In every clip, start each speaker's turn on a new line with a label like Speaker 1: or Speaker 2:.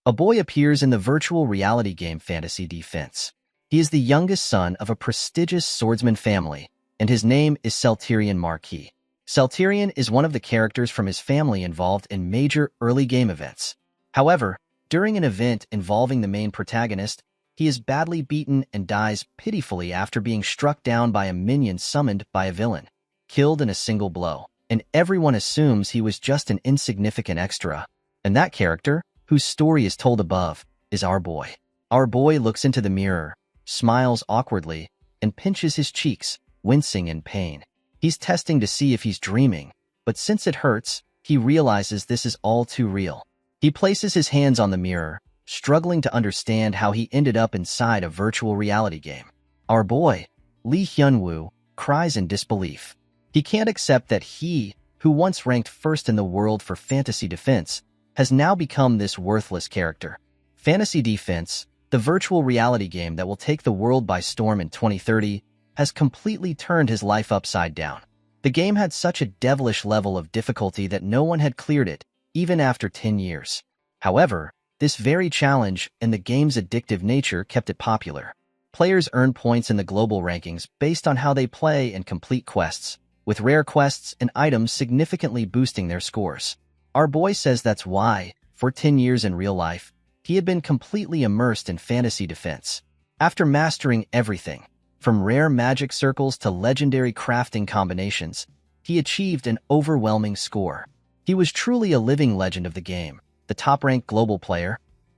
Speaker 1: A boy appears in the virtual reality game Fantasy Defense. He is the youngest son of a prestigious swordsman family, and his name is Celterion Marquis. Celterion is one of the characters from his family involved in major early game events. However, during an event involving the main protagonist, he is badly beaten and dies pitifully after being struck down by a minion summoned by a villain, killed in a single blow, and everyone assumes he was just an insignificant extra. And that character, whose story is told above, is our boy. Our boy looks into the mirror, smiles awkwardly, and pinches his cheeks, wincing in pain. He's testing to see if he's dreaming, but since it hurts, he realizes this is all too real. He places his hands on the mirror, struggling to understand how he ended up inside a virtual reality game. Our boy, Lee Hyun-woo, cries in disbelief. He can't accept that he, who once ranked first in the world for fantasy defense, has now become this worthless character. Fantasy Defense, the virtual reality game that will take the world by storm in 2030, has completely turned his life upside down. The game had such a devilish level of difficulty that no one had cleared it, even after 10 years. However, this very challenge and the game's addictive nature kept it popular. Players earn points in the global rankings based on how they play and complete quests, with rare quests and items significantly boosting their scores. Our boy says that's why, for 10 years in real life, he had been completely immersed in fantasy defense. After mastering everything, from rare magic circles to legendary crafting combinations, he achieved an overwhelming score. He was truly a living legend of the game, the top-ranked global player.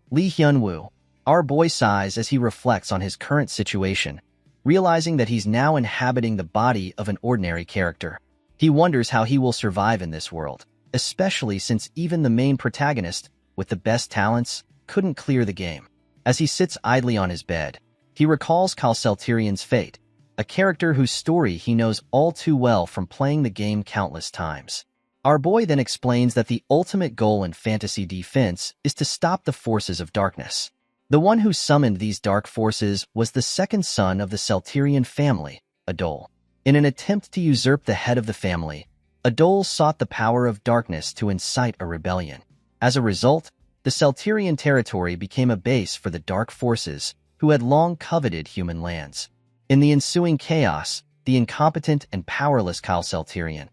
Speaker 1: Lee Hyun-woo, our boy sighs as he reflects on his current situation, realizing that he's now inhabiting the body of an ordinary character. He wonders how he will survive in this world, especially since even the main protagonist, with the best talents, couldn't clear the game. As he sits idly on his bed, he recalls Celterion's fate, a character whose story he knows all too well from playing the game countless times. Our boy then explains that the ultimate goal in fantasy defense is to stop the forces of darkness. The one who summoned these dark forces was the second son of the Celterion family, Adol. In an attempt to usurp the head of the family, Adol sought the power of darkness to incite a rebellion. As a result, the Celterion territory became a base for the dark forces who had long coveted human lands. In the ensuing chaos, the incompetent and powerless Celterion,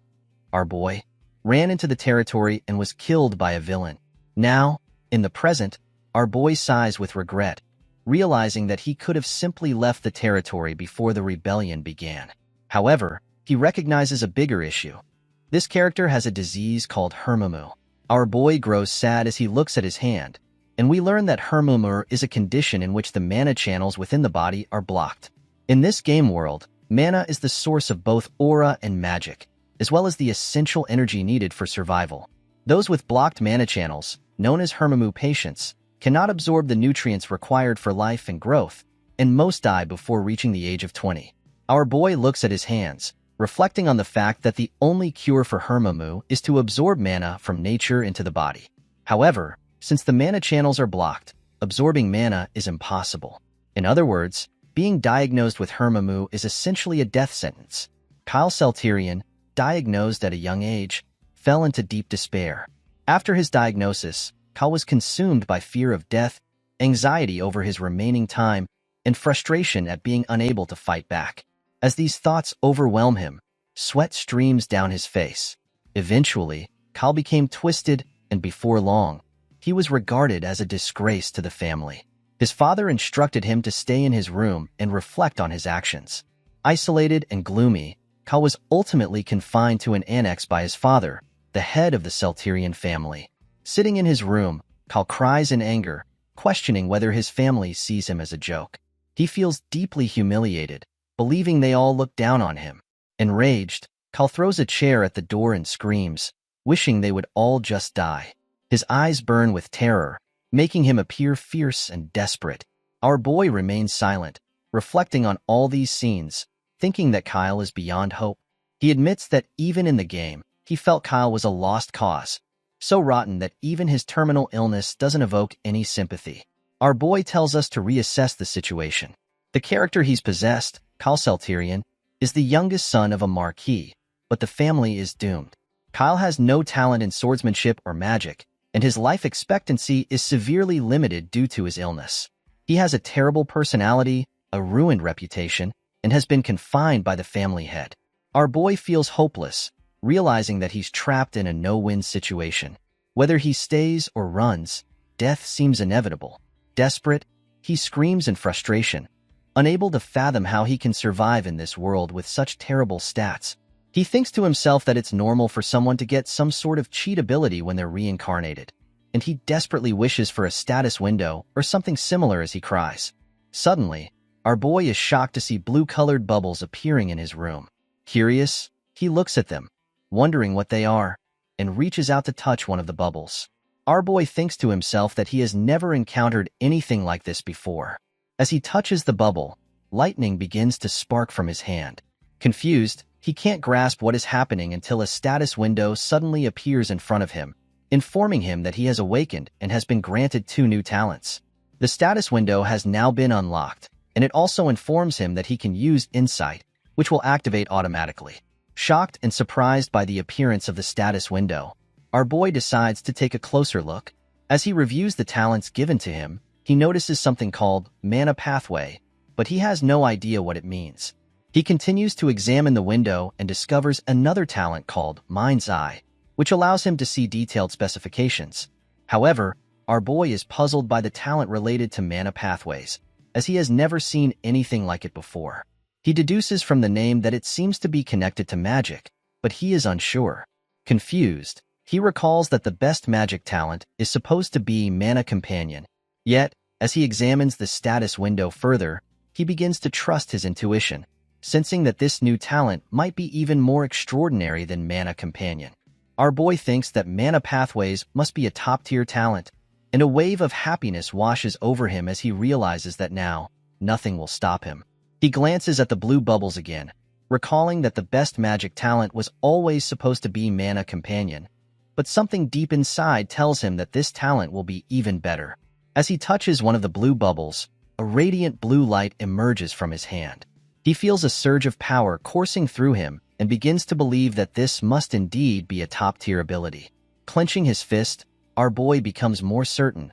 Speaker 1: our boy, ran into the territory and was killed by a villain. Now, in the present, our boy sighs with regret, realizing that he could have simply left the territory before the rebellion began. However, he recognizes a bigger issue. This character has a disease called Hermumu. Our boy grows sad as he looks at his hand, and we learn that Hermumu is a condition in which the mana channels within the body are blocked. In this game world, mana is the source of both aura and magic, as well as the essential energy needed for survival. Those with blocked mana channels, known as Hermumu patients, cannot absorb the nutrients required for life and growth, and most die before reaching the age of 20. Our boy looks at his hands, reflecting on the fact that the only cure for Hermumu is to absorb mana from nature into the body. However, since the mana channels are blocked, absorbing mana is impossible. In other words, being diagnosed with Hermumu is essentially a death sentence. Celterion, diagnosed at a young age, fell into deep despair. After his diagnosis, was consumed by fear of death, anxiety over his remaining time, and frustration at being unable to fight back. As these thoughts overwhelm him, sweat streams down his face. Eventually, became twisted, and before long, he was regarded as a disgrace to the family. His father instructed him to stay in his room and reflect on his actions. Isolated and gloomy, was ultimately confined to an annex by his father, the head of the Celterion family. Sitting in his room, cries in anger, questioning whether his family sees him as a joke. He feels deeply humiliated, believing they all look down on him. Enraged, throws a chair at the door and screams, wishing they would all just die. His eyes burn with terror, making him appear fierce and desperate. Our boy remains silent, reflecting on all these scenes, thinking that is beyond hope. He admits that even in the game, he felt was a lost cause, so rotten that even his terminal illness doesn't evoke any sympathy. Our boy tells us to reassess the situation. The character he's possessed, Celterion, is the youngest son of a marquis, but the family is doomed. Has no talent in swordsmanship or magic, and his life expectancy is severely limited due to his illness. He has a terrible personality, a ruined reputation, and has been confined by the family head. Our boy feels hopeless, realizing that he's trapped in a no-win situation. Whether he stays or runs, death seems inevitable. Desperate, he screams in frustration, unable to fathom how he can survive in this world with such terrible stats. He thinks to himself that it's normal for someone to get some sort of cheat ability when they're reincarnated, and he desperately wishes for a status window or something similar as he cries. Suddenly, our boy is shocked to see blue-colored bubbles appearing in his room. Curious, he looks at them, wondering what they are, and reaches out to touch one of the bubbles. Our boy thinks to himself that he has never encountered anything like this before. As he touches the bubble, lightning begins to spark from his hand. Confused, he can't grasp what is happening until a status window suddenly appears in front of him, informing him that he has awakened and has been granted 2 new talents. The status window has now been unlocked, and it also informs him that he can use Insight, which will activate automatically. Shocked and surprised by the appearance of the status window, our boy decides to take a closer look. As he reviews the talents given to him, he notices something called Mana Pathway, but he has no idea what it means. He continues to examine the window and discovers another talent called Mind's Eye, which allows him to see detailed specifications. However, our boy is puzzled by the talent related to mana pathways, as he has never seen anything like it before. He deduces from the name that it seems to be connected to magic, but he is unsure. Confused, he recalls that the best magic talent is supposed to be Mana Companion. Yet, as he examines the status window further, he begins to trust his intuition, sensing that this new talent might be even more extraordinary than Mana Companion. Our boy thinks that Mana Pathways must be a top-tier talent, and a wave of happiness washes over him as he realizes that now, nothing will stop him. He glances at the blue bubbles again, recalling that the best magic talent was always supposed to be Mana Companion, but something deep inside tells him that this talent will be even better. As he touches one of the blue bubbles, a radiant blue light emerges from his hand. He feels a surge of power coursing through him and begins to believe that this must indeed be a top-tier ability. Clenching his fist, our boy becomes more certain.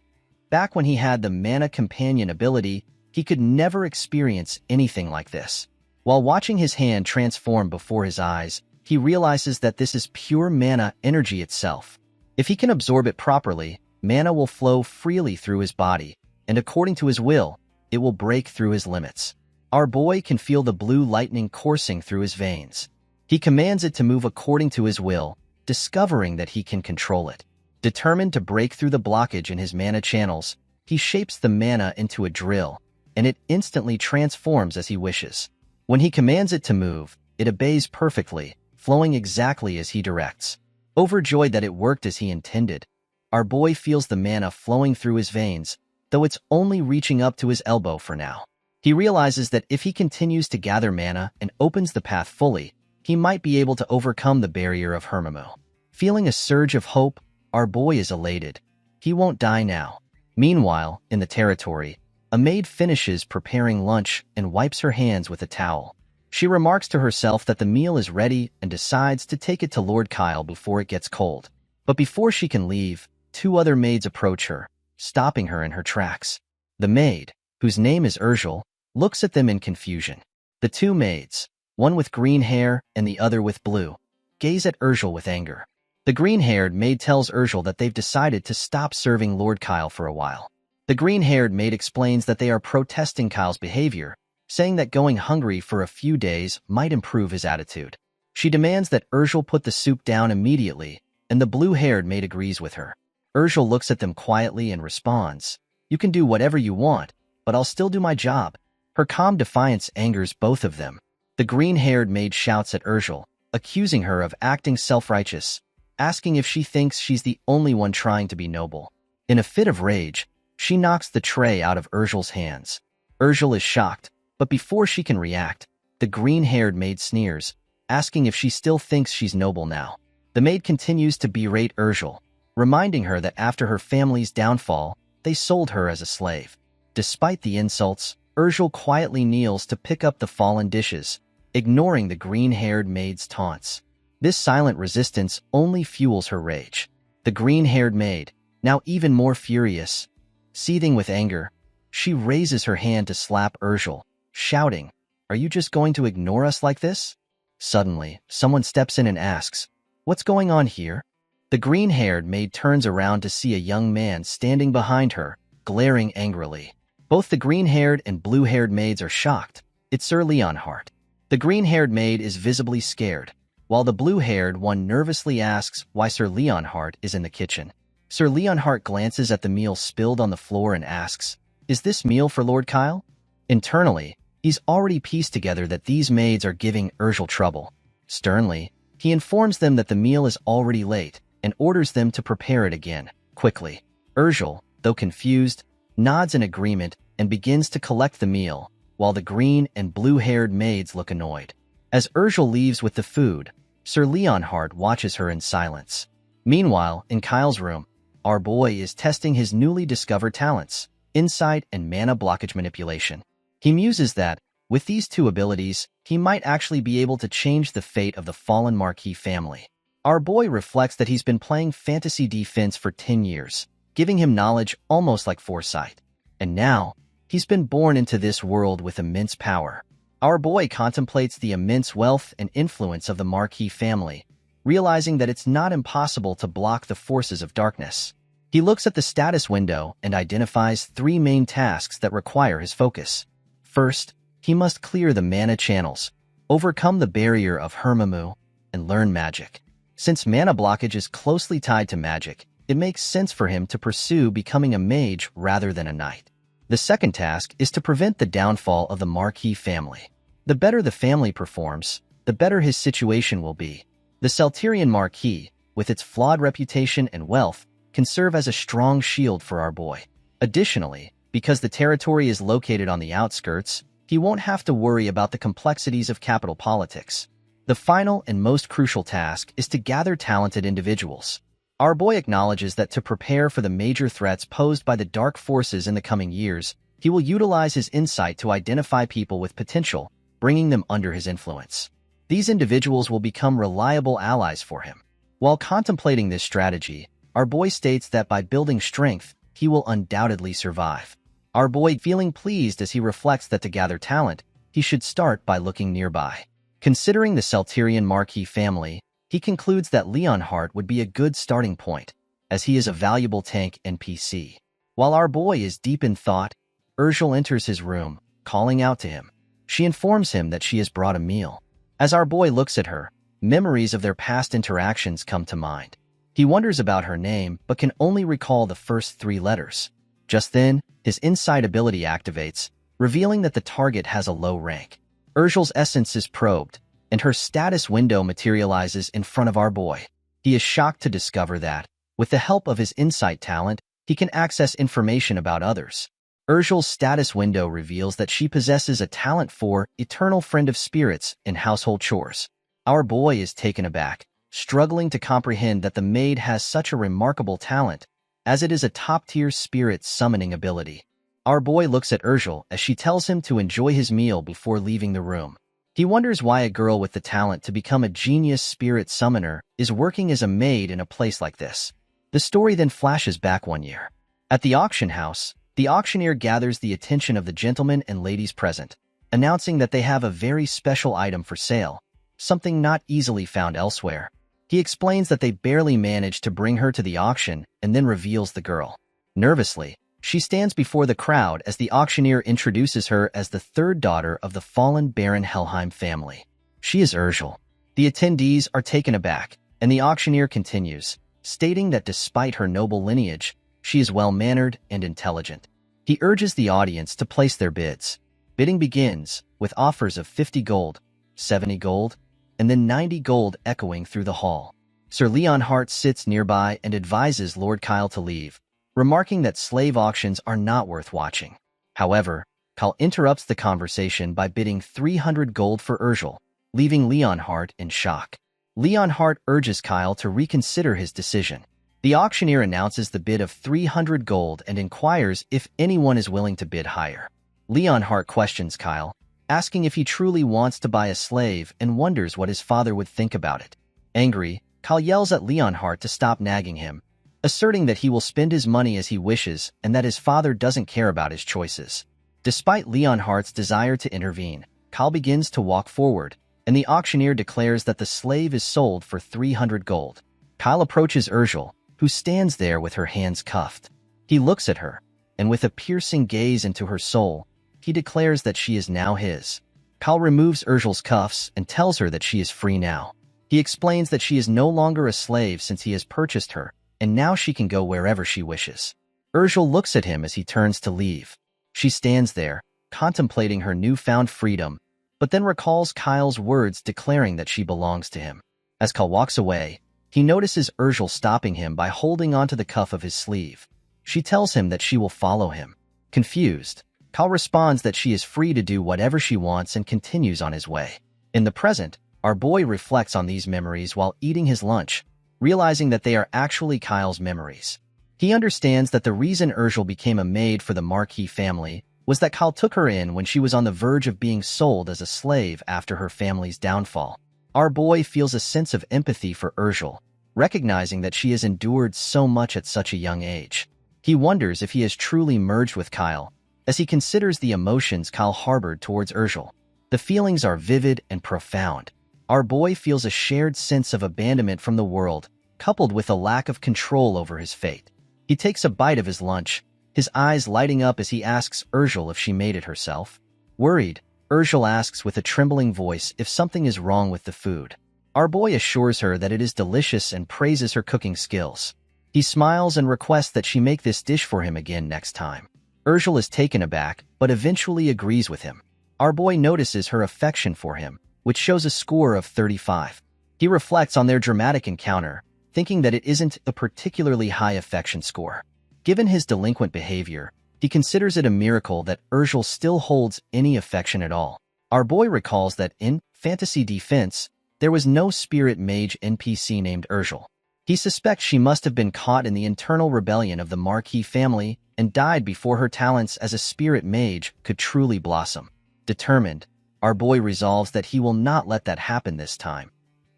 Speaker 1: Back when he had the Mana Companion ability, he could never experience anything like this. While watching his hand transform before his eyes, he realizes that this is pure mana energy itself. If he can absorb it properly, mana will flow freely through his body, and according to his will, it will break through his limits. Our boy can feel the blue lightning coursing through his veins. He commands it to move according to his will, discovering that he can control it. Determined to break through the blockage in his mana channels, he shapes the mana into a drill, and it instantly transforms as he wishes. When he commands it to move, it obeys perfectly, flowing exactly as he directs. Overjoyed that it worked as he intended, our boy feels the mana flowing through his veins, though it's only reaching up to his elbow for now. He realizes that if he continues to gather mana and opens the path fully, he might be able to overcome the barrier of Hermamo. Feeling a surge of hope, our boy is elated. He won't die now. Meanwhile, in the territory, a maid finishes preparing lunch and wipes her hands with a towel. She remarks to herself that the meal is ready and decides to take it to Lord Kyle before it gets cold. But before she can leave, 2 other maids approach her, stopping her in her tracks. The maid, whose name is Urgel, looks at them in confusion. The 2 maids, one with green hair and the other with blue, gaze at Urgel with anger. The green-haired maid tells Urgel that they've decided to stop serving Lord Kyle for a while. The green-haired maid explains that they are protesting Kyle's behavior, saying that going hungry for a few days might improve his attitude. She demands that Urgel put the soup down immediately, and the blue-haired maid agrees with her. Urgel looks at them quietly and responds, "You can do whatever you want, but I'll still do my job." Her calm defiance angers both of them. The green-haired maid shouts at Urgel, accusing her of acting self-righteous, asking if she thinks she's the only one trying to be noble. In a fit of rage, she knocks the tray out of Urgel's hands. Urgel is shocked, but before she can react, the green-haired maid sneers, asking if she still thinks she's noble now. The maid continues to berate Urgel, reminding her that after her family's downfall, they sold her as a slave. Despite the insults, Urgel quietly kneels to pick up the fallen dishes, ignoring the green-haired maid's taunts. This silent resistance only fuels her rage. The green-haired maid, Now even more furious, seething with anger, she raises her hand to slap Urgel, shouting, "Are you just going to ignore us like this?" Suddenly, someone steps in and asks, "What's going on here?" The green-haired maid turns around to see a young man standing behind her, glaring angrily. Both the green-haired and blue-haired maids are shocked. It's Sir Leonhardt. The green-haired maid is visibly scared, while the blue-haired one nervously asks why Sir Leonhardt is in the kitchen. Sir Leonhardt glances at the meal spilled on the floor and asks, "Is this meal for Lord Kyle?" Internally, he's already pieced together that these maids are giving Urgel trouble. Sternly, he informs them that the meal is already late and orders them to prepare it again, quickly. Urgel, though confused, nods in agreement and begins to collect the meal, while the green and blue-haired maids look annoyed. As Urgel leaves with the food, Sir Leonhardt watches her in silence. Meanwhile, in Kyle's room, our boy is testing his newly discovered talents, insight and mana blockage manipulation. He muses that, with these two abilities, he might actually be able to change the fate of the fallen Marquis family. Our boy reflects that he's been playing fantasy defense for 10 years, giving him knowledge almost like foresight. And now, he's been born into this world with immense power. Our boy contemplates the immense wealth and influence of the Marquis family, realizing that it's not impossible to block the forces of darkness. He looks at the status window and identifies 3 main tasks that require his focus. First, he must clear the mana channels, overcome the barrier of Hermamu, and learn magic. Since mana blockage is closely tied to magic, it makes sense for him to pursue becoming a mage rather than a knight. The second task is to prevent the downfall of the Marquis family. The better the family performs, the better his situation will be. The Celterian Marquis, with its flawed reputation and wealth, can serve as a strong shield for our boy. Additionally, because the territory is located on the outskirts, he won't have to worry about the complexities of capital politics. The final and most crucial task is to gather talented individuals. Our boy acknowledges that to prepare for the major threats posed by the dark forces in the coming years, he will utilize his insight to identify people with potential, bringing them under his influence. These individuals will become reliable allies for him. While contemplating this strategy, our boy states that by building strength, he will undoubtedly survive. Our boy feeling pleased as he reflects that to gather talent, he should start by looking nearby. Considering the Celterian Marquis family, he concludes that Leonhardt would be a good starting point, as he is a valuable tank NPC. While our boy is deep in thought, Urgel enters his room, calling out to him. She informs him that she has brought a meal. As our boy looks at her, memories of their past interactions come to mind. He wonders about her name, but can only recall the first 3 letters. Just then, his insight ability activates, revealing that the target has a low rank. Urgel's essence is probed, and her status window materializes in front of our boy. He is shocked to discover that, with the help of his insight talent, he can access information about others. Urgel's status window reveals that she possesses a talent for Eternal Friend of Spirits in household chores. Our boy is taken aback, struggling to comprehend that the maid has such a remarkable talent, as it is a top-tier spirit summoning ability. Our boy looks at Urgel as she tells him to enjoy his meal before leaving the room. He wonders why a girl with the talent to become a genius spirit summoner is working as a maid in a place like this. The story then flashes back 1 year. At the auction house, the auctioneer gathers the attention of the gentlemen and ladies present, announcing that they have a very special item for sale, something not easily found elsewhere. He explains that they barely managed to bring her to the auction and then reveals the girl. Nervously, she stands before the crowd as the auctioneer introduces her as the 3rd daughter of the fallen Baron Helheim family. She is Urgel. The attendees are taken aback, and the auctioneer continues, stating that despite her noble lineage, she is well-mannered and intelligent. He urges the audience to place their bids. Bidding begins, with offers of 50 gold, 70 gold, and then 90 gold echoing through the hall. Sir Leonhardt sits nearby and advises Lord Kyle to leave, remarking that slave auctions are not worth watching. However, Kyle interrupts the conversation by bidding 300 gold for Urgel, leaving Leonhardt in shock. Leonhardt urges Kyle to reconsider his decision. The auctioneer announces the bid of 300 gold and inquires if anyone is willing to bid higher. Leonhardt questions Kyle, asking if he truly wants to buy a slave and wonders what his father would think about it. Angry, Kyle yells at Leonhardt to stop nagging him, asserting that he will spend his money as he wishes and that his father doesn't care about his choices. Despite Leonhardt's desire to intervene, Kyle begins to walk forward, and the auctioneer declares that the slave is sold for 300 gold. Kyle approaches Urgel, who stands there with her hands cuffed. He looks at her, and with a piercing gaze into her soul, he declares that she is now his. Kyle removes Urgel's cuffs and tells her that she is free now. He explains that she is no longer a slave since he has purchased her, and now she can go wherever she wishes. Urgel looks at him as he turns to leave. She stands there, contemplating her newfound freedom, but then recalls Kyle's words declaring that she belongs to him. As Kyle walks away, he notices Urgel stopping him by holding onto the cuff of his sleeve. She tells him that she will follow him. Confused, Kyle responds that she is free to do whatever she wants and continues on his way. In the present, our boy reflects on these memories while eating his lunch, realizing that they are actually Kyle's memories. He understands that the reason Urgel became a maid for the Marquis family was that Kyle took her in when she was on the verge of being sold as a slave after her family's downfall. Our boy feels a sense of empathy for Urgel, recognizing that she has endured so much at such a young age. He wonders if he has truly merged with Kyle, as he considers the emotions Kyle harbored towards Urgel. The feelings are vivid and profound. Our boy feels a shared sense of abandonment from the world, coupled with a lack of control over his fate. He takes a bite of his lunch, his eyes lighting up as he asks Urgel if she made it herself. Worried, Urgel asks with a trembling voice if something is wrong with the food. Our boy assures her that it is delicious and praises her cooking skills. He smiles and requests that she make this dish for him again next time. Urgel is taken aback, but eventually agrees with him. Our boy notices her affection for him, which shows a score of 35. He reflects on their dramatic encounter, thinking that it isn't a particularly high affection score. Given his delinquent behavior, he considers it a miracle that Urgel still holds any affection at all. Our boy recalls that in Fantasy Defense, there was no spirit mage NPC named Urgel. He suspects she must have been caught in the internal rebellion of the Marquis family and died before her talents as a spirit mage could truly blossom. Determined, our boy resolves that he will not let that happen this time.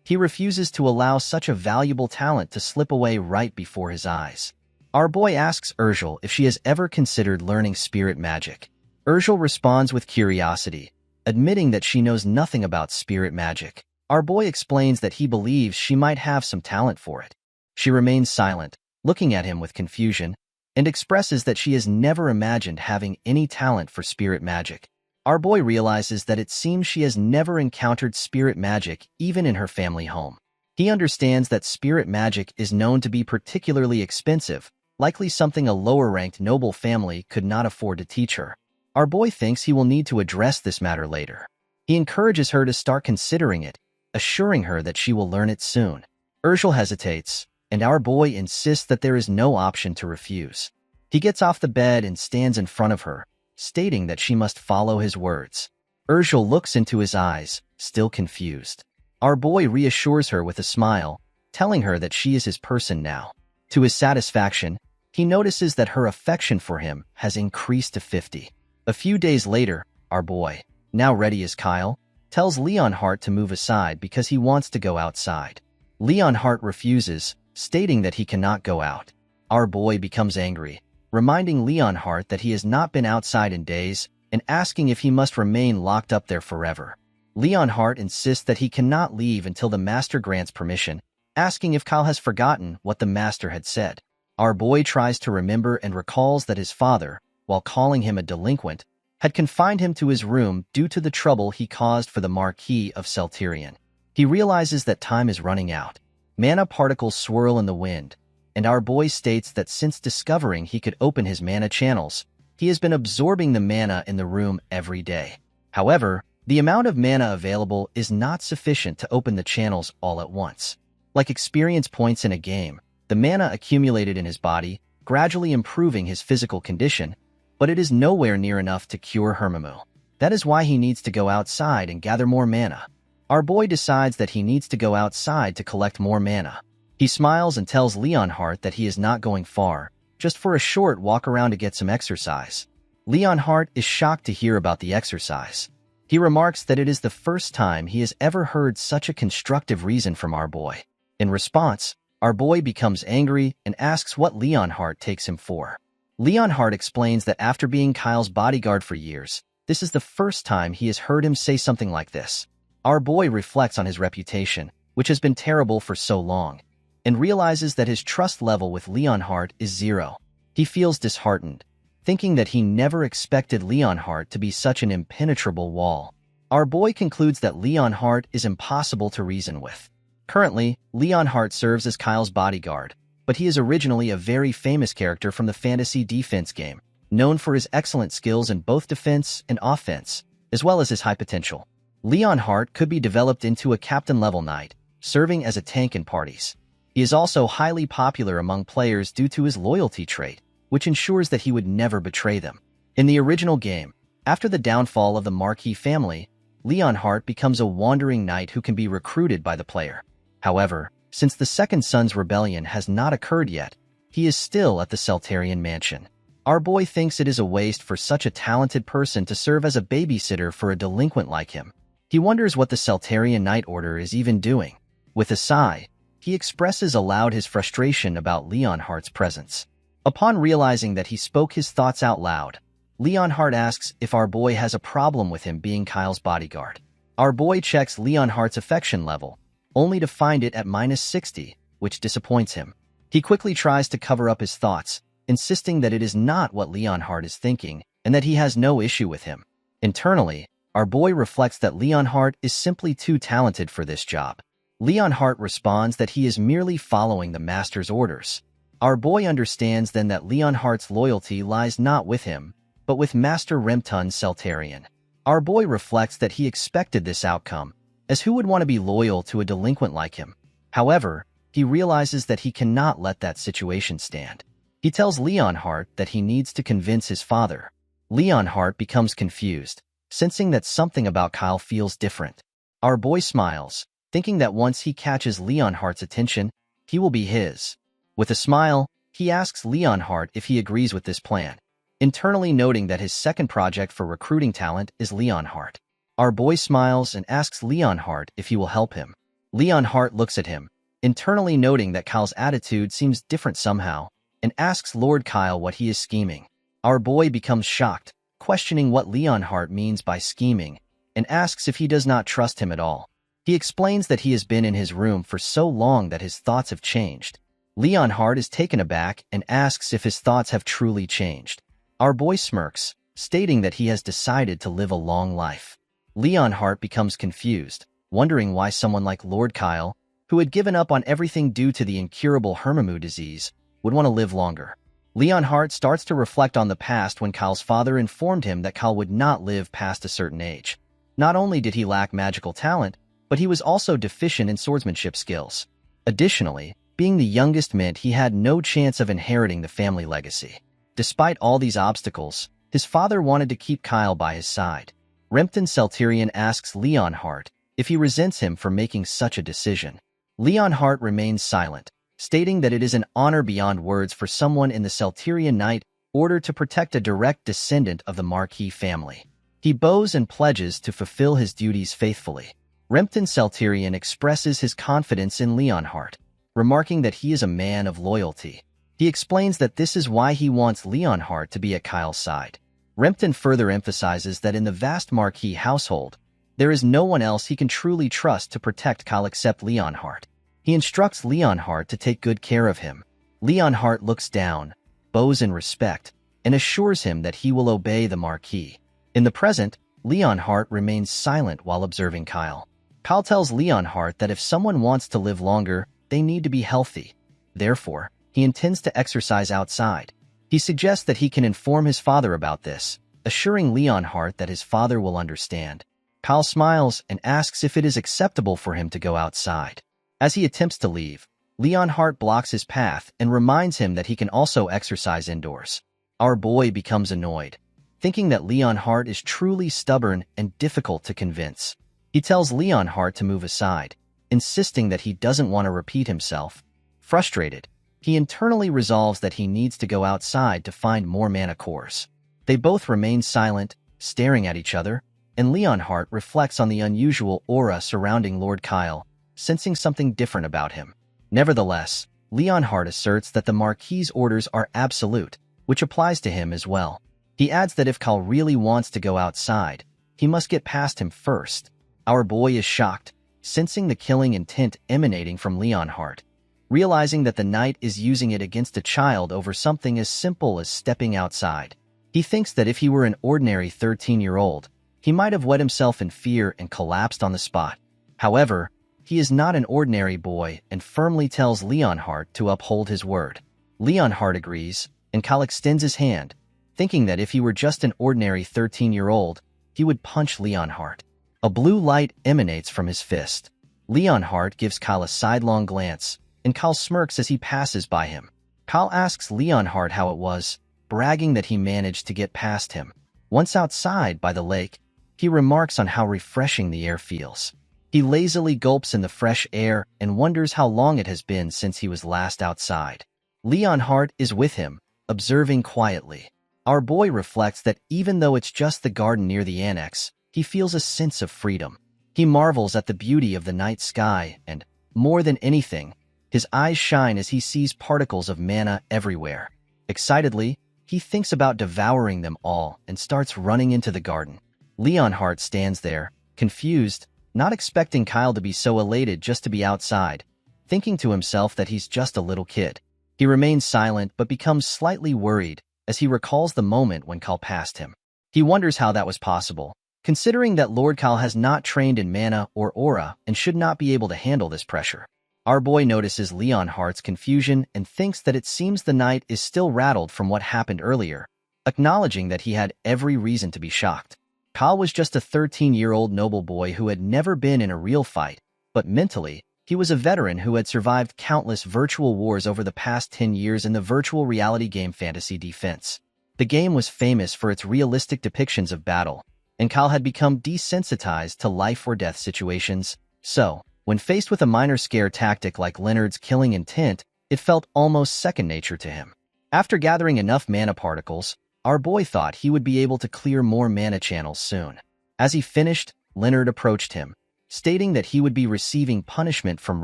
Speaker 1: He refuses to allow such a valuable talent to slip away right before his eyes. Our boy asks Urgel if she has ever considered learning spirit magic. Urgel responds with curiosity, admitting that she knows nothing about spirit magic. Our boy explains that he believes she might have some talent for it. She remains silent, looking at him with confusion, and expresses that she has never imagined having any talent for spirit magic. Our boy realizes that it seems she has never encountered spirit magic even in her family home. He understands that spirit magic is known to be particularly expensive, likely something a lower-ranked noble family could not afford to teach her. Our boy thinks he will need to address this matter later. He encourages her to start considering it, assuring her that she will learn it soon. Urgel hesitates, and our boy insists that there is no option to refuse. He gets off the bed and stands in front of her, stating that she must follow his words. Urgel looks into his eyes, still confused. Our boy reassures her with a smile, telling her that she is his person now. To his satisfaction, he notices that her affection for him has increased to 50. A few days later, our boy, now ready as Kyle, tells Leonhardt to move aside because he wants to go outside. Leonhardt refuses, stating that he cannot go out. Our boy becomes angry, reminding Leonhardt that he has not been outside in days and asking if he must remain locked up there forever. Leonhardt insists that he cannot leave until the master grants permission, asking if Kyle has forgotten what the master had said. Our boy tries to remember and recalls that his father, while calling him a delinquent, had confined him to his room due to the trouble he caused for the Marquis of Celterion. He realizes that time is running out. Mana particles swirl in the wind, and our boy states that since discovering he could open his mana channels, he has been absorbing the mana in the room every day. However, the amount of mana available is not sufficient to open the channels all at once. Like experience points in a game, the mana accumulated in his body, gradually improving his physical condition, but it is nowhere near enough to cure Hermimu. That is why he needs to go outside and gather more mana. Our boy decides that he needs to go outside to collect more mana. He smiles and tells Leonhardt that he is not going far, just for a short walk around to get some exercise. Leonhardt is shocked to hear about the exercise. He remarks that it is the first time he has ever heard such a constructive reason from our boy. In response, Our boy becomes angry and asks what Leonhardt takes him for. Leonhardt explains that after being Kyle's bodyguard for years, this is the first time he has heard him say something like this. Our boy reflects on his reputation, which has been terrible for so long, and realizes that his trust level with Leonhardt is 0. He feels disheartened, thinking that he never expected Leonhardt to be such an impenetrable wall. Our boy concludes that Leonhardt is impossible to reason with. Currently, Leonhardt serves as Kyle's bodyguard, but he is originally a very famous character from the fantasy defense game, known for his excellent skills in both defense and offense, as well as his high potential. Leonhardt could be developed into a captain-level knight, serving as a tank in parties. He is also highly popular among players due to his loyalty trait, which ensures that he would never betray them. In the original game, after the downfall of the Marquis family, Leonhardt becomes a wandering knight who can be recruited by the player. However, since the Second Son's rebellion has not occurred yet, he is still at the Seltarian mansion. Our boy thinks it is a waste for such a talented person to serve as a babysitter for a delinquent like him. He wonders what the Seltarian Knight Order is even doing. With a sigh, he expresses aloud his frustration about Leonhardt's presence. Upon realizing that he spoke his thoughts out loud, Leonhardt asks if our boy has a problem with him being Kyle's bodyguard. Our boy checks Leonhardt's affection level, only to find it at -60, which disappoints him. He quickly tries to cover up his thoughts, insisting that it is not what Leonhardt is thinking and that he has no issue with him. Internally, our boy reflects that Leonhardt is simply too talented for this job. Leonhardt responds that he is merely following the master's orders. Our boy understands then that Leonhardt's loyalty lies not with him, but with Master Remtun Seltarian. Our boy reflects that he expected this outcome, as who would want to be loyal to a delinquent like him? However, he realizes that he cannot let that situation stand. He tells Leonhardt that he needs to convince his father. Leonhardt becomes confused, sensing that something about Kyle feels different. Our boy smiles, thinking that once he catches Leonhardt's attention, he will be his. With a smile, he asks Leonhardt if he agrees with this plan, internally noting that his second project for recruiting talent is Leonhardt. Our boy smiles and asks Leonhardt if he will help him. Leonhardt looks at him, internally noting that Kyle's attitude seems different somehow, and asks Lord Kyle what he is scheming. Our boy becomes shocked, questioning what Leonhardt means by scheming, and asks if he does not trust him at all. He explains that he has been in his room for so long that his thoughts have changed. Leonhardt is taken aback and asks if his thoughts have truly changed. Our boy smirks, stating that he has decided to live a long life. Leonhardt becomes confused, wondering why someone like Lord Kyle, who had given up on everything due to the incurable Hermimu disease, would want to live longer. Leonhardt starts to reflect on the past when Kyle's father informed him that Kyle would not live past a certain age. Not only did he lack magical talent, but he was also deficient in swordsmanship skills. Additionally, being the youngest meant he had no chance of inheriting the family legacy. Despite all these obstacles, his father wanted to keep Kyle by his side. Remtun Seltarian asks Leonhardt if he resents him for making such a decision. Leonhardt remains silent, stating that it is an honor beyond words for someone in the Seltarian Knight Order to protect a direct descendant of the Marquis family. He bows and pledges to fulfill his duties faithfully. Remtun Seltarian expresses his confidence in Leonhardt, remarking that he is a man of loyalty. He explains that this is why he wants Leonhardt to be at Kyle's side. Remtun further emphasizes that in the vast Marquis household, there is no one else he can truly trust to protect Kyle except Leonhardt. He instructs Leonhardt to take good care of him. Leonhardt looks down, bows in respect, and assures him that he will obey the Marquis. In the present, Leonhardt remains silent while observing Kyle. Kyle tells Leonhardt that if someone wants to live longer, they need to be healthy. Therefore, he intends to exercise outside. He suggests that he can inform his father about this, assuring Leonhardt that his father will understand. Kyle smiles and asks if it is acceptable for him to go outside. As he attempts to leave, Leonhardt blocks his path and reminds him that he can also exercise indoors. Our boy becomes annoyed, thinking that Leonhardt is truly stubborn and difficult to convince. He tells Leonhardt to move aside, insisting that he doesn't want to repeat himself. Frustrated, he internally resolves that he needs to go outside to find more mana cores. They both remain silent, staring at each other, and Leonhardt reflects on the unusual aura surrounding Lord Kyle, sensing something different about him. Nevertheless, Leonhardt asserts that the Marquis's orders are absolute, which applies to him as well. He adds that if Cal really wants to go outside, he must get past him first. Our boy is shocked, sensing the killing intent emanating from Leonhardt. Realizing that the knight is using it against a child over something as simple as stepping outside. He thinks that if he were an ordinary 13-year-old, he might have wet himself in fear and collapsed on the spot. However, he is not an ordinary boy and firmly tells Leonhardt to uphold his word. Leonhardt agrees, and Cal extends his hand, thinking that if he were just an ordinary 13-year-old, he would punch Leonhardt. A blue light emanates from his fist. Leonhardt gives Cal a sidelong glance, and Cal smirks as he passes by him. Cal asks Leonhardt how it was, bragging that he managed to get past him. Once outside by the lake, he remarks on how refreshing the air feels. He lazily gulps in the fresh air and wonders how long it has been since he was last outside. Leonhardt is with him, observing quietly. Our boy reflects that even though it's just the garden near the annex, he feels a sense of freedom. He marvels at the beauty of the night sky and, more than anything, his eyes shine as he sees particles of mana everywhere. Excitedly, he thinks about devouring them all and starts running into the garden. Leonhardt stands there, confused, not expecting Kyle to be so elated just to be outside, thinking to himself that he's just a little kid. He remains silent but becomes slightly worried as he recalls the moment when Kyle passed him. He wonders how that was possible, considering that Lord Kyle has not trained in mana or aura and should not be able to handle this pressure. Our boy notices Leonhardt's confusion and thinks that it seems the knight is still rattled from what happened earlier, acknowledging that he had every reason to be shocked. Kyle was just a 13-year-old noble boy who had never been in a real fight, but mentally, he was a veteran who had survived countless virtual wars over the past 10 years in the virtual reality game Fantasy Defense. The game was famous for its realistic depictions of battle, and Kyle had become desensitized to life-or-death situations. So, when faced with a minor scare tactic like Leonard's killing intent, it felt almost second nature to him. After gathering enough mana particles, our boy thought he would be able to clear more mana channels soon. As he finished, Leonard approached him, stating that he would be receiving punishment from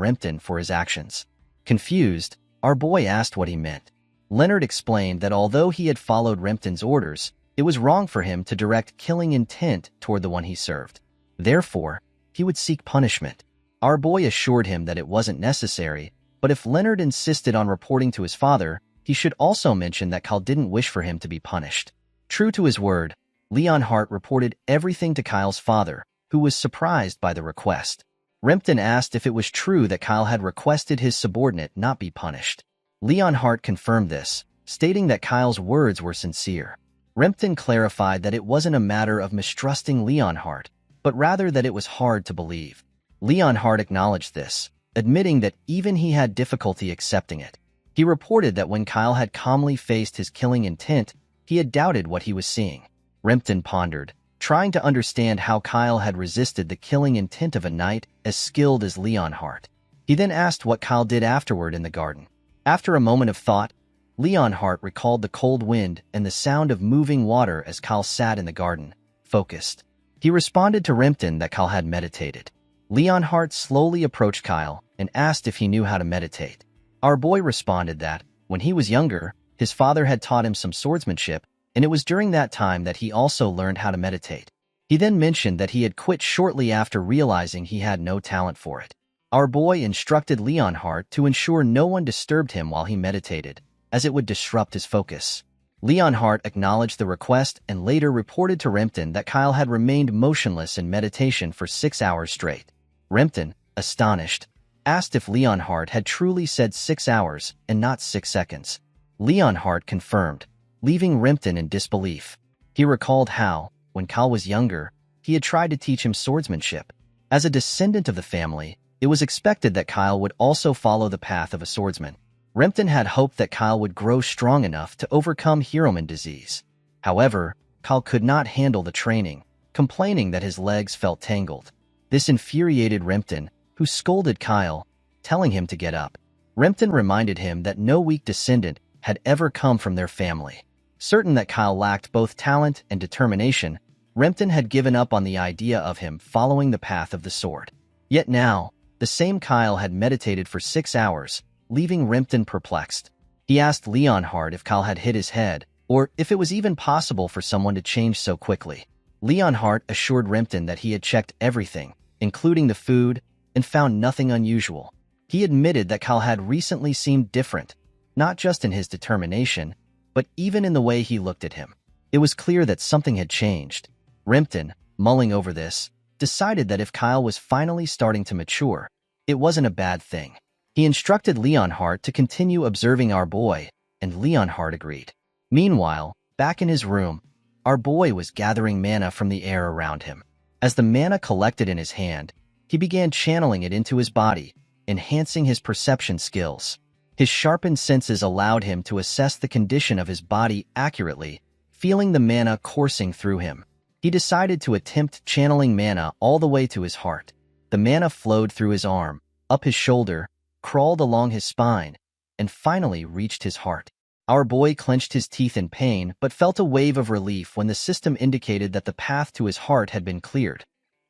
Speaker 1: Rempton for his actions. Confused, our boy asked what he meant. Leonard explained that although he had followed Rempton's orders, it was wrong for him to direct killing intent toward the one he served. Therefore, he would seek punishment. Our boy assured him that it wasn't necessary, but if Leonard insisted on reporting to his father, he should also mention that Kyle didn't wish for him to be punished. True to his word, Leonhardt reported everything to Kyle's father, who was surprised by the request. Rempton asked if it was true that Kyle had requested his subordinate not be punished. Leonhardt confirmed this, stating that Kyle's words were sincere. Rempton clarified that it wasn't a matter of mistrusting Leonhardt, but rather that it was hard to believe. Leonhardt acknowledged this, admitting that even he had difficulty accepting it. He reported that when Kyle had calmly faced his killing intent, he had doubted what he was seeing. Rempton pondered, trying to understand how Kyle had resisted the killing intent of a knight as skilled as Leonhardt. He then asked what Kyle did afterward in the garden. After a moment of thought, Leonhardt recalled the cold wind and the sound of moving water as Kyle sat in the garden, focused. He responded to Rempton that Kyle had meditated. Leonhardt slowly approached Kyle and asked if he knew how to meditate. Our boy responded that, when he was younger, his father had taught him some swordsmanship, and it was during that time that he also learned how to meditate. He then mentioned that he had quit shortly after realizing he had no talent for it. Our boy instructed Leonhardt to ensure no one disturbed him while he meditated, as it would disrupt his focus. Leonhardt acknowledged the request and later reported to Rempton that Kyle had remained motionless in meditation for 6 hours straight. Rempton, astonished, asked if Leonhardt had truly said 6 hours and not 6 seconds. Leonhardt confirmed, leaving Rempton in disbelief. He recalled how, when Kyle was younger, he had tried to teach him swordsmanship. As a descendant of the family, it was expected that Kyle would also follow the path of a swordsman. Rempton had hoped that Kyle would grow strong enough to overcome Heroman disease. However, Kyle could not handle the training, complaining that his legs felt tangled. This infuriated Rempton, who scolded Kyle, telling him to get up. Rempton reminded him that no weak descendant had ever come from their family. Certain that Kyle lacked both talent and determination, Rempton had given up on the idea of him following the path of the sword. Yet now, the same Kyle had meditated for 6 hours, leaving Rimpton perplexed. He asked Leonhardt if Kyle had hit his head, or if it was even possible for someone to change so quickly. Leonhardt assured Rimpton that he had checked everything, including the food, and found nothing unusual. He admitted that Kyle had recently seemed different, not just in his determination, but even in the way he looked at him. It was clear that something had changed. Rimpton, mulling over this, decided that if Kyle was finally starting to mature, it wasn't a bad thing. He instructed Leonhardt to continue observing our boy, and Leonhardt agreed. Meanwhile, back in his room, our boy was gathering mana from the air around him. As the mana collected in his hand, he began channeling it into his body, enhancing his perception skills. His sharpened senses allowed him to assess the condition of his body accurately, feeling the mana coursing through him. He decided to attempt channeling mana all the way to his heart. The mana flowed through his arm, up his shoulder, crawled along his spine, and finally reached his heart. Our boy clenched his teeth in pain but felt a wave of relief when the system indicated that the path to his heart had been cleared.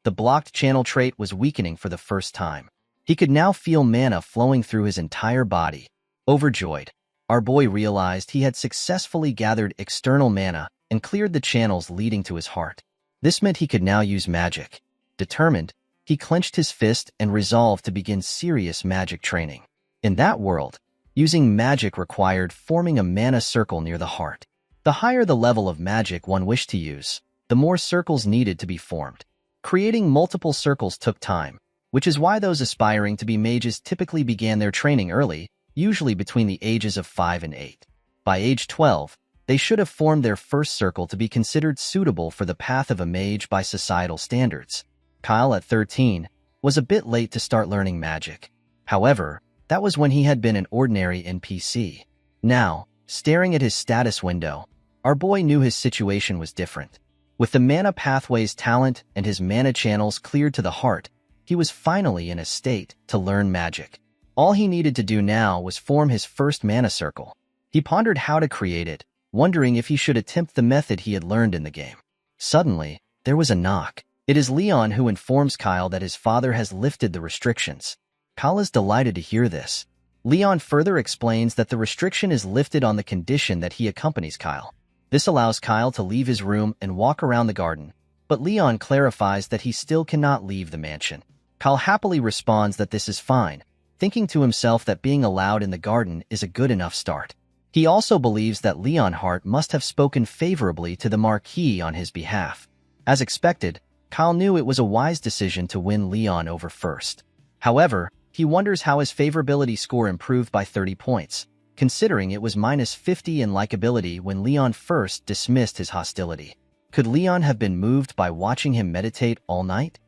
Speaker 1: The blocked channel trait was weakening for the first time. He could now feel mana flowing through his entire body. Overjoyed, our boy realized he had successfully gathered external mana and cleared the channels leading to his heart. This meant he could now use magic. Determined, he clenched his fist and resolved to begin serious magic training. In that world, using magic required forming a mana circle near the heart. The higher the level of magic one wished to use, the more circles needed to be formed. Creating multiple circles took time, which is why those aspiring to be mages typically began their training early, usually between the ages of 5 and 8. By age 12, they should have formed their first circle to be considered suitable for the path of a mage by societal standards. Kyle, at 13, was a bit late to start learning magic. However, that was when he had been an ordinary NPC. Now, staring at his status window, our boy knew his situation was different. With the mana pathways talent and his mana channels cleared to the heart, he was finally in a state to learn magic. All he needed to do now was form his first mana circle. He pondered how to create it, wondering if he should attempt the method he had learned in the game. Suddenly, there was a knock. It is Leon who informs Kyle that his father has lifted the restrictions. Kyle is delighted to hear this. Leon further explains that the restriction is lifted on the condition that he accompanies Kyle. This allows Kyle to leave his room and walk around the garden, but Leon clarifies that he still cannot leave the mansion. Kyle happily responds that this is fine, thinking to himself that being allowed in the garden is a good enough start. He also believes that Leonhardt must have spoken favorably to the Marquis on his behalf. As expected, Kyle knew it was a wise decision to win Leon over first. However, he wonders how his favorability score improved by 30 points, considering it was minus 50 in likability when Leon first dismissed his hostility. Could Leon have been moved by watching him meditate all night?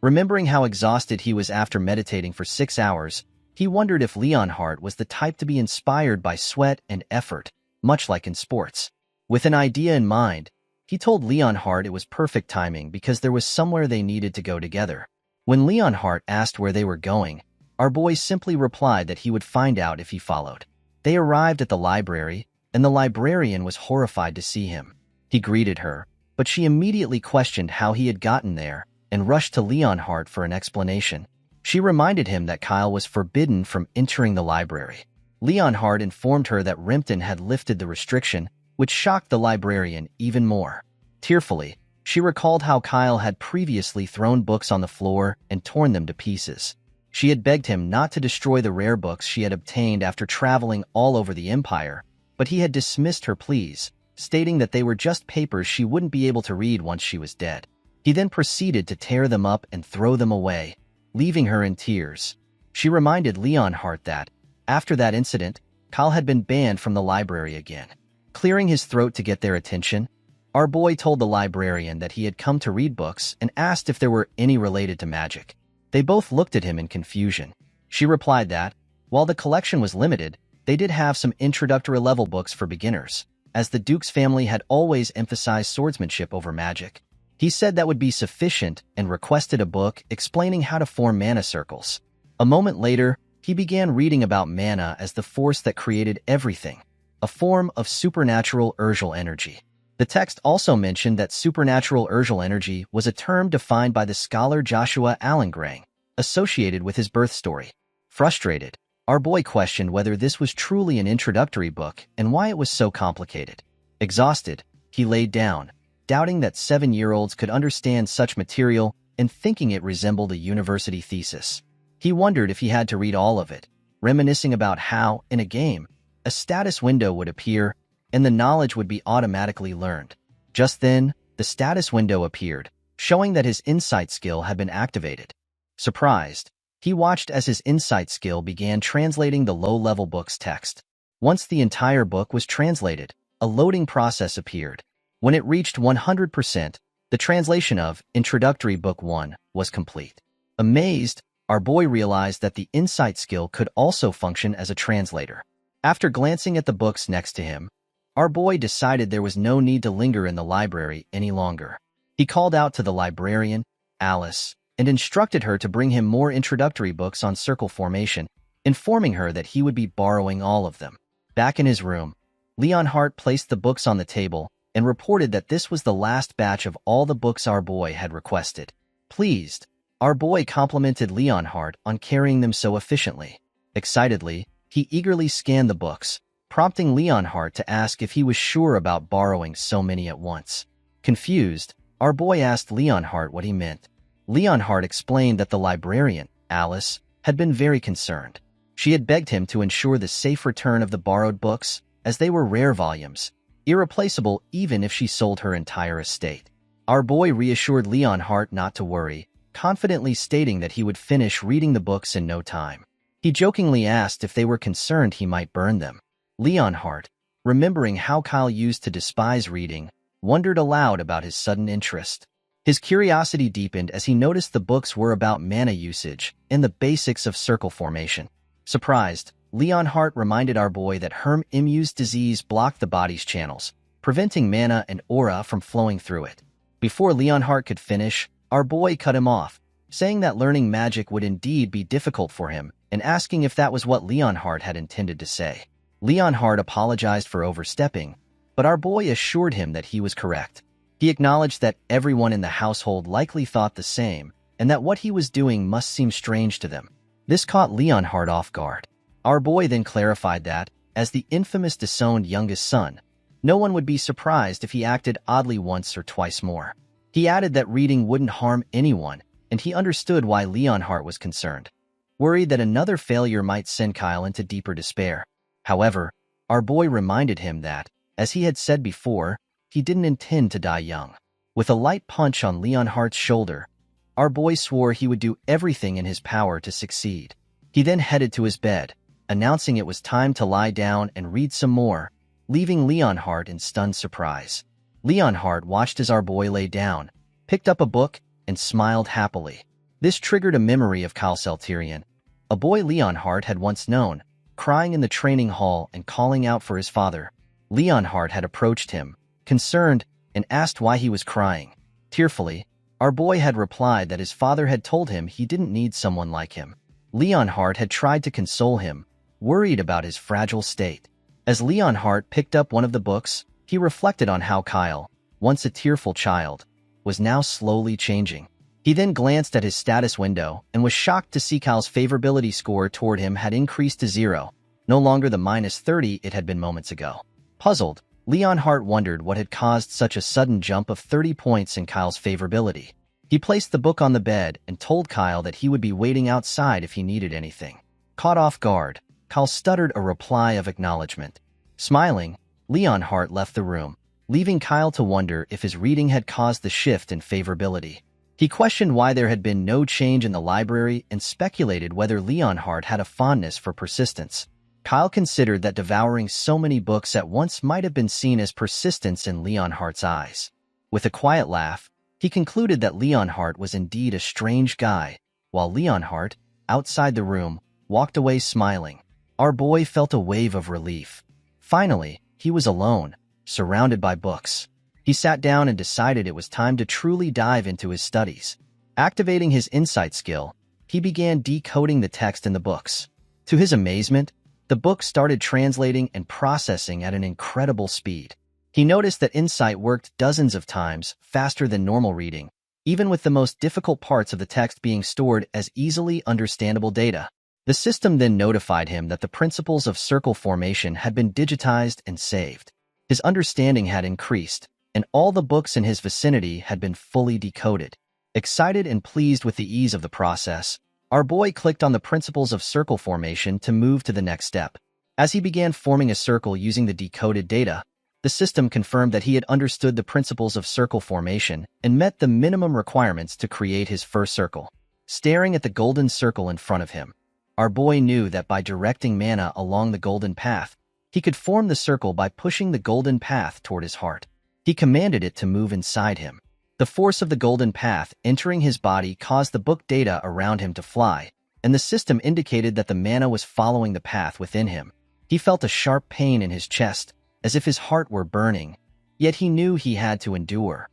Speaker 1: Remembering how exhausted he was after meditating for 6 hours, he wondered if Leonhardt was the type to be inspired by sweat and effort, much like in sports. With an idea in mind, he told Leonhardt it was perfect timing because there was somewhere they needed to go together. When Leonhardt asked where they were going, our boy simply replied that he would find out if he followed. They arrived at the library, and the librarian was horrified to see him. He greeted her, but she immediately questioned how he had gotten there and rushed to Leonhardt for an explanation. She reminded him that Kyle was forbidden from entering the library. Leonhardt informed her that Rimpton had lifted the restriction, which shocked the librarian even more. Tearfully, she recalled how Kyle had previously thrown books on the floor and torn them to pieces. She had begged him not to destroy the rare books she had obtained after traveling all over the Empire, but he had dismissed her pleas, stating that they were just papers she wouldn't be able to read once she was dead. He then proceeded to tear them up and throw them away, leaving her in tears. She reminded Leonhardt that, after that incident, Kyle had been banned from the library again. Clearing his throat to get their attention, our boy told the librarian that he had come to read books and asked if there were any related to magic. They both looked at him in confusion. She replied that, while the collection was limited, they did have some introductory level books for beginners, as the Duke's family had always emphasized swordsmanship over magic. He said that would be sufficient and requested a book explaining how to form mana circles. A moment later, he began reading about mana as the force that created everything, a form of supernatural urgal energy. The text also mentioned that supernatural urgal energy was a term defined by the scholar Joshua Allengrang, associated with his birth story. Frustrated, Our boy questioned whether this was truly an introductory book and why it was so complicated. Exhausted, he laid down, doubting that 7-year-olds could understand such material and thinking it resembled a university thesis. He wondered if he had to read all of it, reminiscing about how, in a game, a status window would appear and the knowledge would be automatically learned. Just then, the status window appeared, showing that his insight skill had been activated. Surprised, he watched as his insight skill began translating the low-level book's text. Once the entire book was translated, a loading process appeared. When it reached 100%, the translation of Introductory Book 1 was complete. Amazed, our boy realized that the insight skill could also function as a translator. After glancing at the books next to him, our boy decided there was no need to linger in the library any longer. He called out to the librarian, Alice, and instructed her to bring him more introductory books on circle formation, informing her that he would be borrowing all of them. Back in his room, Leonhardt placed the books on the table and reported that this was the last batch of all the books our boy had requested. Pleased, our boy complimented Leonhardt on carrying them so efficiently. Excitedly, he eagerly scanned the books, prompting Leonhardt to ask if he was sure about borrowing so many at once. Confused, our boy asked Leonhardt what he meant. Leonhardt explained that the librarian, Alice, had been very concerned. She had begged him to ensure the safe return of the borrowed books, as they were rare volumes, irreplaceable even if she sold her entire estate. Our boy reassured Leonhardt not to worry, confidently stating that he would finish reading the books in no time. He jokingly asked if they were concerned he might burn them. Leonhardt, remembering how Kyle used to despise reading, wondered aloud about his sudden interest. His curiosity deepened as he noticed the books were about mana usage and the basics of circle formation. Surprised, Leonhardt reminded our boy that Herm-Immu's disease blocked the body's channels, preventing mana and aura from flowing through it. Before Leonhardt could finish, our boy cut him off, saying that learning magic would indeed be difficult for him and asking if that was what Leonhardt had intended to say. Leonhardt apologized for overstepping, but our boy assured him that he was correct. He acknowledged that everyone in the household likely thought the same and that what he was doing must seem strange to them. This caught Leonhardt off guard. Our boy then clarified that, as the infamous disowned youngest son, no one would be surprised if he acted oddly once or twice more. He added that reading wouldn't harm anyone, and he understood why Leonhardt was concerned, worried that another failure might send Kyle into deeper despair. However, our boy reminded him that, as he had said before, he didn't intend to die young. With a light punch on Leonhardt's shoulder, our boy swore he would do everything in his power to succeed. He then headed to his bed, announcing it was time to lie down and read some more, leaving Leonhardt in stunned surprise. Leonhardt watched as our boy lay down, picked up a book, and smiled happily. This triggered a memory of Kyle Salterian, a boy Leonhardt had once known, crying in the training hall and calling out for his father. Leonhardt had approached him, concerned, and asked why he was crying. Tearfully, our boy had replied that his father had told him he didn't need someone like him. Leonhardt had tried to console him, worried about his fragile state. As Leonhardt picked up one of the books, he reflected on how Kyle, once a tearful child, was now slowly changing. He then glanced at his status window and was shocked to see Kyle's favorability score toward him had increased to 0, no longer the -30 it had been moments ago. Puzzled, Leonhardt wondered what had caused such a sudden jump of 30 points in Kyle's favorability. He placed the book on the bed and told Kyle that he would be waiting outside if he needed anything. Caught off guard, Kyle stuttered a reply of acknowledgement. Smiling, Leonhardt left the room, leaving Kyle to wonder if his reading had caused the shift in favorability. He questioned why there had been no change in the library and speculated whether Leonhardt had a fondness for persistence. Kyle considered that devouring so many books at once might have been seen as persistence in Leonhardt's eyes. With a quiet laugh, he concluded that Leonhardt was indeed a strange guy, while Leonhardt, outside the room, walked away smiling. Our boy felt a wave of relief. Finally, he was alone, surrounded by books. He sat down and decided it was time to truly dive into his studies. Activating his insight skill, he began decoding the text in the books. To his amazement, the book started translating and processing at an incredible speed. He noticed that insight worked dozens of times faster than normal reading, even with the most difficult parts of the text being stored as easily understandable data. The system then notified him that the principles of circle formation had been digitized and saved. His understanding had increased, and all the books in his vicinity had been fully decoded. Excited and pleased with the ease of the process, our boy clicked on the principles of circle formation to move to the next step. As he began forming a circle using the decoded data, the system confirmed that he had understood the principles of circle formation and met the minimum requirements to create his first circle. Staring at the golden circle in front of him, our boy knew that by directing mana along the golden path, he could form the circle by pushing the golden path toward his heart. He commanded it to move inside him. The force of the golden path entering his body caused the book data around him to fly, and the system indicated that the mana was following the path within him. He felt a sharp pain in his chest, as if his heart were burning, yet he knew he had to endure.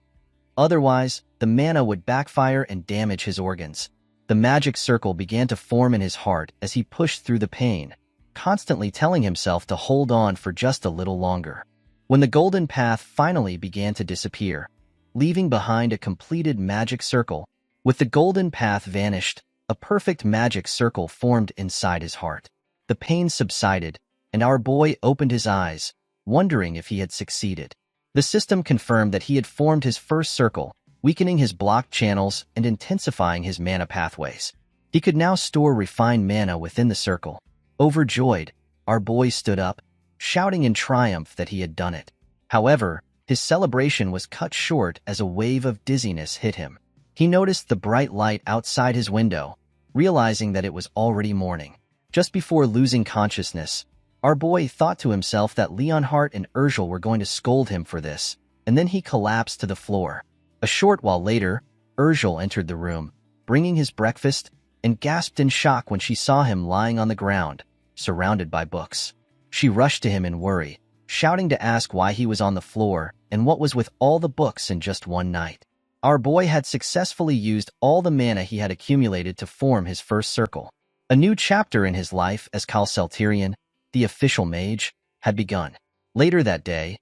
Speaker 1: Otherwise, the mana would backfire and damage his organs. The magic circle began to form in his heart as he pushed through the pain, constantly telling himself to hold on for just a little longer. When the golden path finally began to disappear, leaving behind a completed magic circle, with the golden path vanished, a perfect magic circle formed inside his heart. The pain subsided, and our boy opened his eyes, wondering if he had succeeded. The system confirmed that he had formed his first circle, weakening his blocked channels and intensifying his mana pathways. He could now store refined mana within the circle. Overjoyed, our boy stood up, shouting in triumph that he had done it. However, his celebration was cut short as a wave of dizziness hit him. He noticed the bright light outside his window, realizing that it was already morning. Just before losing consciousness, our boy thought to himself that Leonhardt and Urgel were going to scold him for this, and then he collapsed to the floor. A short while later, Urgel entered the room, bringing his breakfast, and gasped in shock when she saw him lying on the ground, surrounded by books. She rushed to him in worry, shouting to ask why he was on the floor and what was with all the books in just one night. Our boy had successfully used all the mana he had accumulated to form his first circle. A new chapter in his life as Celterian, the official mage, had begun. Later that day,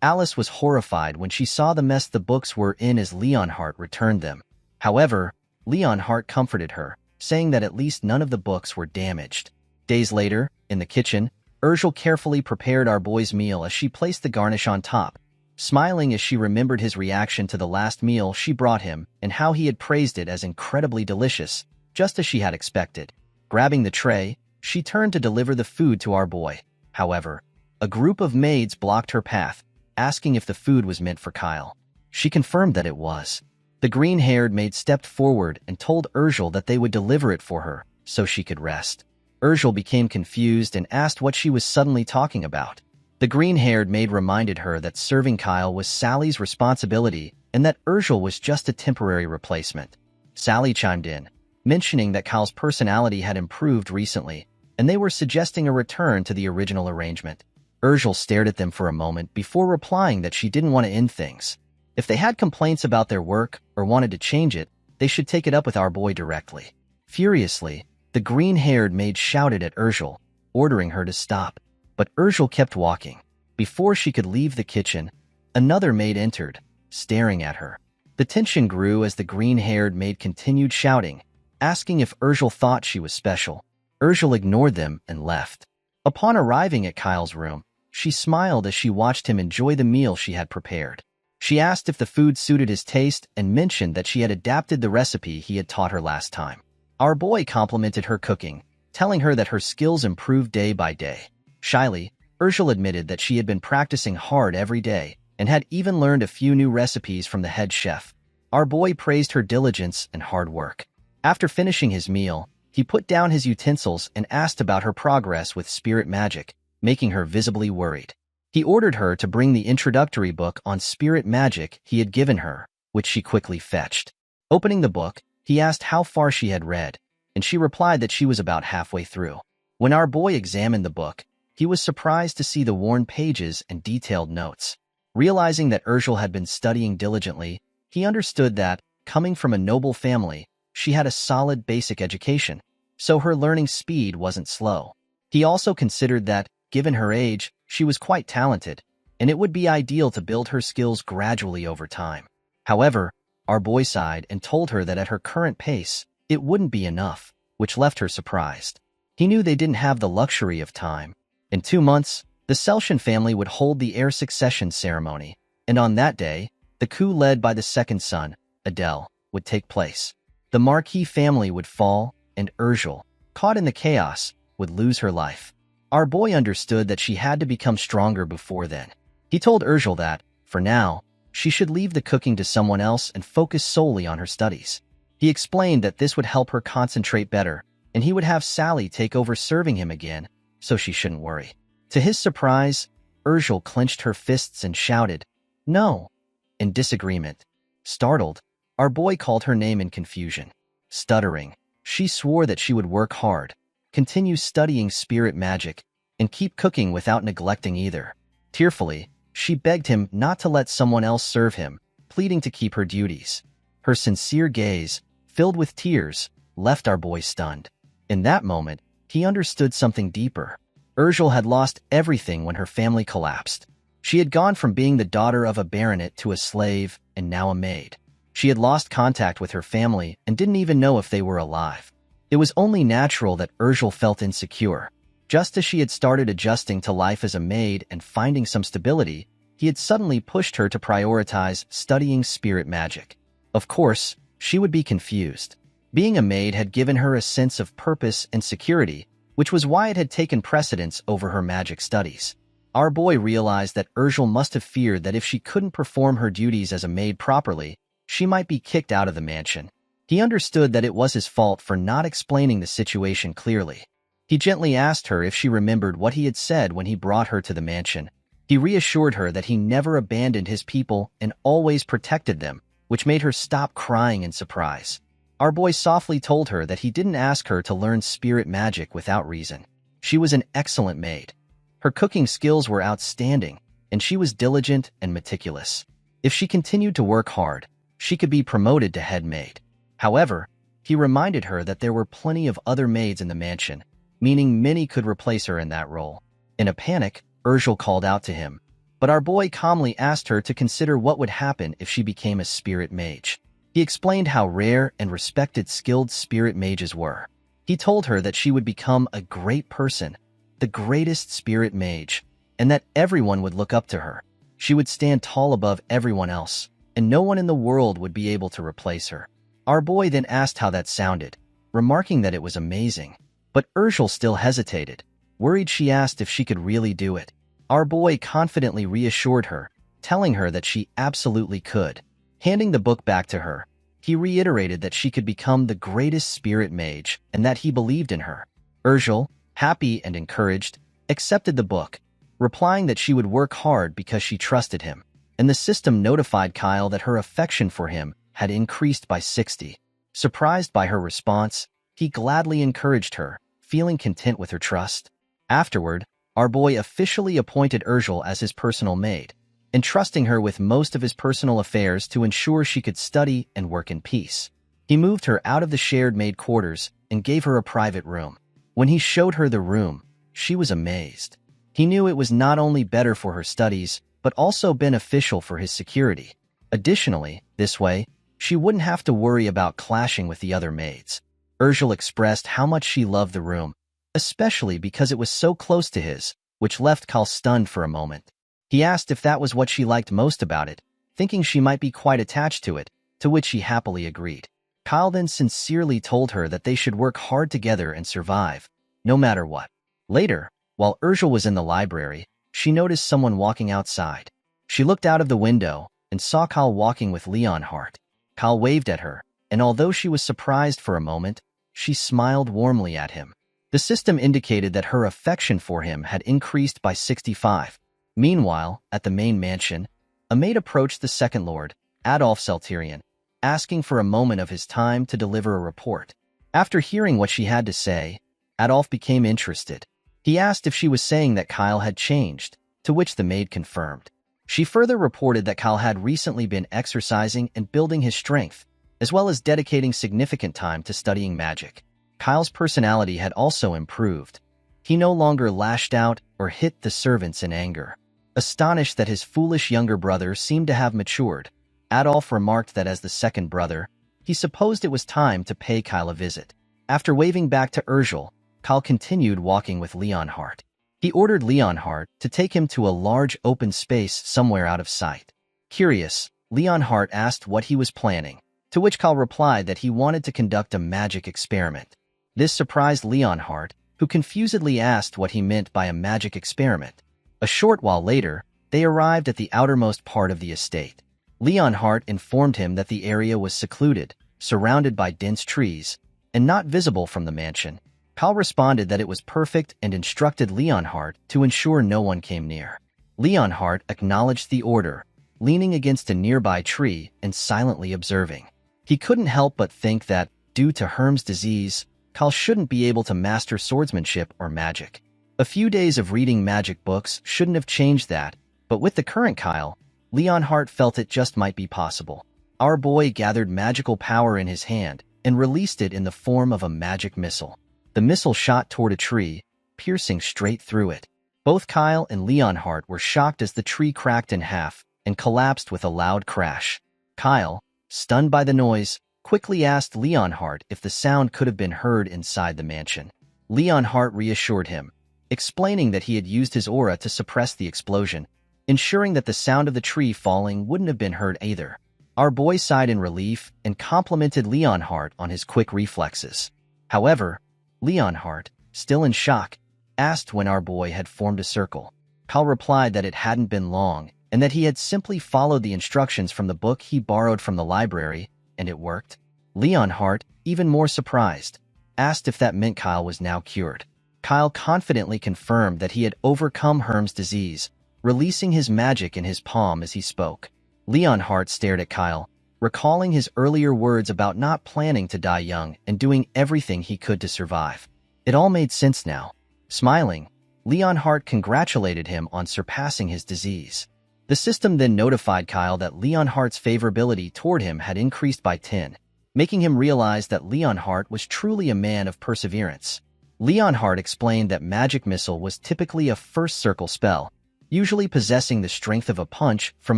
Speaker 1: Alice was horrified when she saw the mess the books were in as Leonhardt returned them. However, Leonhardt comforted her, saying that at least none of the books were damaged. Days later, in the kitchen, Urgel carefully prepared our boy's meal as she placed the garnish on top, smiling as she remembered his reaction to the last meal she brought him and how he had praised it as incredibly delicious, just as she had expected. Grabbing the tray, she turned to deliver the food to our boy. However, a group of maids blocked her path, asking if the food was meant for Kyle. She confirmed that it was. The green-haired maid stepped forward and told Urgel that they would deliver it for her, so she could rest. Urgel became confused and asked what she was suddenly talking about. The green-haired maid reminded her that serving Kyle was Sally's responsibility and that Urgel was just a temporary replacement. Sally chimed in, mentioning that Kyle's personality had improved recently, and they were suggesting a return to the original arrangement. Urgel stared at them for a moment before replying that she didn't want to end things. If they had complaints about their work or wanted to change it, they should take it up with our boy directly. Furiously, the green-haired maid shouted at Urgel, ordering her to stop. But Urgel kept walking. Before she could leave the kitchen, another maid entered, staring at her. The tension grew as the green-haired maid continued shouting, asking if Urgel thought she was special. Urgel ignored them and left. Upon arriving at Kyle's room, she smiled as she watched him enjoy the meal she had prepared. She asked if the food suited his taste and mentioned that she had adapted the recipe he had taught her last time. Our boy complimented her cooking, telling her that her skills improved day by day. Shyly, Urgel admitted that she had been practicing hard every day and had even learned a few new recipes from the head chef. Our boy praised her diligence and hard work. After finishing his meal, he put down his utensils and asked about her progress with spirit magic, making her visibly worried. He ordered her to bring the introductory book on spirit magic he had given her, which she quickly fetched. Opening the book, he asked how far she had read, and she replied that she was about halfway through. When our boy examined the book, he was surprised to see the worn pages and detailed notes. Realizing that Urgel had been studying diligently, he understood that, coming from a noble family, she had a solid basic education, so her learning speed wasn't slow. He also considered that, given her age, she was quite talented, and it would be ideal to build her skills gradually over time. However, our boy sighed and told her that at her current pace, it wouldn't be enough, which left her surprised. He knew they didn't have the luxury of time. In 2 months, the Seltian family would hold the heir succession ceremony, and on that day, the coup led by the second son, Adele, would take place. The Marquis family would fall, and Urgel, caught in the chaos, would lose her life. Our boy understood that she had to become stronger before then. He told Urgel that, for now, she should leave the cooking to someone else and focus solely on her studies. He explained that this would help her concentrate better, and he would have Sally take over serving him again, so she shouldn't worry. To his surprise, Urgel clenched her fists and shouted, "No!" in disagreement. Startled, our boy called her name in confusion. Stuttering, she swore that she would work hard, continue studying spirit magic, and keep cooking without neglecting either. Tearfully, she begged him not to let someone else serve him, pleading to keep her duties. Her sincere gaze, filled with tears, left our boy stunned. In that moment, he understood something deeper. Urgel had lost everything when her family collapsed. She had gone from being the daughter of a baronet to a slave and now a maid. She had lost contact with her family and didn't even know if they were alive. It was only natural that Urgel felt insecure. Just as she had started adjusting to life as a maid and finding some stability, he had suddenly pushed her to prioritize studying spirit magic. Of course, she would be confused. Being a maid had given her a sense of purpose and security, which was why it had taken precedence over her magic studies. Our boy realized that Urgel must have feared that if she couldn't perform her duties as a maid properly, she might be kicked out of the mansion. He understood that it was his fault for not explaining the situation clearly. He gently asked her if she remembered what he had said when he brought her to the mansion. He reassured her that he never abandoned his people and always protected them, which made her stop crying in surprise. Our boy softly told her that he didn't ask her to learn spirit magic without reason. She was an excellent maid. Her cooking skills were outstanding, and she was diligent and meticulous. If she continued to work hard, she could be promoted to head maid. However, he reminded her that there were plenty of other maids in the mansion, meaning many could replace her in that role. In a panic, Urgel called out to him, but our boy calmly asked her to consider what would happen if she became a spirit mage. He explained how rare and respected skilled spirit mages were. He told her that she would become a great person, the greatest spirit mage, and that everyone would look up to her. She would stand tall above everyone else, and no one in the world would be able to replace her. Our boy then asked how that sounded, remarking that it was amazing. But Urgel still hesitated. Worried, she asked if she could really do it. Our boy confidently reassured her, telling her that she absolutely could. Handing the book back to her, he reiterated that she could become the greatest spirit mage and that he believed in her. Urgel, happy and encouraged, accepted the book, replying that she would work hard because she trusted him. And the system notified Kyle that her affection for him had increased by 60. Surprised by her response, he gladly encouraged her, feeling content with her trust. Afterward, our boy officially appointed Urgel as his personal maid, entrusting her with most of his personal affairs to ensure she could study and work in peace. He moved her out of the shared maid quarters and gave her a private room. When he showed her the room, she was amazed. He knew it was not only better for her studies, but also beneficial for his security. Additionally, this way, she wouldn't have to worry about clashing with the other maids. Urgel expressed how much she loved the room, especially because it was so close to his, which left Kyle stunned for a moment. He asked if that was what she liked most about it, thinking she might be quite attached to it, to which she happily agreed. Kyle then sincerely told her that they should work hard together and survive, no matter what. Later, while Urgel was in the library, she noticed someone walking outside. She looked out of the window and saw Kyle walking with Leonhardt. Kyle waved at her, and although she was surprised for a moment, she smiled warmly at him. The system indicated that her affection for him had increased by 65. Meanwhile, at the main mansion, a maid approached the second lord, Adolf Selterian, asking for a moment of his time to deliver a report. After hearing what she had to say, Adolf became interested. He asked if she was saying that Kyle had changed, to which the maid confirmed. She further reported that Kyle had recently been exercising and building his strength, as well as dedicating significant time to studying magic. Kyle's personality had also improved. He no longer lashed out or hit the servants in anger. Astonished that his foolish younger brother seemed to have matured, Adolf remarked that as the second brother, he supposed it was time to pay Kyle a visit. After waving back to Urgel, Kyle continued walking with Leonhardt. He ordered Leonhardt to take him to a large open space somewhere out of sight. Curious, Leonhardt asked what he was planning, to which Kyle replied that he wanted to conduct a magic experiment. This surprised Leonhardt, who confusedly asked what he meant by a magic experiment. A short while later, they arrived at the outermost part of the estate. Leonhardt informed him that the area was secluded, surrounded by dense trees, and not visible from the mansion. Kyle responded that it was perfect and instructed Leonhardt to ensure no one came near. Leonhardt acknowledged the order, leaning against a nearby tree and silently observing. He couldn't help but think that, due to Herm's disease, Kyle shouldn't be able to master swordsmanship or magic. A few days of reading magic books shouldn't have changed that, but with the current Kyle, Leonhardt felt it just might be possible. Our boy gathered magical power in his hand and released it in the form of a magic missile. The missile shot toward a tree, piercing straight through it. Both Kyle and Leonhardt were shocked as the tree cracked in half and collapsed with a loud crash. Kyle, stunned by the noise, quickly asked Leonhardt if the sound could have been heard inside the mansion. Leonhardt reassured him, explaining that he had used his aura to suppress the explosion, ensuring that the sound of the tree falling wouldn't have been heard either. Our boy sighed in relief and complimented Leonhardt on his quick reflexes. However, Leonhardt, still in shock, asked when our boy had formed a circle. Kyle replied that it hadn't been long and that he had simply followed the instructions from the book he borrowed from the library, and it worked. Leonhardt, even more surprised, asked if that meant Kyle was now cured. Kyle confidently confirmed that he had overcome Herm's disease, releasing his magic in his palm as he spoke. Leonhardt stared at Kyle, recalling his earlier words about not planning to die young and doing everything he could to survive. It all made sense now. Smiling, Leonhardt congratulated him on surpassing his disease. The system then notified Kyle that Leonhardt's favorability toward him had increased by 10, making him realize that Leonhardt was truly a man of perseverance. Leonhardt explained that Magic Missile was typically a first circle spell, usually possessing the strength of a punch from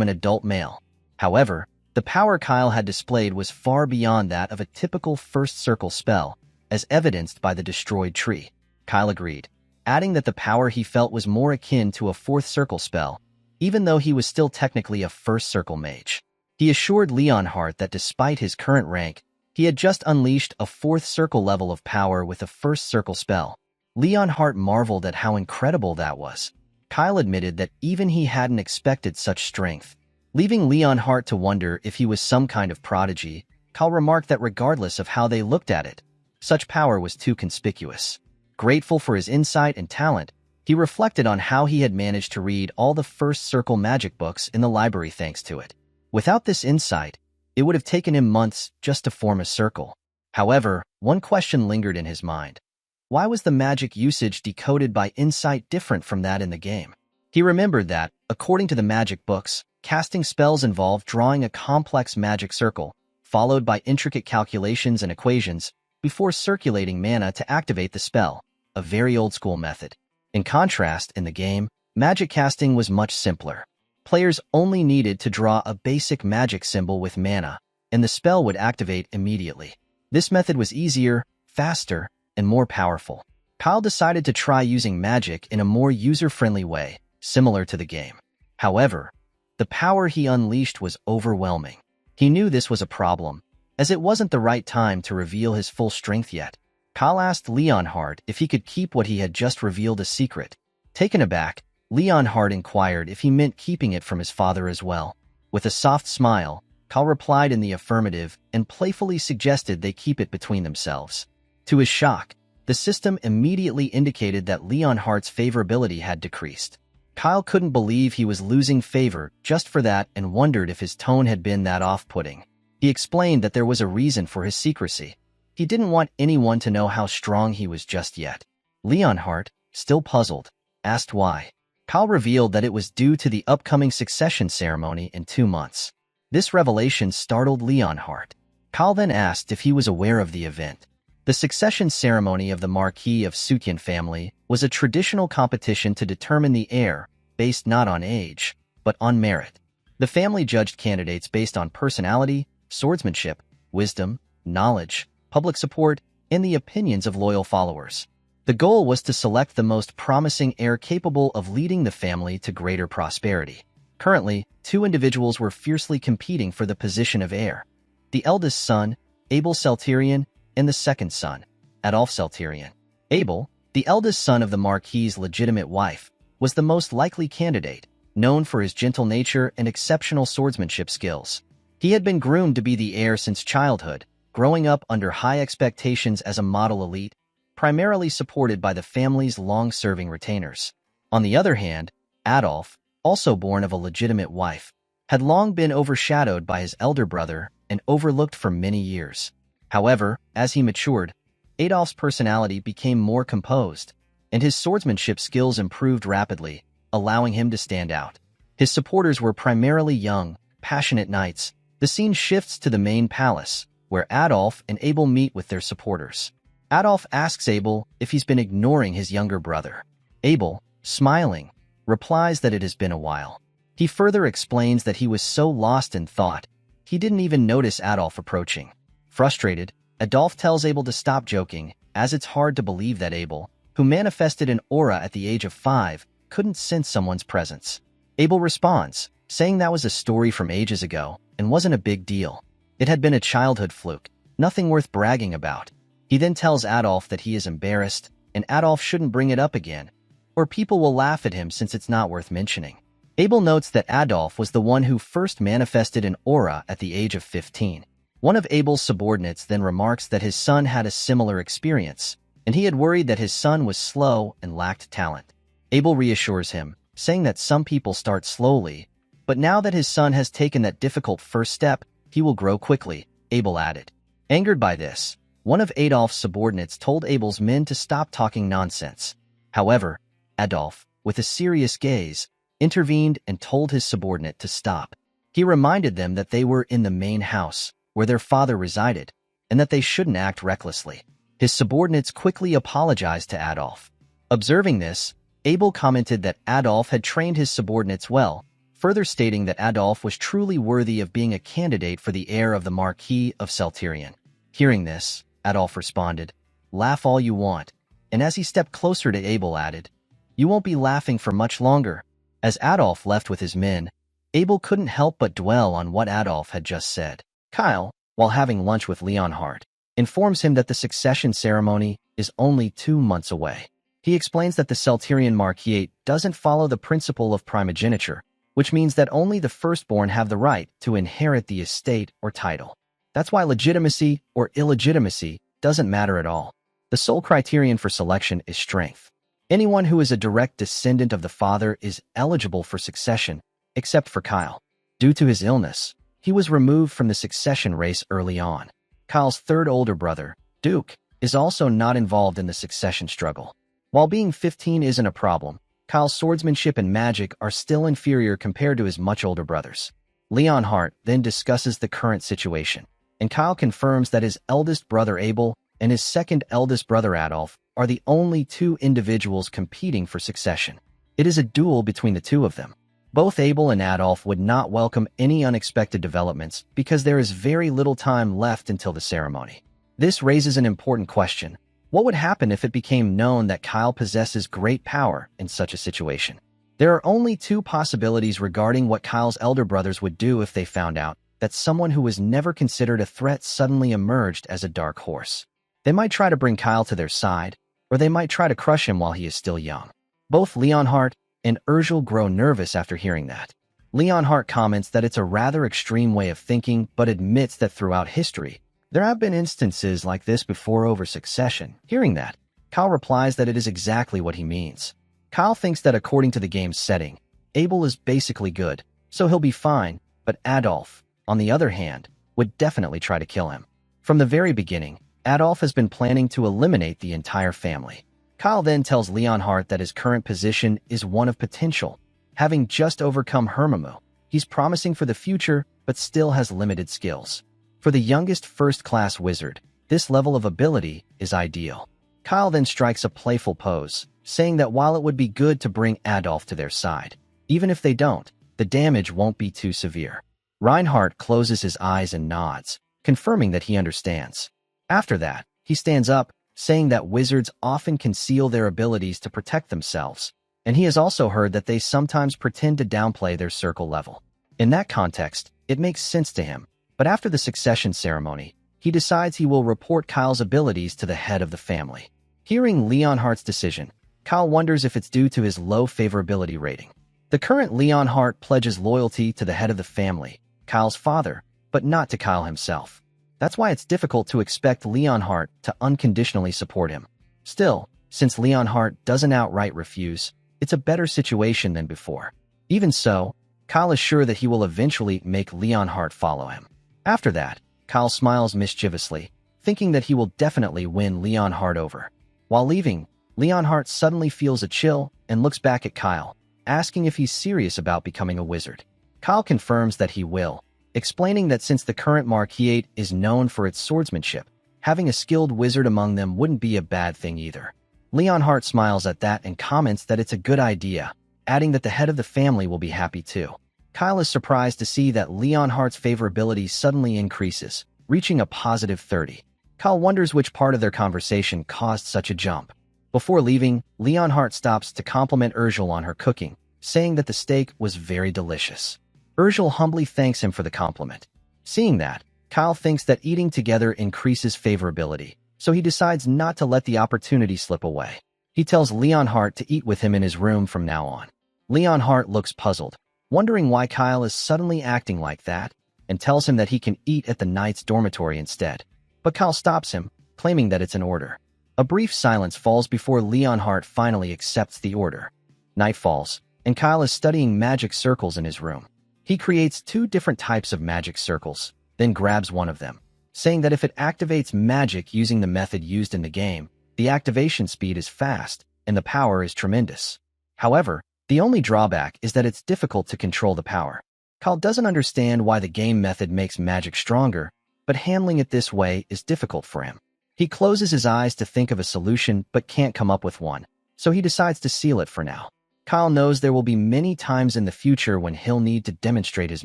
Speaker 1: an adult male. However, the power Kyle had displayed was far beyond that of a typical first circle spell, as evidenced by the destroyed tree. Kyle agreed, adding that the power he felt was more akin to a fourth circle spell, even though he was still technically a first circle mage. He assured Leonhardt that despite his current rank, he had just unleashed a fourth circle level of power with a first circle spell. Leonhardt marveled at how incredible that was. Kyle admitted that even he hadn't expected such strength. Leaving Leonhardt to wonder if he was some kind of prodigy, Kyle remarked that regardless of how they looked at it, such power was too conspicuous. Grateful for his insight and talent, he reflected on how he had managed to read all the first circle magic books in the library thanks to it. Without this insight, it would have taken him months just to form a circle. However, one question lingered in his mind. Why was the magic usage decoded by insight different from that in the game? He remembered that, according to the magic books, casting spells involved drawing a complex magic circle, followed by intricate calculations and equations, before circulating mana to activate the spell, a very old-school method. In contrast, in the game, magic casting was much simpler. Players only needed to draw a basic magic symbol with mana, and the spell would activate immediately. This method was easier, faster, and more powerful. Kyle decided to try using magic in a more user-friendly way, similar to the game. However, the power he unleashed was overwhelming. He knew this was a problem, as it wasn't the right time to reveal his full strength yet. Kyle asked Leonhardt if he could keep what he had just revealed a secret. Taken aback, Leonhardt inquired if he meant keeping it from his father as well. With a soft smile, Kyle replied in the affirmative and playfully suggested they keep it between themselves. To his shock, the system immediately indicated that Leonhardt's favorability had decreased. Kyle couldn't believe he was losing favor just for that and wondered if his tone had been that off-putting. He explained that there was a reason for his secrecy. He didn't want anyone to know how strong he was just yet. Leonhardt, still puzzled, asked why. Kyle revealed that it was due to the upcoming succession ceremony in 2 months. This revelation startled Leonhardt. Kyle then asked if he was aware of the event. The succession ceremony of the Marquis of Sutyan family was a traditional competition to determine the heir, based not on age, but on merit. The family judged candidates based on personality, swordsmanship, wisdom, knowledge, public support, and the opinions of loyal followers. The goal was to select the most promising heir capable of leading the family to greater prosperity. Currently, two individuals were fiercely competing for the position of heir. The eldest son, Abel Celterion, and the second son, Adolf Celterion. Abel, the eldest son of the Marquis's legitimate wife, was the most likely candidate, known for his gentle nature and exceptional swordsmanship skills. He had been groomed to be the heir since childhood, growing up under high expectations as a model elite, primarily supported by the family's long-serving retainers. On the other hand, Adolf, also born of a legitimate wife, had long been overshadowed by his elder brother and overlooked for many years. However, as he matured, Adolf's personality became more composed, and his swordsmanship skills improved rapidly, allowing him to stand out. His supporters were primarily young, passionate knights. The scene shifts to the main palace, where Adolf and Abel meet with their supporters. Adolf asks Abel if he's been ignoring his younger brother. Abel, smiling, replies that it has been a while. He further explains that he was so lost in thought, he didn't even notice Adolf approaching. Frustrated, Adolf tells Abel to stop joking, as it's hard to believe that Abel, who manifested an aura at the age of 5, couldn't sense someone's presence. Abel responds, saying that was a story from ages ago and wasn't a big deal. It had been a childhood fluke, nothing worth bragging about. He then tells Adolf that he is embarrassed, and Adolf shouldn't bring it up again, or people will laugh at him since it's not worth mentioning. Abel notes that Adolf was the one who first manifested an aura at the age of 15. One of Abel's subordinates then remarks that his son had a similar experience, and he had worried that his son was slow and lacked talent. Abel reassures him, saying that some people start slowly, but now that his son has taken that difficult first step, he will grow quickly, Abel added. Angered by this, one of Adolf's subordinates told Abel's men to stop talking nonsense. However, Adolf, with a serious gaze, intervened and told his subordinate to stop. He reminded them that they were in the main house, where their father resided, and that they shouldn't act recklessly. His subordinates quickly apologized to Adolf. Observing this, Abel commented that Adolf had trained his subordinates well, further stating that Adolf was truly worthy of being a candidate for the heir of the Marquis of Celterion. Hearing this, Adolf responded, "Laugh all you want," and as he stepped closer to Abel added, "You won't be laughing for much longer." As Adolf left with his men, Abel couldn't help but dwell on what Adolf had just said. Kyle, while having lunch with Leonhardt, informs him that the succession ceremony is only 2 months away. He explains that the Celterion Marquis doesn't follow the principle of primogeniture, which means that only the firstborn have the right to inherit the estate or title. That's why legitimacy or illegitimacy doesn't matter at all. The sole criterion for selection is strength. Anyone who is a direct descendant of the father is eligible for succession, except for Kyle. Due to his illness, he was removed from the succession race early on. Kyle's third older brother, Duke, is also not involved in the succession struggle. While being 15 isn't a problem, Kyle's swordsmanship and magic are still inferior compared to his much older brothers. Leonhardt then discusses the current situation, and Kyle confirms that his eldest brother Abel and his second eldest brother Adolf are the only two individuals competing for succession. It is a duel between the two of them. Both Abel and Adolf would not welcome any unexpected developments because there is very little time left until the ceremony. This raises an important question. What would happen if it became known that Kyle possesses great power in such a situation? There are only two possibilities regarding what Kyle's elder brothers would do if they found out that someone who was never considered a threat suddenly emerged as a dark horse. They might try to bring Kyle to their side, or they might try to crush him while he is still young. Both Leonhardt and Urgel grow nervous after hearing that. Leonhardt comments that it's a rather extreme way of thinking, but admits that throughout history, there have been instances like this before over succession. Hearing that, Kyle replies that it is exactly what he means. Kyle thinks that according to the game's setting, Abel is basically good, so he'll be fine, but Adolf, on the other hand, would definitely try to kill him. From the very beginning, Adolf has been planning to eliminate the entire family. Kyle then tells Leonhardt that his current position is one of potential. Having just overcome Hermimu, he's promising for the future, but still has limited skills. For the youngest first-class wizard, this level of ability is ideal. Kyle then strikes a playful pose, saying that while it would be good to bring Adolf to their side, even if they don't, the damage won't be too severe. Reinhardt closes his eyes and nods, confirming that he understands. After that, he stands up, saying that wizards often conceal their abilities to protect themselves, and he has also heard that they sometimes pretend to downplay their circle level. In that context, it makes sense to him, but after the succession ceremony, he decides he will report Kyle's abilities to the head of the family. Hearing Leonhardt's decision, Kyle wonders if it's due to his low favorability rating. The current Leonhardt pledges loyalty to the head of the family, Kyle's father, but not to Kyle himself. That's why it's difficult to expect Leonhardt to unconditionally support him. Still, since Leonhardt doesn't outright refuse, it's a better situation than before. Even so, Kyle is sure that he will eventually make Leonhardt follow him. After that, Kyle smiles mischievously, thinking that he will definitely win Leonhardt over. While leaving, Leonhardt suddenly feels a chill and looks back at Kyle, asking if he's serious about becoming a wizard. Kyle confirms that he will, explaining that since the current Marquis is known for its swordsmanship, having a skilled wizard among them wouldn't be a bad thing either. Leonhardt smiles at that and comments that it's a good idea, adding that the head of the family will be happy too. Kyle is surprised to see that Leonhardt's favorability suddenly increases, reaching a positive 30. Kyle wonders which part of their conversation caused such a jump. Before leaving, Leonhardt stops to compliment Urgel on her cooking, saying that the steak was very delicious. Urgel humbly thanks him for the compliment. Seeing that, Kyle thinks that eating together increases favorability, so he decides not to let the opportunity slip away. He tells Leonhardt to eat with him in his room from now on. Leonhardt looks puzzled, wondering why Kyle is suddenly acting like that, and tells him that he can eat at the knight's dormitory instead. But Kyle stops him, claiming that it's an order. A brief silence falls before Leonhardt finally accepts the order. Night falls, and Kyle is studying magic circles in his room. He creates 2 different types of magic circles, then grabs one of them, saying that if it activates magic using the method used in the game, the activation speed is fast, and the power is tremendous. However, the only drawback is that it's difficult to control the power. Kyle doesn't understand why the game method makes magic stronger, but handling it this way is difficult for him. He closes his eyes to think of a solution but can't come up with one, so he decides to seal it for now. Kyle knows there will be many times in the future when he'll need to demonstrate his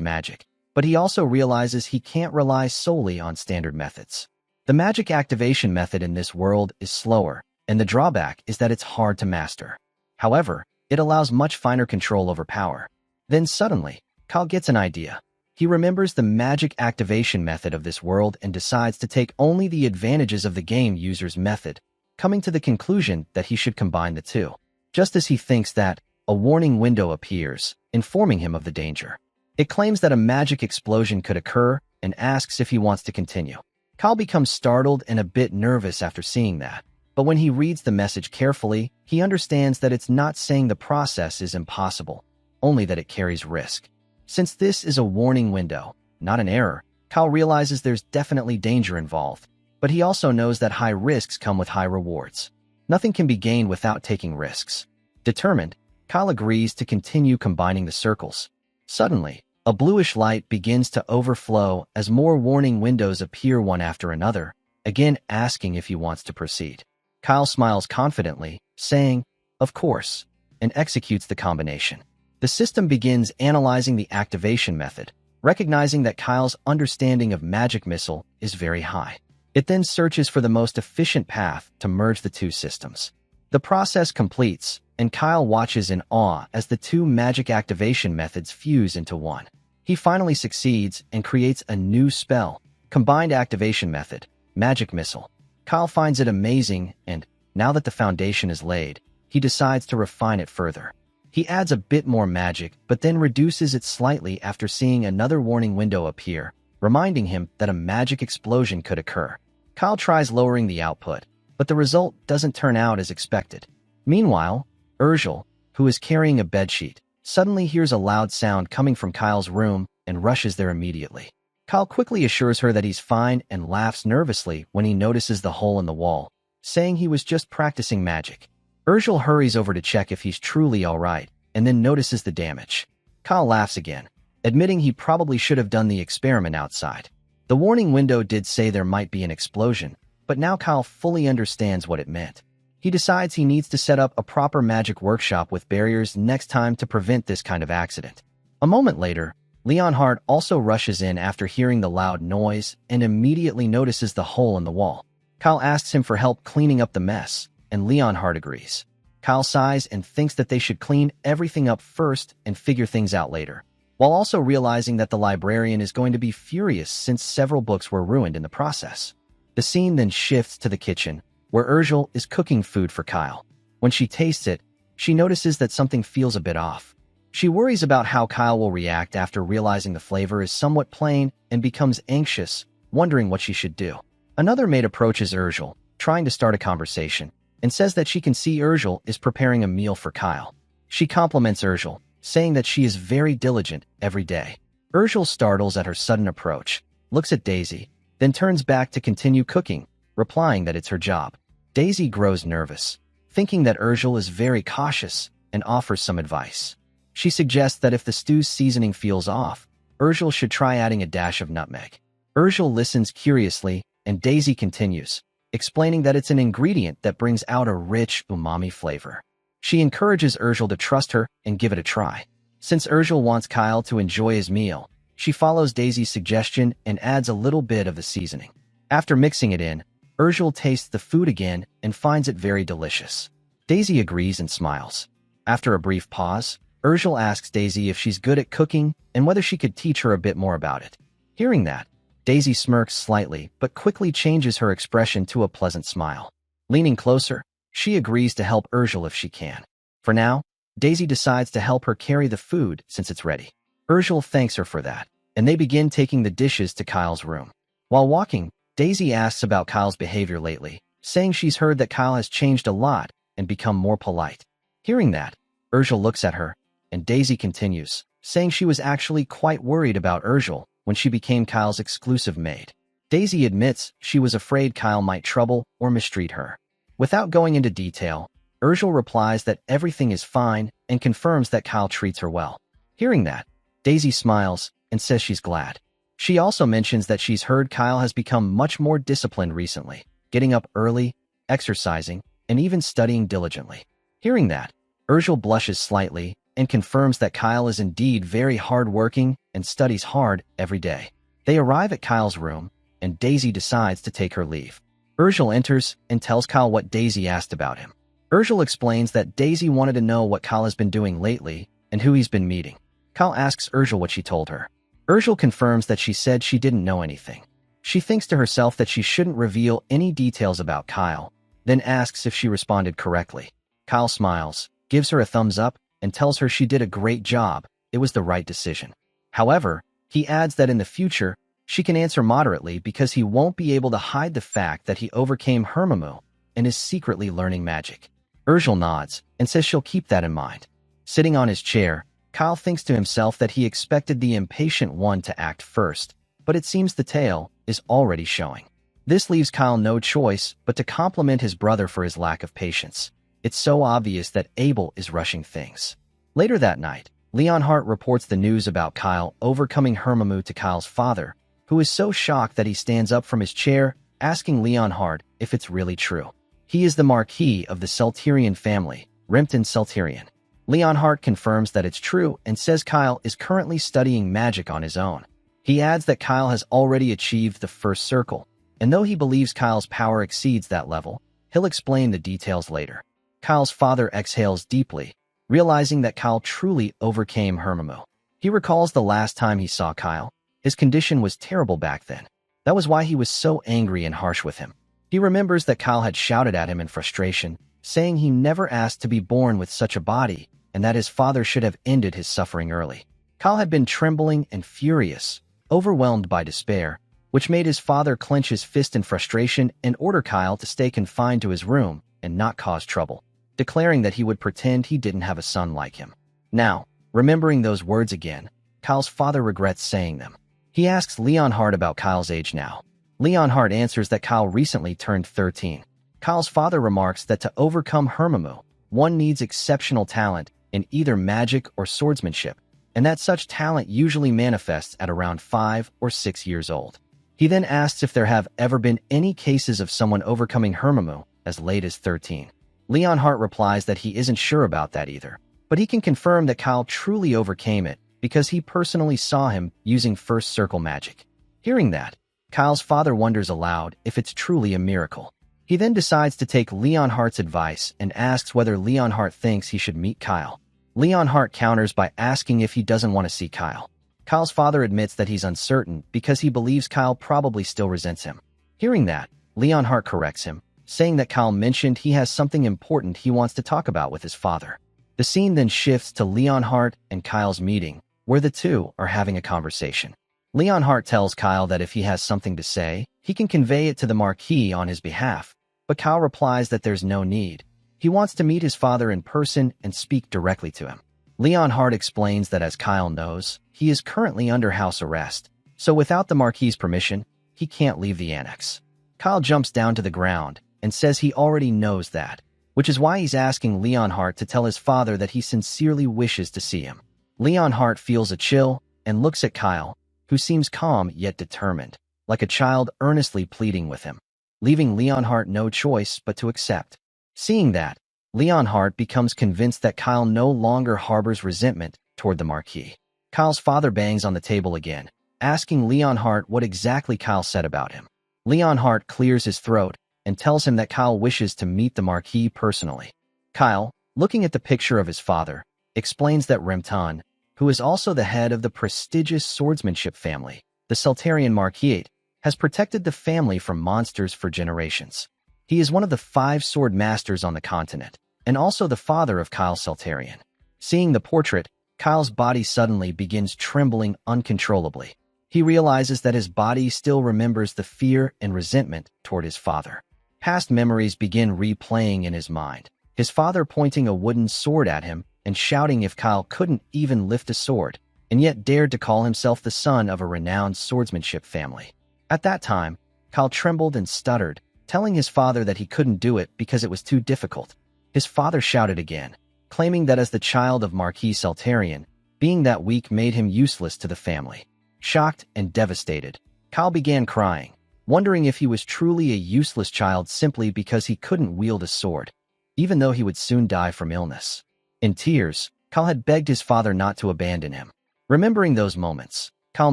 Speaker 1: magic, but he also realizes he can't rely solely on standard methods. The magic activation method in this world is slower, and the drawback is that it's hard to master. However, it allows much finer control over power. Then suddenly, Kyle gets an idea. He remembers the magic activation method of this world and decides to take only the advantages of the game user's method, coming to the conclusion that he should combine the two. Just as he thinks that, a warning window appears, informing him of the danger. It claims that a magic explosion could occur and asks if he wants to continue. Kyle becomes startled and a bit nervous after seeing that, but when he reads the message carefully, he understands that it's not saying the process is impossible, only that it carries risk. Since this is a warning window, not an error, Kyle realizes there's definitely danger involved, but he also knows that high risks come with high rewards. Nothing can be gained without taking risks. Determined, Kyle agrees to continue combining the circles. Suddenly, a bluish light begins to overflow as more warning windows appear one after another, again asking if he wants to proceed. Kyle smiles confidently, saying, "Of course," and executes the combination. The system begins analyzing the activation method, recognizing that Kyle's understanding of magic missile is very high. It then searches for the most efficient path to merge the 2 systems. The process completes, and Kyle watches in awe as the 2 magic activation methods fuse into one. He finally succeeds and creates a new spell, Combined Activation Method, Magic Missile. Kyle finds it amazing, and, now that the foundation is laid, he decides to refine it further. He adds a bit more magic, but then reduces it slightly after seeing another warning window appear, reminding him that a magic explosion could occur. Kyle tries lowering the output, but the result doesn't turn out as expected. Meanwhile, Urgel, who is carrying a bedsheet, suddenly hears a loud sound coming from Kyle's room and rushes there immediately. Kyle quickly assures her that he's fine and laughs nervously when he notices the hole in the wall, saying he was just practicing magic. Urgel hurries over to check if he's truly alright, and then notices the damage. Kyle laughs again, admitting he probably should have done the experiment outside. The warning window did say there might be an explosion, but now Kyle fully understands what it meant. He decides he needs to set up a proper magic workshop with barriers next time to prevent this kind of accident. A moment later, Leonhardt also rushes in after hearing the loud noise and immediately notices the hole in the wall. Kyle asks him for help cleaning up the mess, and Leonhardt agrees. Kyle sighs and thinks that they should clean everything up first and figure things out later, while also realizing that the librarian is going to be furious since several books were ruined in the process. The scene then shifts to the kitchen, where Urgel is cooking food for Kyle. When she tastes it, she notices that something feels a bit off. She worries about how Kyle will react after realizing the flavor is somewhat plain and becomes anxious, wondering what she should do. Another maid approaches Urgel, trying to start a conversation, and says that she can see Urgel is preparing a meal for Kyle. She compliments Urgel, saying that she is very diligent every day. Urgel startles at her sudden approach, looks at Daisy, then turns back to continue cooking, replying that it's her job. Daisy grows nervous, thinking that Urgel is very cautious, and offers some advice. She suggests that if the stew's seasoning feels off, Urgel should try adding a dash of nutmeg. Urgel listens curiously, and Daisy continues, explaining that it's an ingredient that brings out a rich umami flavor. She encourages Urgel to trust her and give it a try. Since Urgel wants Kyle to enjoy his meal, she follows Daisy's suggestion and adds a little bit of the seasoning. After mixing it in, Urgel tastes the food again and finds it very delicious. Daisy agrees and smiles. After a brief pause, Urgel asks Daisy if she's good at cooking and whether she could teach her a bit more about it. Hearing that, Daisy smirks slightly but quickly changes her expression to a pleasant smile. Leaning closer, she agrees to help Urgel if she can. For now, Daisy decides to help her carry the food since it's ready. Urgel thanks her for that, and they begin taking the dishes to Kyle's room. While walking, Daisy asks about Kyle's behavior lately, saying she's heard that Kyle has changed a lot and become more polite. Hearing that, Urgel looks at her, and Daisy continues, saying she was actually quite worried about Urgel when she became Kyle's exclusive maid. Daisy admits she was afraid Kyle might trouble or mistreat her. Without going into detail, Urgel replies that everything is fine and confirms that Kyle treats her well. Hearing that, Daisy smiles and says she's glad. She also mentions that she's heard Kyle has become much more disciplined recently, getting up early, exercising, and even studying diligently. Hearing that, Urgel blushes slightly and confirms that Kyle is indeed very hard-working and studies hard every day. They arrive at Kyle's room, and Daisy decides to take her leave. Urgel enters and tells Kyle what Daisy asked about him. Urgel explains that Daisy wanted to know what Kyle has been doing lately and who he's been meeting. Kyle asks Urgel what she told her. Urgel confirms that she said she didn't know anything. She thinks to herself that she shouldn't reveal any details about Kyle, then asks if she responded correctly. Kyle smiles, gives her a thumbs up, and tells her she did a great job. It was the right decision. However, he adds that in the future, she can answer moderately because he won't be able to hide the fact that he overcame Hermimu and is secretly learning magic. Urgel nods and says she'll keep that in mind. Sitting on his chair, Kyle thinks to himself that he expected the impatient one to act first, but it seems the tail is already showing. This leaves Kyle no choice but to compliment his brother for his lack of patience. It's so obvious that Abel is rushing things. Later that night, Leonhardt reports the news about Kyle overcoming Hermimu to Kyle's father, who is so shocked that he stands up from his chair, asking Leonhardt if it's really true. He is the Marquis of the Celterian family, Rimpton Celterian. Leonhardt confirms that it's true and says Kyle is currently studying magic on his own. He adds that Kyle has already achieved the first circle, and though he believes Kyle's power exceeds that level, he'll explain the details later. Kyle's father exhales deeply, realizing that Kyle truly overcame Hermimu. He recalls the last time he saw Kyle. His condition was terrible back then. That was why he was so angry and harsh with him. He remembers that Kyle had shouted at him in frustration, saying he never asked to be born with such a body and that his father should have ended his suffering early. Kyle had been trembling and furious, overwhelmed by despair, which made his father clench his fist in frustration and order Kyle to stay confined to his room and not cause trouble, declaring that he would pretend he didn't have a son like him. Now, remembering those words again, Kyle's father regrets saying them. He asks Leonhardt about Kyle's age now. Leonhardt answers that Kyle recently turned 13. Kyle's father remarks that to overcome Hermimu, one needs exceptional talent in either magic or swordsmanship, and that such talent usually manifests at around 5 or 6 years old. He then asks if there have ever been any cases of someone overcoming Hermimu as late as 13. Leonhardt replies that he isn't sure about that either, but he can confirm that Kyle truly overcame it because he personally saw him using first circle magic. Hearing that, Kyle's father wonders aloud if it's truly a miracle. He then decides to take Leonhart's advice and asks whether Leonhart thinks he should meet Kyle. Leonhart counters by asking if he doesn't want to see Kyle. Kyle's father admits that he's uncertain because he believes Kyle probably still resents him. Hearing that, Leonhart corrects him, saying that Kyle mentioned he has something important he wants to talk about with his father. The scene then shifts to Leonhart and Kyle's meeting, where the two are having a conversation. Leonhart tells Kyle that if he has something to say, he can convey it to the Marquis on his behalf, but Kyle replies that there's no need. He wants to meet his father in person and speak directly to him. Leonhart explains that as Kyle knows, he is currently under house arrest, so without the Marquis' permission, he can't leave the annex. Kyle jumps down to the ground and says he already knows that, which is why he's asking Leonhart to tell his father that he sincerely wishes to see him. Leonhart feels a chill and looks at Kyle, who seems calm yet determined, like a child earnestly pleading with him, leaving Leonhart no choice but to accept. Seeing that, Leonhart becomes convinced that Kyle no longer harbors resentment toward the Marquis. Kyle's father bangs on the table again, asking Leonhart what exactly Kyle said about him. Leonhart clears his throat and tells him that Kyle wishes to meet the Marquis personally. Kyle, looking at the picture of his father, explains that Remton, who is also the head of the prestigious swordsmanship family, the Celtarian Marquis, has protected the family from monsters for generations. He is one of the 5 sword masters on the continent, and also the father of Kyle Celtarian. Seeing the portrait, Kyle's body suddenly begins trembling uncontrollably. He realizes that his body still remembers the fear and resentment toward his father. Past memories begin replaying in his mind, his father pointing a wooden sword at him and shouting if Kyle couldn't even lift a sword, and yet dared to call himself the son of a renowned swordsmanship family. At that time, Kyle trembled and stuttered, telling his father that he couldn't do it because it was too difficult. His father shouted again, claiming that as the child of Marquis Celtarian, being that weak made him useless to the family. Shocked and devastated, Kyle began crying, wondering if he was truly a useless child simply because he couldn't wield a sword, even though he would soon die from illness. In tears, Kyle had begged his father not to abandon him. Remembering those moments, Kyle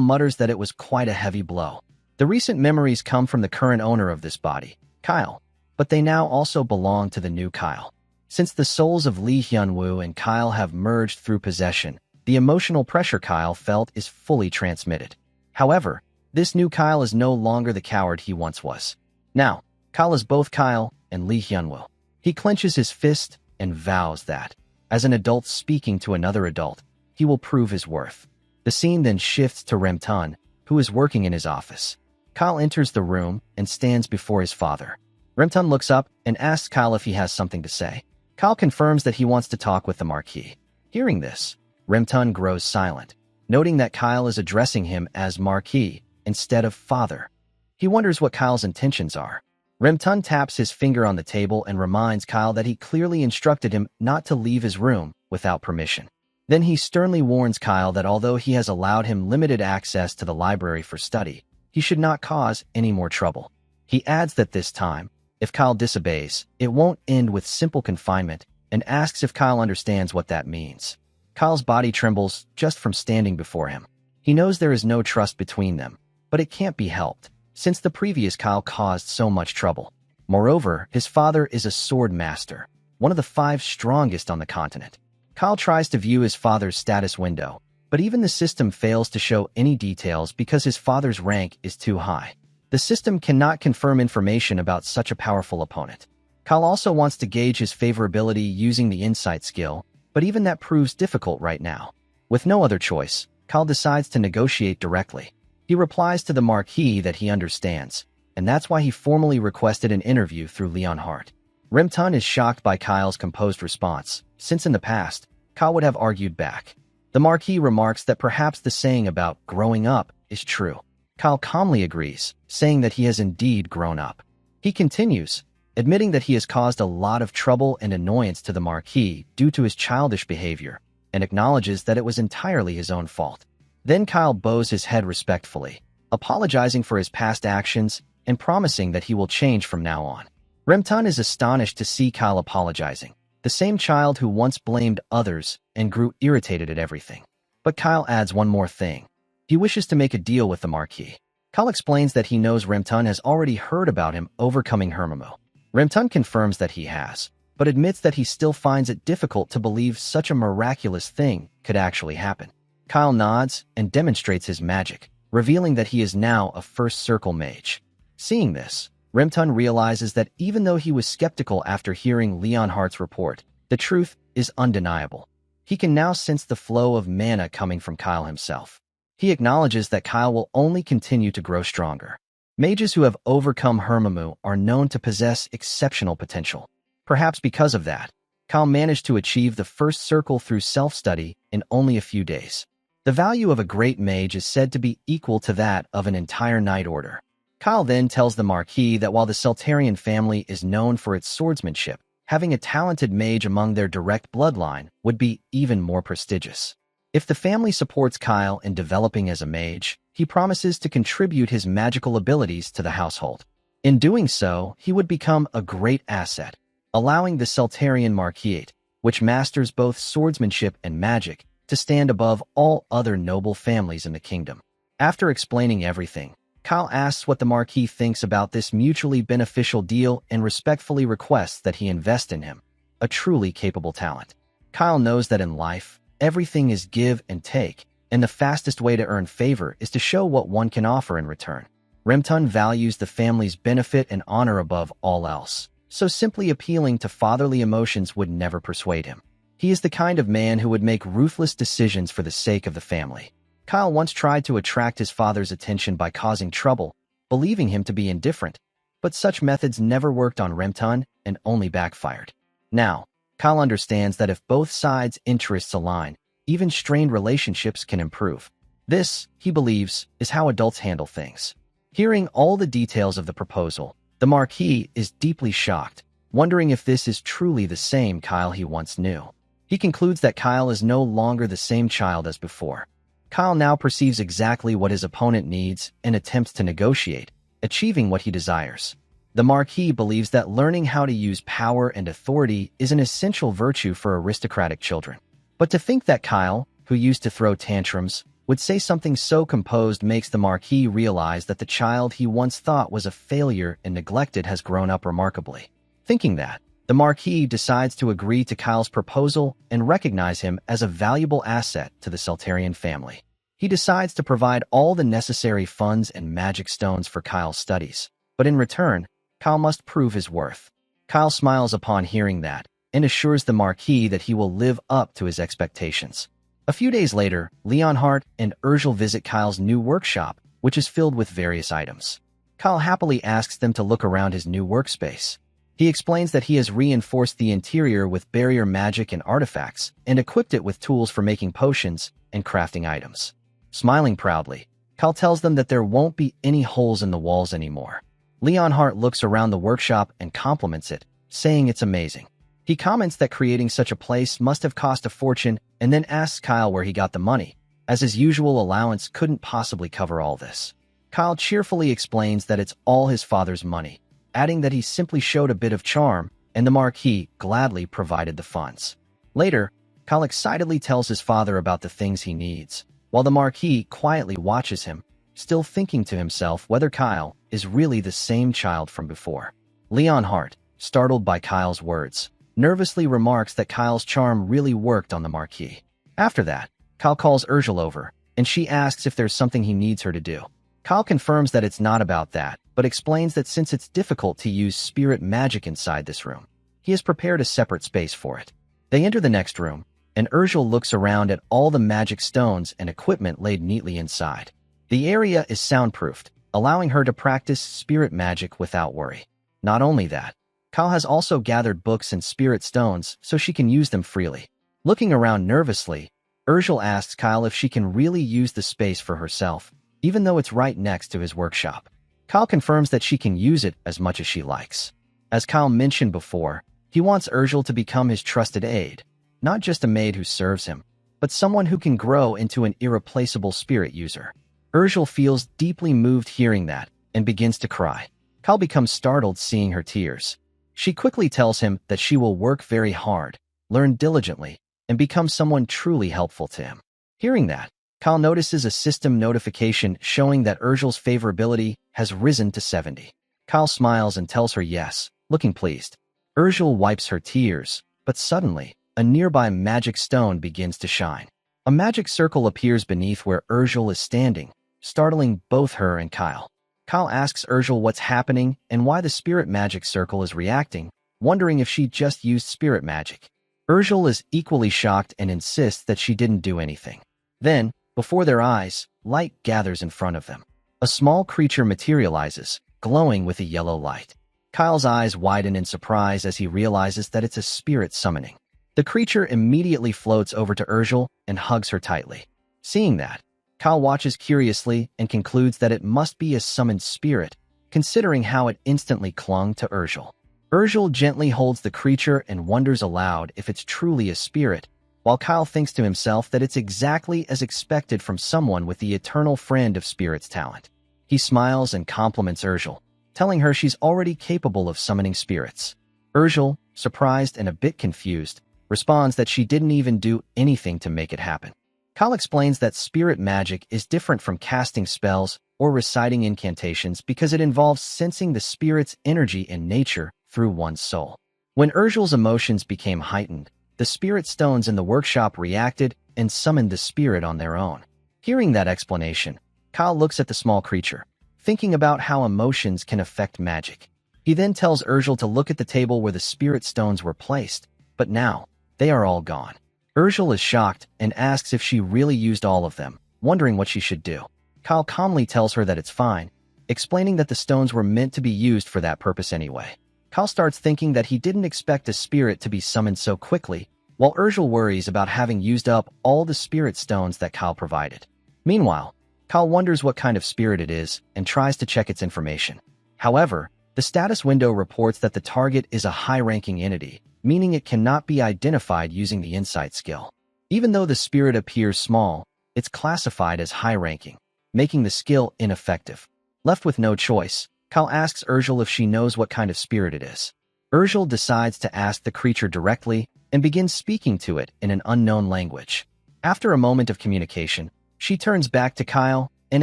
Speaker 1: mutters that it was quite a heavy blow. The recent memories come from the current owner of this body, Kyle, but they now also belong to the new Kyle. Since the souls of Lee Hyunwoo and Kyle have merged through possession, the emotional pressure Kyle felt is fully transmitted. However, this new Kyle is no longer the coward he once was. Now, Kyle is both Kyle and Lee Hyunwoo. He clenches his fist and vows that, as an adult speaking to another adult, he will prove his worth. The scene then shifts to Remton, who is working in his office. Kyle enters the room and stands before his father. Remton looks up and asks Kyle if he has something to say. Kyle confirms that he wants to talk with the Marquis. Hearing this, Remton grows silent, noting that Kyle is addressing him as Marquis instead of father. He wonders what Kyle's intentions are. Remton taps his finger on the table and reminds Kyle that he clearly instructed him not to leave his room without permission. Then he sternly warns Kyle that although he has allowed him limited access to the library for study, he should not cause any more trouble. He adds that this time, if Kyle disobeys, it won't end with simple confinement, and asks if Kyle understands what that means. Kyle's body trembles just from standing before him. He knows there is no trust between them, but it can't be helped, since the previous Kyle caused so much trouble. Moreover, his father is a sword master, one of the 5 strongest on the continent. Kyle tries to view his father's status window, but even the system fails to show any details because his father's rank is too high. The system cannot confirm information about such a powerful opponent. Kyle also wants to gauge his favorability using the insight skill, but even that proves difficult right now. With no other choice, Kyle decides to negotiate directly. He replies to the Marquis that he understands, and that's why he formally requested an interview through Leonhart. Remton is shocked by Kyle's composed response, since in the past, Kyle would have argued back. The Marquis remarks that perhaps the saying about growing up is true. Kyle calmly agrees, saying that he has indeed grown up. He continues, admitting that he has caused a lot of trouble and annoyance to the Marquis due to his childish behavior, and acknowledges that it was entirely his own fault. Then Kyle bows his head respectfully, apologizing for his past actions and promising that he will change from now on. Remton is astonished to see Kyle apologizing, the same child who once blamed others and grew irritated at everything. But Kyle adds one more thing. He wishes to make a deal with the Marquis. Kyle explains that he knows Remtun has already heard about him overcoming Hermamo. Remtun confirms that he has, but admits that he still finds it difficult to believe such a miraculous thing could actually happen. Kyle nods and demonstrates his magic, revealing that he is now a first circle mage. Seeing this, Remtun realizes that even though he was skeptical after hearing Leonhardt's report, the truth is undeniable. He can now sense the flow of mana coming from Kyle himself. He acknowledges that Kyle will only continue to grow stronger. Mages who have overcome Hermamo are known to possess exceptional potential. Perhaps because of that, Kyle managed to achieve the first circle through self-study in only a few days. The value of a great mage is said to be equal to that of an entire knight order. Kyle then tells the Marquis that while the Seltarian family is known for its swordsmanship, having a talented mage among their direct bloodline would be even more prestigious. If the family supports Kyle in developing as a mage, he promises to contribute his magical abilities to the household. In doing so, he would become a great asset, allowing the Seltarian Marquis, which masters both swordsmanship and magic, to stand above all other noble families in the kingdom. After explaining everything, Kyle asks what the Marquis thinks about this mutually beneficial deal and respectfully requests that he invest in him, a truly capable talent. Kyle knows that in life, everything is give and take, and the fastest way to earn favor is to show what one can offer in return. Remtun values the family's benefit and honor above all else, so simply appealing to fatherly emotions would never persuade him. He is the kind of man who would make ruthless decisions for the sake of the family. Kyle once tried to attract his father's attention by causing trouble, believing him to be indifferent, but such methods never worked on Remtun and only backfired. Now, Kyle understands that if both sides' interests align, even strained relationships can improve. This, he believes, is how adults handle things. Hearing all the details of the proposal, the Marquis is deeply shocked, wondering if this is truly the same Kyle he once knew. He concludes that Kyle is no longer the same child as before. Kyle now perceives exactly what his opponent needs and attempts to negotiate, achieving what he desires. The Marquis believes that learning how to use power and authority is an essential virtue for aristocratic children. But to think that Kyle, who used to throw tantrums, would say something so composed makes the Marquis realize that the child he once thought was a failure and neglected has grown up remarkably. Thinking that, the Marquis decides to agree to Kyle's proposal and recognize him as a valuable asset to the Seltarian family. He decides to provide all the necessary funds and magic stones for Kyle's studies, but in return, Kyle must prove his worth. Kyle smiles upon hearing that and assures the Marquis that he will live up to his expectations. A few days later, Leonhardt and Urgel visit Kyle's new workshop, which is filled with various items. Kyle happily asks them to look around his new workspace. He explains that he has reinforced the interior with barrier magic and artifacts and equipped it with tools for making potions and crafting items. Smiling proudly, Kyle tells them that there won't be any holes in the walls anymore. Leonhardt looks around the workshop and compliments it, saying it's amazing. He comments that creating such a place must have cost a fortune and then asks Kyle where he got the money, as his usual allowance couldn't possibly cover all this. Kyle cheerfully explains that it's all his father's money, adding that he simply showed a bit of charm, and the Marquis gladly provided the funds. Later, Kyle excitedly tells his father about the things he needs, while the Marquis quietly watches him, still thinking to himself whether Kyle is really the same child from before. Leonhardt, startled by Kyle's words, nervously remarks that Kyle's charm really worked on the Marquis. After that, Kyle calls Urgel over, and she asks if there's something he needs her to do. Kyle confirms that it's not about that, but explains that since it's difficult to use spirit magic inside this room, he has prepared a separate space for it. They enter the next room, and Urgel looks around at all the magic stones and equipment laid neatly inside. The area is soundproofed, allowing her to practice spirit magic without worry. Not only that, Kyle has also gathered books and spirit stones so she can use them freely. Looking around nervously, Urgel asks Kyle if she can really use the space for herself, even though it's right next to his workshop. Kyle confirms that she can use it as much as she likes. As Kyle mentioned before, he wants Urgel to become his trusted aide, not just a maid who serves him, but someone who can grow into an irreplaceable spirit user. Urgel feels deeply moved hearing that and begins to cry. Kyle becomes startled seeing her tears. She quickly tells him that she will work very hard, learn diligently, and become someone truly helpful to him. Hearing that, Kyle notices a system notification showing that Urgel's favorability has risen to 70. Kyle smiles and tells her yes, looking pleased. Urgel wipes her tears, but suddenly, a nearby magic stone begins to shine. A magic circle appears beneath where Urgel is standing, startling both her and Kyle. Kyle asks Urgel what's happening and why the spirit magic circle is reacting, wondering if she just used spirit magic. Urgel is equally shocked and insists that she didn't do anything. Then, before their eyes, light gathers in front of them. A small creature materializes, glowing with a yellow light. Kyle's eyes widen in surprise as he realizes that it's a spirit summoning. The creature immediately floats over to Urgel and hugs her tightly. Seeing that, Kyle watches curiously and concludes that it must be a summoned spirit, considering how it instantly clung to Urgel. Urgel gently holds the creature and wonders aloud if it's truly a spirit, while Kyle thinks to himself that it's exactly as expected from someone with the eternal friend of spirits talent. He smiles and compliments Urgel, telling her she's already capable of summoning spirits. Urgel, surprised and a bit confused, responds that she didn't even do anything to make it happen. Kyle explains that spirit magic is different from casting spells or reciting incantations because it involves sensing the spirit's energy and nature through one's soul. When Urgel's emotions became heightened, the spirit stones in the workshop reacted and summoned the spirit on their own. Hearing that explanation, Kyle looks at the small creature, thinking about how emotions can affect magic. He then tells Urgel to look at the table where the spirit stones were placed, but now, they are all gone. Urgel is shocked and asks if she really used all of them, wondering what she should do. Kyle calmly tells her that it's fine, explaining that the stones were meant to be used for that purpose anyway. Kyle starts thinking that he didn't expect a spirit to be summoned so quickly, while Urgel worries about having used up all the spirit stones that Kyle provided. Meanwhile, Kyle wonders what kind of spirit it is and tries to check its information. However, the status window reports that the target is a high-ranking entity, meaning it cannot be identified using the insight skill. Even though the spirit appears small, it's classified as high-ranking, making the skill ineffective. Left with no choice, Kyle asks Urgel if she knows what kind of spirit it is. Urgel decides to ask the creature directly and begins speaking to it in an unknown language. After a moment of communication, she turns back to Kyle and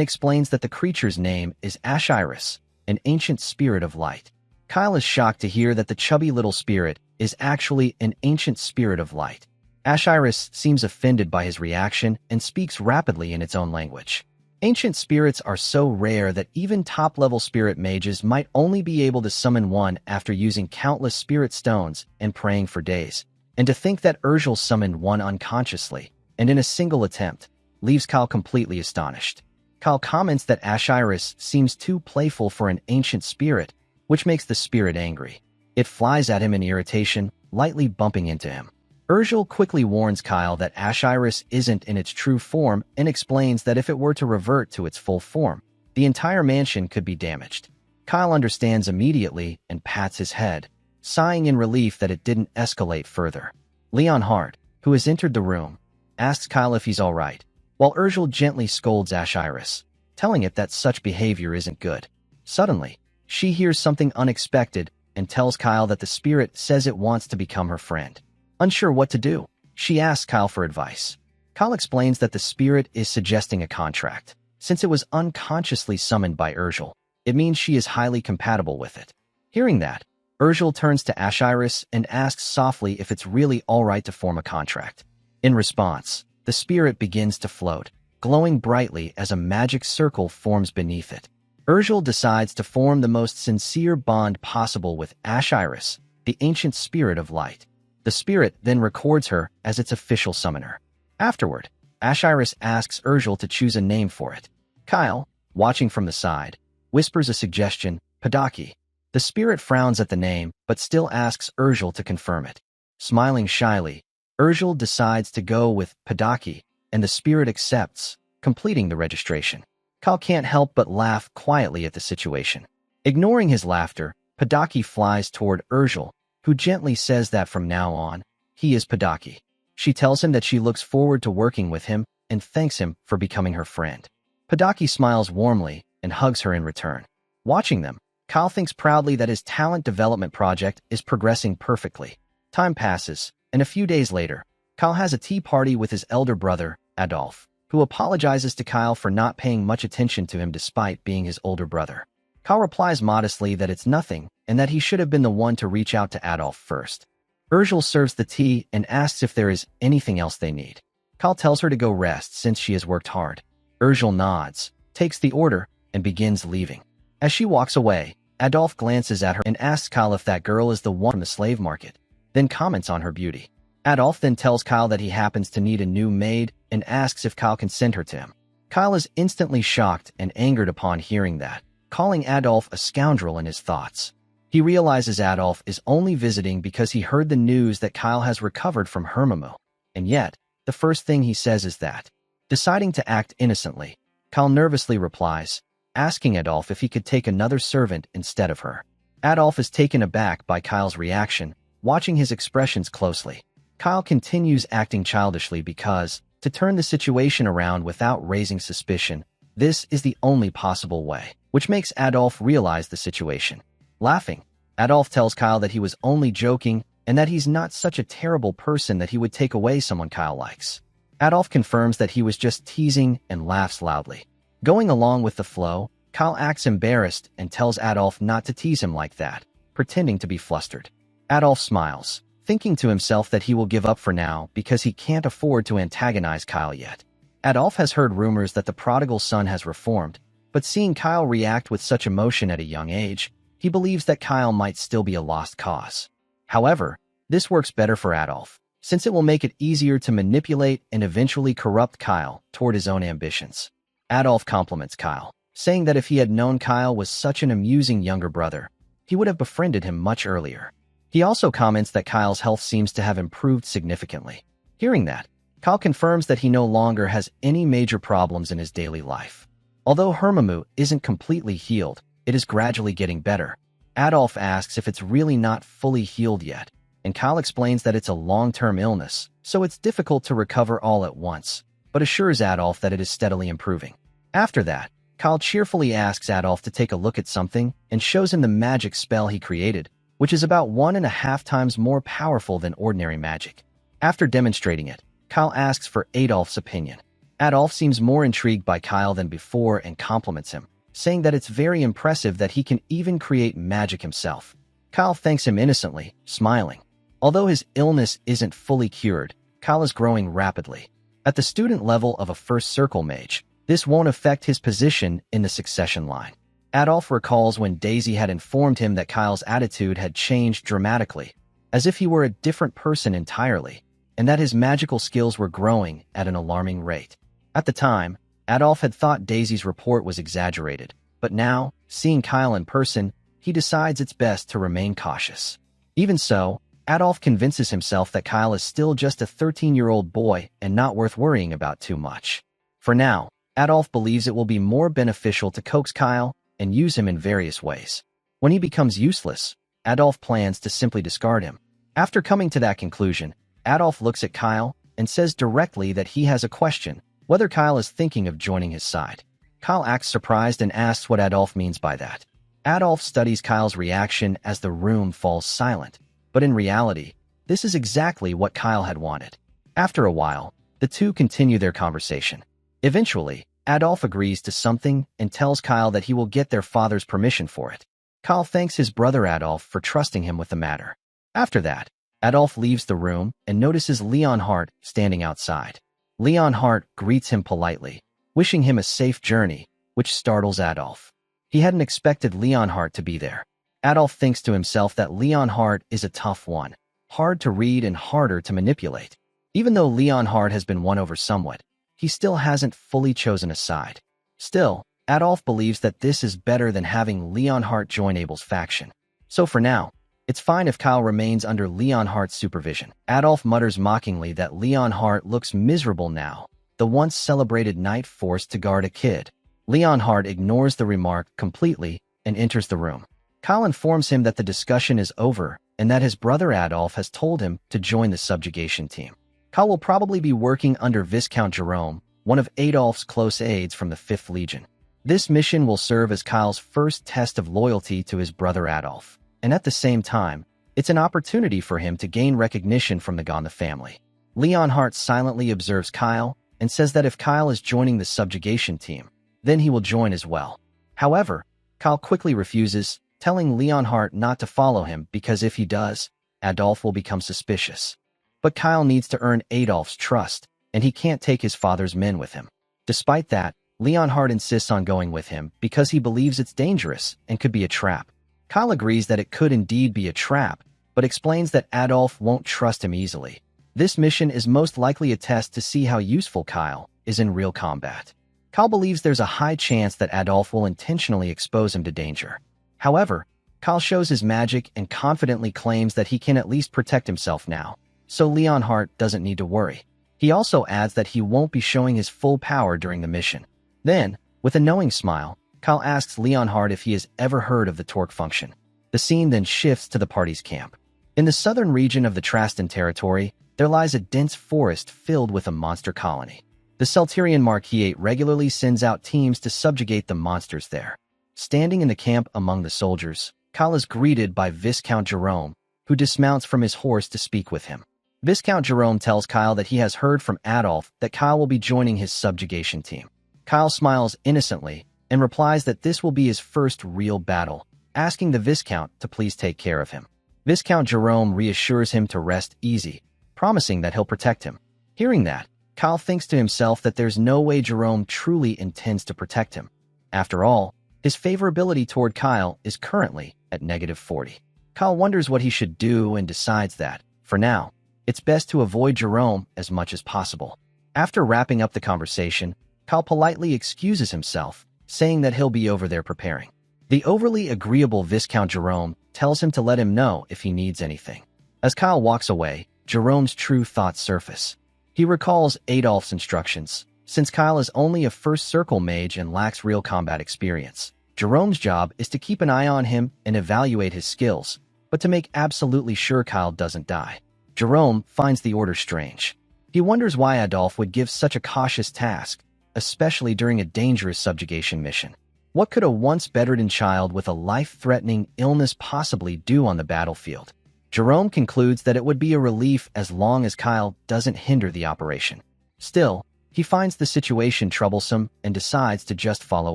Speaker 1: explains that the creature's name is Ashiris, an ancient spirit of light. Kyle is shocked to hear that the chubby little spirit is actually an ancient spirit of light. Ashiris seems offended by his reaction and speaks rapidly in its own language. Ancient spirits are so rare that even top-level spirit mages might only be able to summon one after using countless spirit stones and praying for days. And to think that Urgel summoned one unconsciously, and in a single attempt, leaves Kyle completely astonished. Kyle comments that Ashiris seems too playful for an ancient spirit, which makes the spirit angry. It flies at him in irritation, lightly bumping into him. Urgel quickly warns Kyle that Ashiris isn't in its true form and explains that if it were to revert to its full form, the entire mansion could be damaged. Kyle understands immediately and pats his head, sighing in relief that it didn't escalate further. Leon Hart, who has entered the room, asks Kyle if he's alright, while Urgel gently scolds Ashiris, telling it that such behavior isn't good. Suddenly, she hears something unexpected and tells Kyle that the spirit says it wants to become her friend. Unsure what to do, she asks Kyle for advice. Kyle explains that the spirit is suggesting a contract. Since it was unconsciously summoned by Urgel, it means she is highly compatible with it. Hearing that, Urgel turns to Ashiris and asks softly if it's really alright to form a contract. In response, the spirit begins to float, glowing brightly as a magic circle forms beneath it. Urgel decides to form the most sincere bond possible with Ashiris, the ancient spirit of light. The spirit then records her as its official summoner. Afterward, Ashiris asks Urgel to choose a name for it. Kyle, watching from the side, whispers a suggestion, Padaki. The spirit frowns at the name, but still asks Urgel to confirm it. Smiling shyly, Urgel decides to go with Padaki, and the spirit accepts, completing the registration. Kyle can't help but laugh quietly at the situation. Ignoring his laughter, Padaki flies toward Urgel, who gently says that from now on, he is Padaki. She tells him that she looks forward to working with him and thanks him for becoming her friend. Padaki smiles warmly and hugs her in return. Watching them, Kyle thinks proudly that his talent development project is progressing perfectly. Time passes, and a few days later, Kyle has a tea party with his elder brother, Adolf. who apologizes to Kyle for not paying much attention to him despite being his older brother. Kyle replies modestly that it's nothing and that he should have been the one to reach out to Adolf first. Urgel serves the tea and asks if there is anything else they need. Kyle tells her to go rest since she has worked hard. Urgel nods, takes the order, and begins leaving. As she walks away, Adolf glances at her and asks Kyle if that girl is the one from the slave market, then comments on her beauty. Adolf then tells Kyle that he happens to need a new maid and asks if Kyle can send her to him. Kyle is instantly shocked and angered upon hearing that, calling Adolf a scoundrel in his thoughts. He realizes Adolf is only visiting because he heard the news that Kyle has recovered from Hermimu, and yet, the first thing he says is that. Deciding to act innocently, Kyle nervously replies, asking Adolf if he could take another servant instead of her. Adolf is taken aback by Kyle's reaction, watching his expressions closely. Kyle continues acting childishly because, to turn the situation around without raising suspicion, this is the only possible way, which makes Adolf realize the situation. Laughing, Adolf tells Kyle that he was only joking and that he's not such a terrible person that he would take away someone Kyle likes. Adolf confirms that he was just teasing and laughs loudly. Going along with the flow, Kyle acts embarrassed and tells Adolf not to tease him like that, pretending to be flustered. Adolf smiles, thinking to himself that he will give up for now because he can't afford to antagonize Kyle yet. Adolf has heard rumors that the prodigal son has reformed, but seeing Kyle react with such emotion at a young age, he believes that Kyle might still be a lost cause. However, this works better for Adolf, since it will make it easier to manipulate and eventually corrupt Kyle toward his own ambitions. Adolf compliments Kyle, saying that if he had known Kyle was such an amusing younger brother, he would have befriended him much earlier. He also comments that Kyle's health seems to have improved significantly. Hearing that, Kyle confirms that he no longer has any major problems in his daily life. Although Hermimu isn't completely healed, it is gradually getting better. Adolf asks if it's really not fully healed yet, and Kyle explains that it's a long-term illness, so it's difficult to recover all at once, but assures Adolf that it is steadily improving. After that, Kyle cheerfully asks Adolf to take a look at something and shows him the magic spell he created, which is about 1.5 times more powerful than ordinary magic. After demonstrating it, Kyle asks for Adolf's opinion. Adolf seems more intrigued by Kyle than before and compliments him, saying that it's very impressive that he can even create magic himself. Kyle thanks him innocently, smiling. Although his illness isn't fully cured, Kyle is growing rapidly. At the student level of a first circle mage, this won't affect his position in the succession line. Adolf recalls when Daisy had informed him that Kyle's attitude had changed dramatically, as if he were a different person entirely, and that his magical skills were growing at an alarming rate. At the time, Adolf had thought Daisy's report was exaggerated, but now, seeing Kyle in person, he decides it's best to remain cautious. Even so, Adolf convinces himself that Kyle is still just a 13-year-old boy and not worth worrying about too much. For now, Adolf believes it will be more beneficial to coax Kyle and use him in various ways. When he becomes useless, Adolf plans to simply discard him. After coming to that conclusion, Adolf looks at Kyle and says directly that he has a question, whether Kyle is thinking of joining his side. Kyle acts surprised and asks what Adolf means by that. Adolf studies Kyle's reaction as the room falls silent, but in reality, this is exactly what Kyle had wanted. After a while, the two continue their conversation. Eventually, Adolf agrees to something and tells Kyle that he will get their father's permission for it. Kyle thanks his brother Adolf for trusting him with the matter. After that, Adolf leaves the room and notices Leonhardt standing outside. Leonhardt greets him politely, wishing him a safe journey, which startles Adolf. He hadn't expected Leonhardt to be there. Adolf thinks to himself that Leonhardt is a tough one, hard to read and harder to manipulate. Even though Leonhardt has been won over somewhat, he still hasn't fully chosen a side. Still, Adolf believes that this is better than having Leonhardt join Abel's faction. So for now, it's fine if Kyle remains under Leonhardt's supervision. Adolf mutters mockingly that Leonhardt looks miserable now, the once celebrated knight forced to guard a kid. Leonhardt ignores the remark completely and enters the room. Kyle informs him that the discussion is over and that his brother Adolf has told him to join the subjugation team. Kyle will probably be working under Viscount Jerome, one of Adolf's close aides from the 5th Legion. This mission will serve as Kyle's first test of loyalty to his brother Adolf, and at the same time, it's an opportunity for him to gain recognition from the Gonda family. Leonhardt silently observes Kyle and says that if Kyle is joining the subjugation team, then he will join as well. However, Kyle quickly refuses, telling Leonhardt not to follow him because if he does, Adolf will become suspicious. But Kyle needs to earn Adolf's trust, and he can't take his father's men with him. Despite that, Leonhardt insists on going with him because he believes it's dangerous and could be a trap. Kyle agrees that it could indeed be a trap, but explains that Adolf won't trust him easily. This mission is most likely a test to see how useful Kyle is in real combat. Kyle believes there's a high chance that Adolf will intentionally expose him to danger. However, Kyle shows his magic and confidently claims that he can at least protect himself now, so Leonhardt doesn't need to worry. He also adds that he won't be showing his full power during the mission. Then, with a knowing smile, Kyle asks Leonhardt if he has ever heard of the torque function. The scene then shifts to the party's camp. In the southern region of the Traston territory, there lies a dense forest filled with a monster colony. The Celterian Marquis regularly sends out teams to subjugate the monsters there. Standing in the camp among the soldiers, Kyle is greeted by Viscount Jerome, who dismounts from his horse to speak with him. Viscount Jerome tells Kyle that he has heard from Adolf that Kyle will be joining his subjugation team. Kyle smiles innocently and replies that this will be his first real battle, asking the Viscount to please take care of him. Viscount Jerome reassures him to rest easy, promising that he'll protect him. Hearing that, Kyle thinks to himself that there's no way Jerome truly intends to protect him. After all, his favorability toward Kyle is currently at -40. Kyle wonders what he should do and decides that, for now, it's best to avoid Jerome as much as possible. After wrapping up the conversation, Kyle politely excuses himself, saying that he'll be over there preparing. The overly agreeable Viscount Jerome tells him to let him know if he needs anything. As Kyle walks away, Jerome's true thoughts surface. He recalls Adolf's instructions. Since Kyle is only a first circle mage and lacks real combat experience, Jerome's job is to keep an eye on him and evaluate his skills, but to make absolutely sure Kyle doesn't die. Jerome finds the order strange. He wonders why Adolf would give such a cautious task, especially during a dangerous subjugation mission. What could a once-bedridden child with a life-threatening illness possibly do on the battlefield? Jerome concludes that it would be a relief as long as Kyle doesn't hinder the operation. Still, he finds the situation troublesome and decides to just follow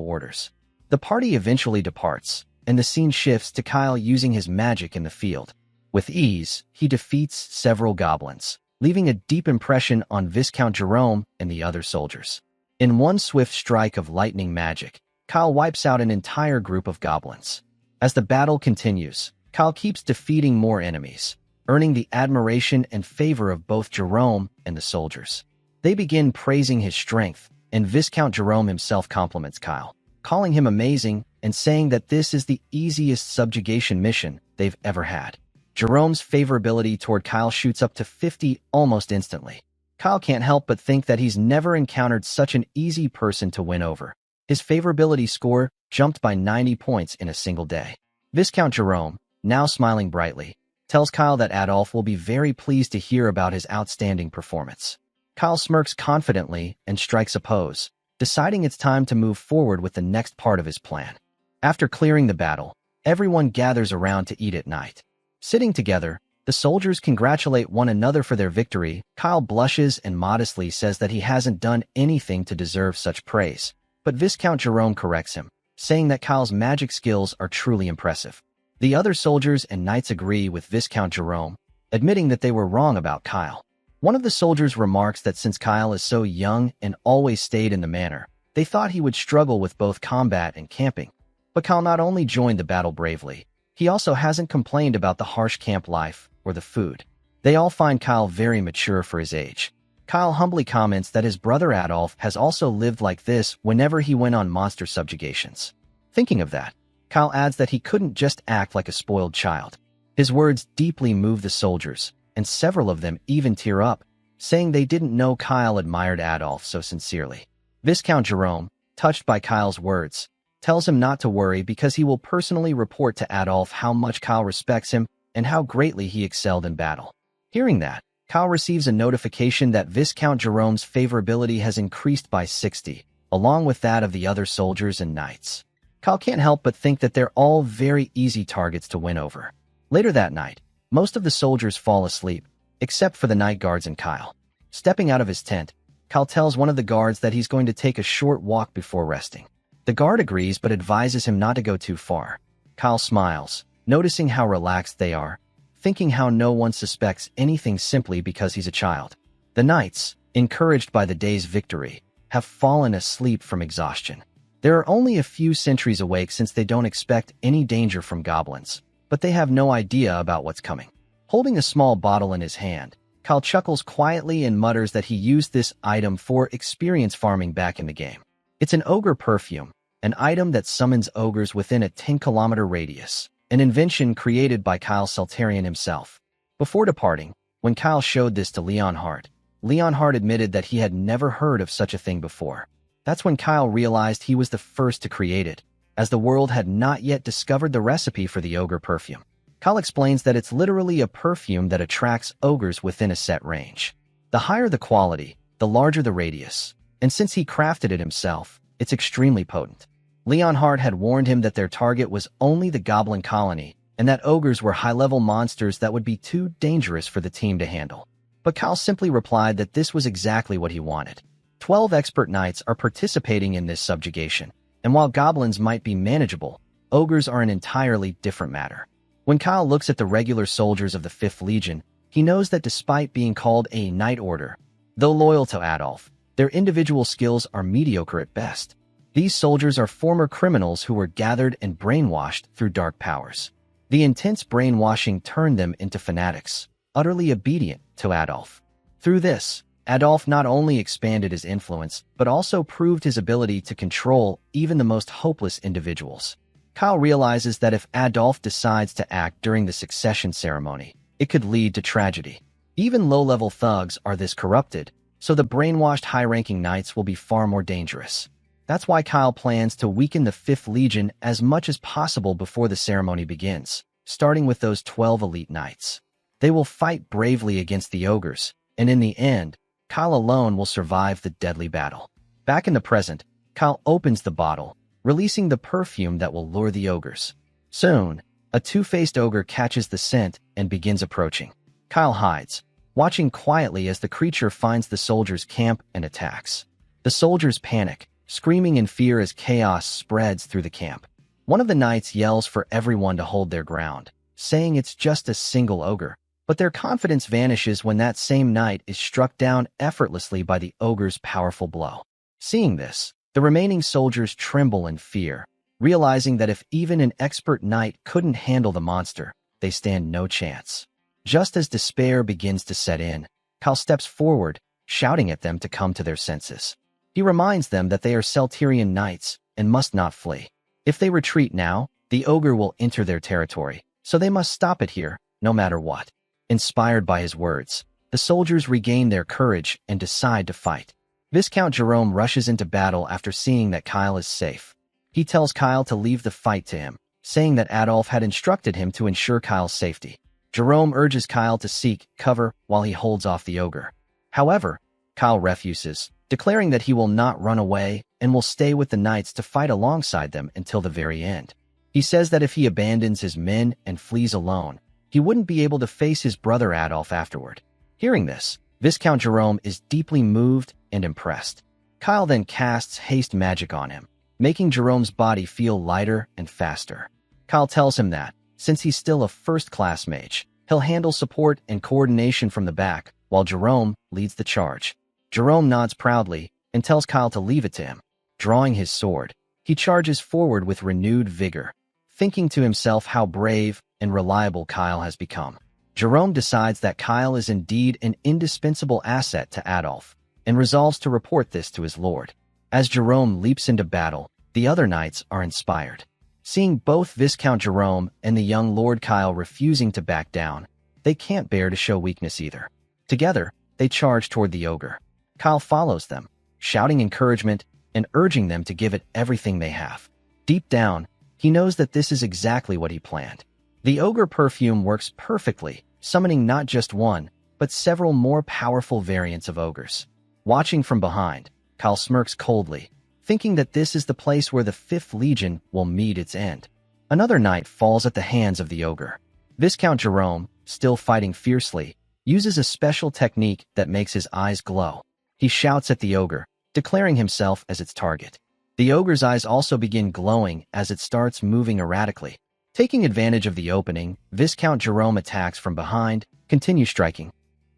Speaker 1: orders. The party eventually departs, and the scene shifts to Kyle using his magic in the field. With ease, he defeats several goblins, leaving a deep impression on Viscount Jerome and the other soldiers. In one swift strike of lightning magic, Kyle wipes out an entire group of goblins. As the battle continues, Kyle keeps defeating more enemies, earning the admiration and favor of both Jerome and the soldiers. They begin praising his strength, and Viscount Jerome himself compliments Kyle, calling him amazing and saying that this is the easiest subjugation mission they've ever had. Jerome's favorability toward Kyle shoots up to 50 almost instantly. Kyle can't help but think that he's never encountered such an easy person to win over. His favorability score jumped by 90 points in a single day. Viscount Jerome, now smiling brightly, tells Kyle that Adolf will be very pleased to hear about his outstanding performance. Kyle smirks confidently and strikes a pose, deciding it's time to move forward with the next part of his plan. After clearing the battle, everyone gathers around to eat at night. Sitting together, the soldiers congratulate one another for their victory. Kyle blushes and modestly says that he hasn't done anything to deserve such praise, but Viscount Jerome corrects him, saying that Kyle's magic skills are truly impressive. The other soldiers and knights agree with Viscount Jerome, admitting that they were wrong about Kyle. One of the soldiers remarks that since Kyle is so young and always stayed in the manor, they thought he would struggle with both combat and camping. But Kyle not only joined the battle bravely, he also hasn't complained about the harsh camp life or the food. They all find Kyle very mature for his age. Kyle humbly comments that his brother Adolf has also lived like this whenever he went on monster subjugations. Thinking of that, Kyle adds that he couldn't just act like a spoiled child. His words deeply move the soldiers, and several of them even tear up, saying they didn't know Kyle admired Adolf so sincerely. Viscount Jerome, touched by Kyle's words, tells him not to worry because he will personally report to Adolf how much Kyle respects him and how greatly he excelled in battle. Hearing that, Kyle receives a notification that Viscount Jerome's favorability has increased by 60, along with that of the other soldiers and knights. Kyle can't help but think that they're all very easy targets to win over. Later that night, most of the soldiers fall asleep, except for the night guards and Kyle. Stepping out of his tent, Kyle tells one of the guards that he's going to take a short walk before resting. The guard agrees but advises him not to go too far. Kyle smiles, noticing how relaxed they are, thinking how no one suspects anything simply because he's a child. The knights, encouraged by the day's victory, have fallen asleep from exhaustion. There are only a few sentries awake since they don't expect any danger from goblins, but they have no idea about what's coming. Holding a small bottle in his hand, Kyle chuckles quietly and mutters that he used this item for experience farming back in the game. It's an ogre perfume, an item that summons ogres within a 10-kilometer radius, an invention created by Kyle Saltarian himself. Before departing, when Kyle showed this to Leonhard admitted that he had never heard of such a thing before. That's when Kyle realized he was the first to create it, as the world had not yet discovered the recipe for the ogre perfume. Kyle explains that it's literally a perfume that attracts ogres within a set range. The higher the quality, the larger the radius, and since he crafted it himself, it's extremely potent. Leonhard had warned him that their target was only the goblin colony, and that ogres were high-level monsters that would be too dangerous for the team to handle. But Kyle simply replied that this was exactly what he wanted. 12 expert knights are participating in this subjugation, and while goblins might be manageable, ogres are an entirely different matter. When Kyle looks at the regular soldiers of the 5th Legion, he knows that despite being called a knight order, though loyal to Adolf, their individual skills are mediocre at best. These soldiers are former criminals who were gathered and brainwashed through dark powers. The intense brainwashing turned them into fanatics, utterly obedient to Adolf. Through this, Adolf not only expanded his influence, but also proved his ability to control even the most hopeless individuals. Kyle realizes that if Adolf decides to act during the succession ceremony, it could lead to tragedy. Even low-level thugs are this corrupted, so the brainwashed high-ranking knights will be far more dangerous. That's why Kyle plans to weaken the 5th Legion as much as possible before the ceremony begins, starting with those 12 elite knights. They will fight bravely against the ogres, and in the end, Kyle alone will survive the deadly battle. Back in the present, Kyle opens the bottle, releasing the perfume that will lure the ogres. Soon, a two-faced ogre catches the scent and begins approaching. Kyle hides, watching quietly as the creature finds the soldiers' camp and attacks. The soldiers panic, screaming in fear as chaos spreads through the camp. One of the knights yells for everyone to hold their ground, saying it's just a single ogre, but their confidence vanishes when that same knight is struck down effortlessly by the ogre's powerful blow. Seeing this, the remaining soldiers tremble in fear, realizing that if even an expert knight couldn't handle the monster, they stand no chance. Just as despair begins to set in, Kyle steps forward, shouting at them to come to their senses. He reminds them that they are Saltarian knights and must not flee. If they retreat now, the ogre will enter their territory, so they must stop it here, no matter what. Inspired by his words, the soldiers regain their courage and decide to fight. Viscount Jerome rushes into battle after seeing that Kyle is safe. He tells Kyle to leave the fight to him, saying that Adolf had instructed him to ensure Kyle's safety. Jerome urges Kyle to seek cover while he holds off the ogre. However, Kyle refuses, declaring that he will not run away and will stay with the knights to fight alongside them until the very end. He says that if he abandons his men and flees alone, he wouldn't be able to face his brother Adolf afterward. Hearing this, Viscount Jerome is deeply moved and impressed. Kyle then casts haste magic on him, making Jerome's body feel lighter and faster. Kyle tells him that, since he's still a first-class mage, he'll handle support and coordination from the back, while Jerome leads the charge. Jerome nods proudly and tells Kyle to leave it to him. Drawing his sword, he charges forward with renewed vigor, thinking to himself how brave and reliable Kyle has become. Jerome decides that Kyle is indeed an indispensable asset to Adolf, and resolves to report this to his lord. As Jerome leaps into battle, the other knights are inspired. Seeing both Viscount Jerome and the young Lord Kyle refusing to back down, they can't bear to show weakness either. Together, they charge toward the ogre. Kyle follows them, shouting encouragement and urging them to give it everything they have. Deep down, he knows that this is exactly what he planned. The ogre perfume works perfectly, summoning not just one, but several more powerful variants of ogres. Watching from behind, Kyle smirks coldly, thinking that this is the place where the 5th Legion will meet its end. Another knight falls at the hands of the ogre. Viscount Jerome, still fighting fiercely, uses a special technique that makes his eyes glow. He shouts at the ogre, declaring himself as its target. The ogre's eyes also begin glowing as it starts moving erratically. Taking advantage of the opening, Viscount Jerome attacks from behind, continues striking.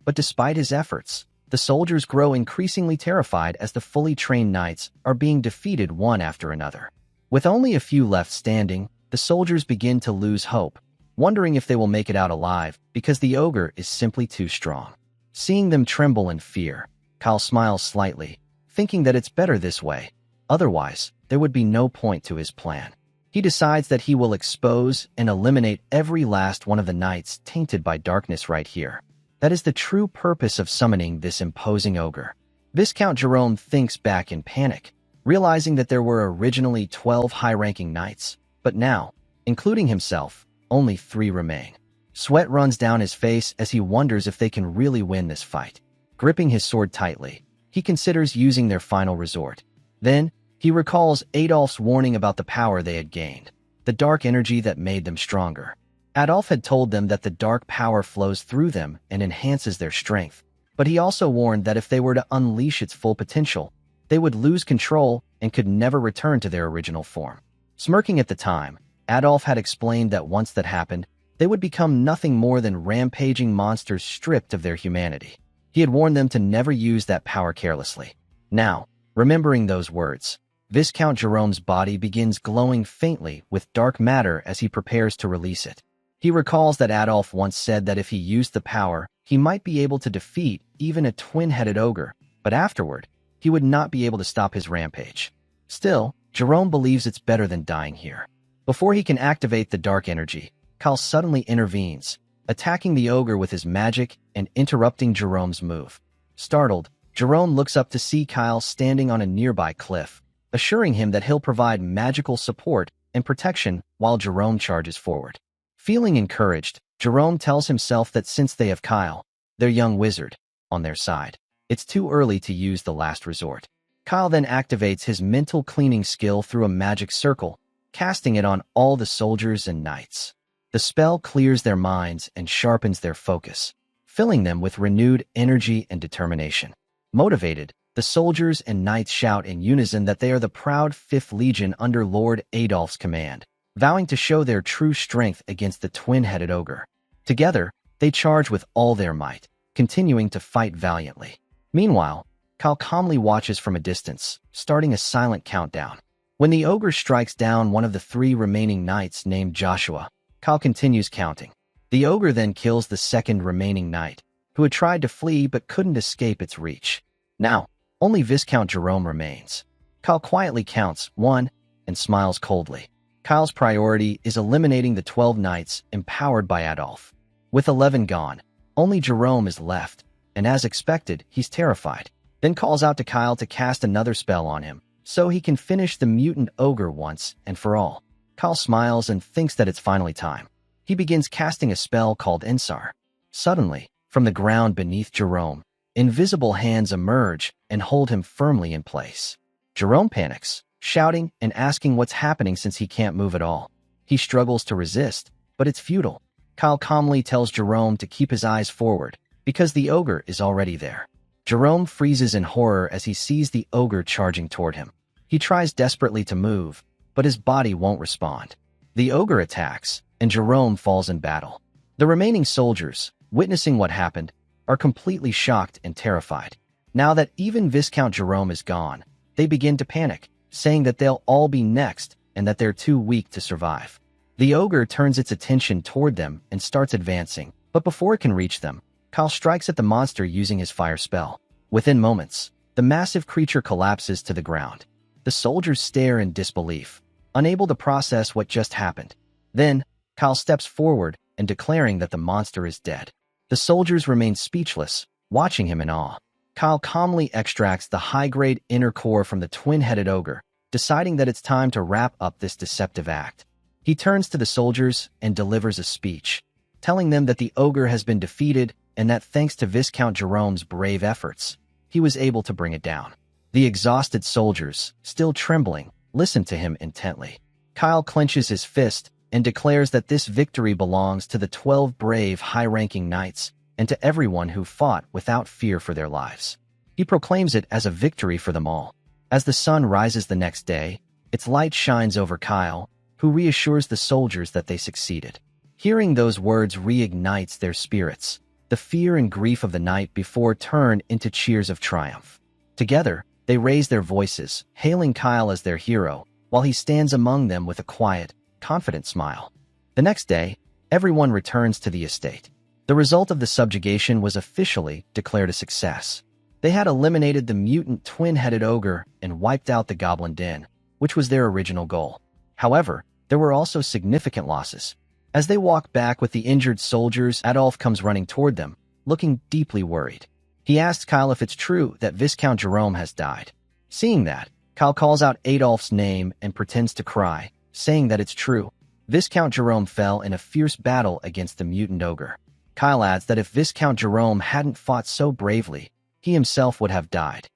Speaker 1: But despite his efforts, the soldiers grow increasingly terrified as the fully trained knights are being defeated one after another. With only a few left standing, the soldiers begin to lose hope, wondering if they will make it out alive because the ogre is simply too strong. Seeing them tremble in fear, Kyle smiles slightly, thinking that it's better this way. Otherwise, there would be no point to his plan. He decides that he will expose and eliminate every last one of the knights tainted by darkness right here. That is the true purpose of summoning this imposing ogre. Viscount Jerome thinks back in panic, realizing that there were originally 12 high-ranking knights, but now, including himself, only 3 remain. Sweat runs down his face as he wonders if they can really win this fight. Gripping his sword tightly, he considers using their final resort. Then, he recalls Adolf's warning about the power they had gained, the dark energy that made them stronger. Adolf had told them that the dark power flows through them and enhances their strength, but he also warned that if they were to unleash its full potential, they would lose control and could never return to their original form. Smirking at the time, Adolf had explained that once that happened, they would become nothing more than rampaging monsters stripped of their humanity. He had warned them to never use that power carelessly. Now, remembering those words, Viscount Jerome's body begins glowing faintly with dark matter as he prepares to release it. He recalls that Adolf once said that if he used the power, he might be able to defeat even a twin-headed ogre, but afterward, he would not be able to stop his rampage. Still, Jerome believes it's better than dying here. Before he can activate the dark energy, Kyle suddenly intervenes, attacking the ogre with his magic and interrupting Jerome's move. Startled, Jerome looks up to see Kyle standing on a nearby cliff, assuring him that he'll provide magical support and protection while Jerome charges forward. Feeling encouraged, Jerome tells himself that since they have Kyle, their young wizard, on their side, it's too early to use the last resort. Kyle then activates his mental cleaning skill through a magic circle, casting it on all the soldiers and knights. The spell clears their minds and sharpens their focus, filling them with renewed energy and determination. Motivated, the soldiers and knights shout in unison that they are the proud 5th Legion under Lord Adolf's command, vowing to show their true strength against the twin-headed ogre. Together, they charge with all their might, continuing to fight valiantly. Meanwhile, Kyle calmly watches from a distance, starting a silent countdown. When the ogre strikes down one of the 3 remaining knights named Joshua, Kyle continues counting. The ogre then kills the 2nd remaining knight, who had tried to flee but couldn't escape its reach. Now, only Viscount Jerome remains. Kyle quietly counts 1 and smiles coldly. Kyle's priority is eliminating the 12 knights empowered by Adolf. With 11 gone, only Jerome is left, and as expected, he's terrified. Then calls out to Kyle to cast another spell on him, so he can finish the mutant ogre once and for all. Kyle smiles and thinks that it's finally time. He begins casting a spell called Ensar. Suddenly, from the ground beneath Jerome, invisible hands emerge and hold him firmly in place. Jerome panics, shouting and asking what's happening since he can't move at all. He struggles to resist, but it's futile. Kyle calmly tells Jerome to keep his eyes forward, because the ogre is already there. Jerome freezes in horror as he sees the ogre charging toward him. He tries desperately to move, but his body won't respond. The ogre attacks, and Jerome falls in battle. The remaining soldiers, witnessing what happened, are completely shocked and terrified. Now that even Viscount Jerome is gone, they begin to panic, saying that they'll all be next and that they're too weak to survive. The ogre turns its attention toward them and starts advancing, but before it can reach them, Kyle strikes at the monster using his fire spell. Within moments, the massive creature collapses to the ground. The soldiers stare in disbelief, unable to process what just happened. Then, Kyle steps forward and declaring that the monster is dead. The soldiers remain speechless, watching him in awe. Kyle calmly extracts the high-grade inner core from the twin-headed ogre, deciding that it's time to wrap up this deceptive act. He turns to the soldiers and delivers a speech, telling them that the ogre has been defeated and that thanks to Viscount Jerome's brave efforts, he was able to bring it down. The exhausted soldiers, still trembling, listen to him intently. Kyle clenches his fist and declares that this victory belongs to the 12 brave high-ranking knights and to everyone who fought without fear for their lives. He proclaims it as a victory for them all. As the sun rises the next day, its light shines over Kyle, who reassures the soldiers that they succeeded. Hearing those words reignites their spirits. The fear and grief of the night before turn into cheers of triumph. Together, they raise their voices, hailing Kyle as their hero, while he stands among them with a quiet, confident smile. The next day, everyone returns to the estate. The result of the subjugation was officially declared a success. They had eliminated the mutant twin-headed ogre and wiped out the goblin den, which was their original goal. However, there were also significant losses. As they walk back with the injured soldiers, Adolf comes running toward them, looking deeply worried. He asks Kyle if it's true that Viscount Jerome has died. Seeing that, Kyle calls out Adolf's name and pretends to cry, saying that it's true. Viscount Jerome fell in a fierce battle against the mutant ogre. Kyle adds that if Viscount Jerome hadn't fought so bravely, he himself would have died.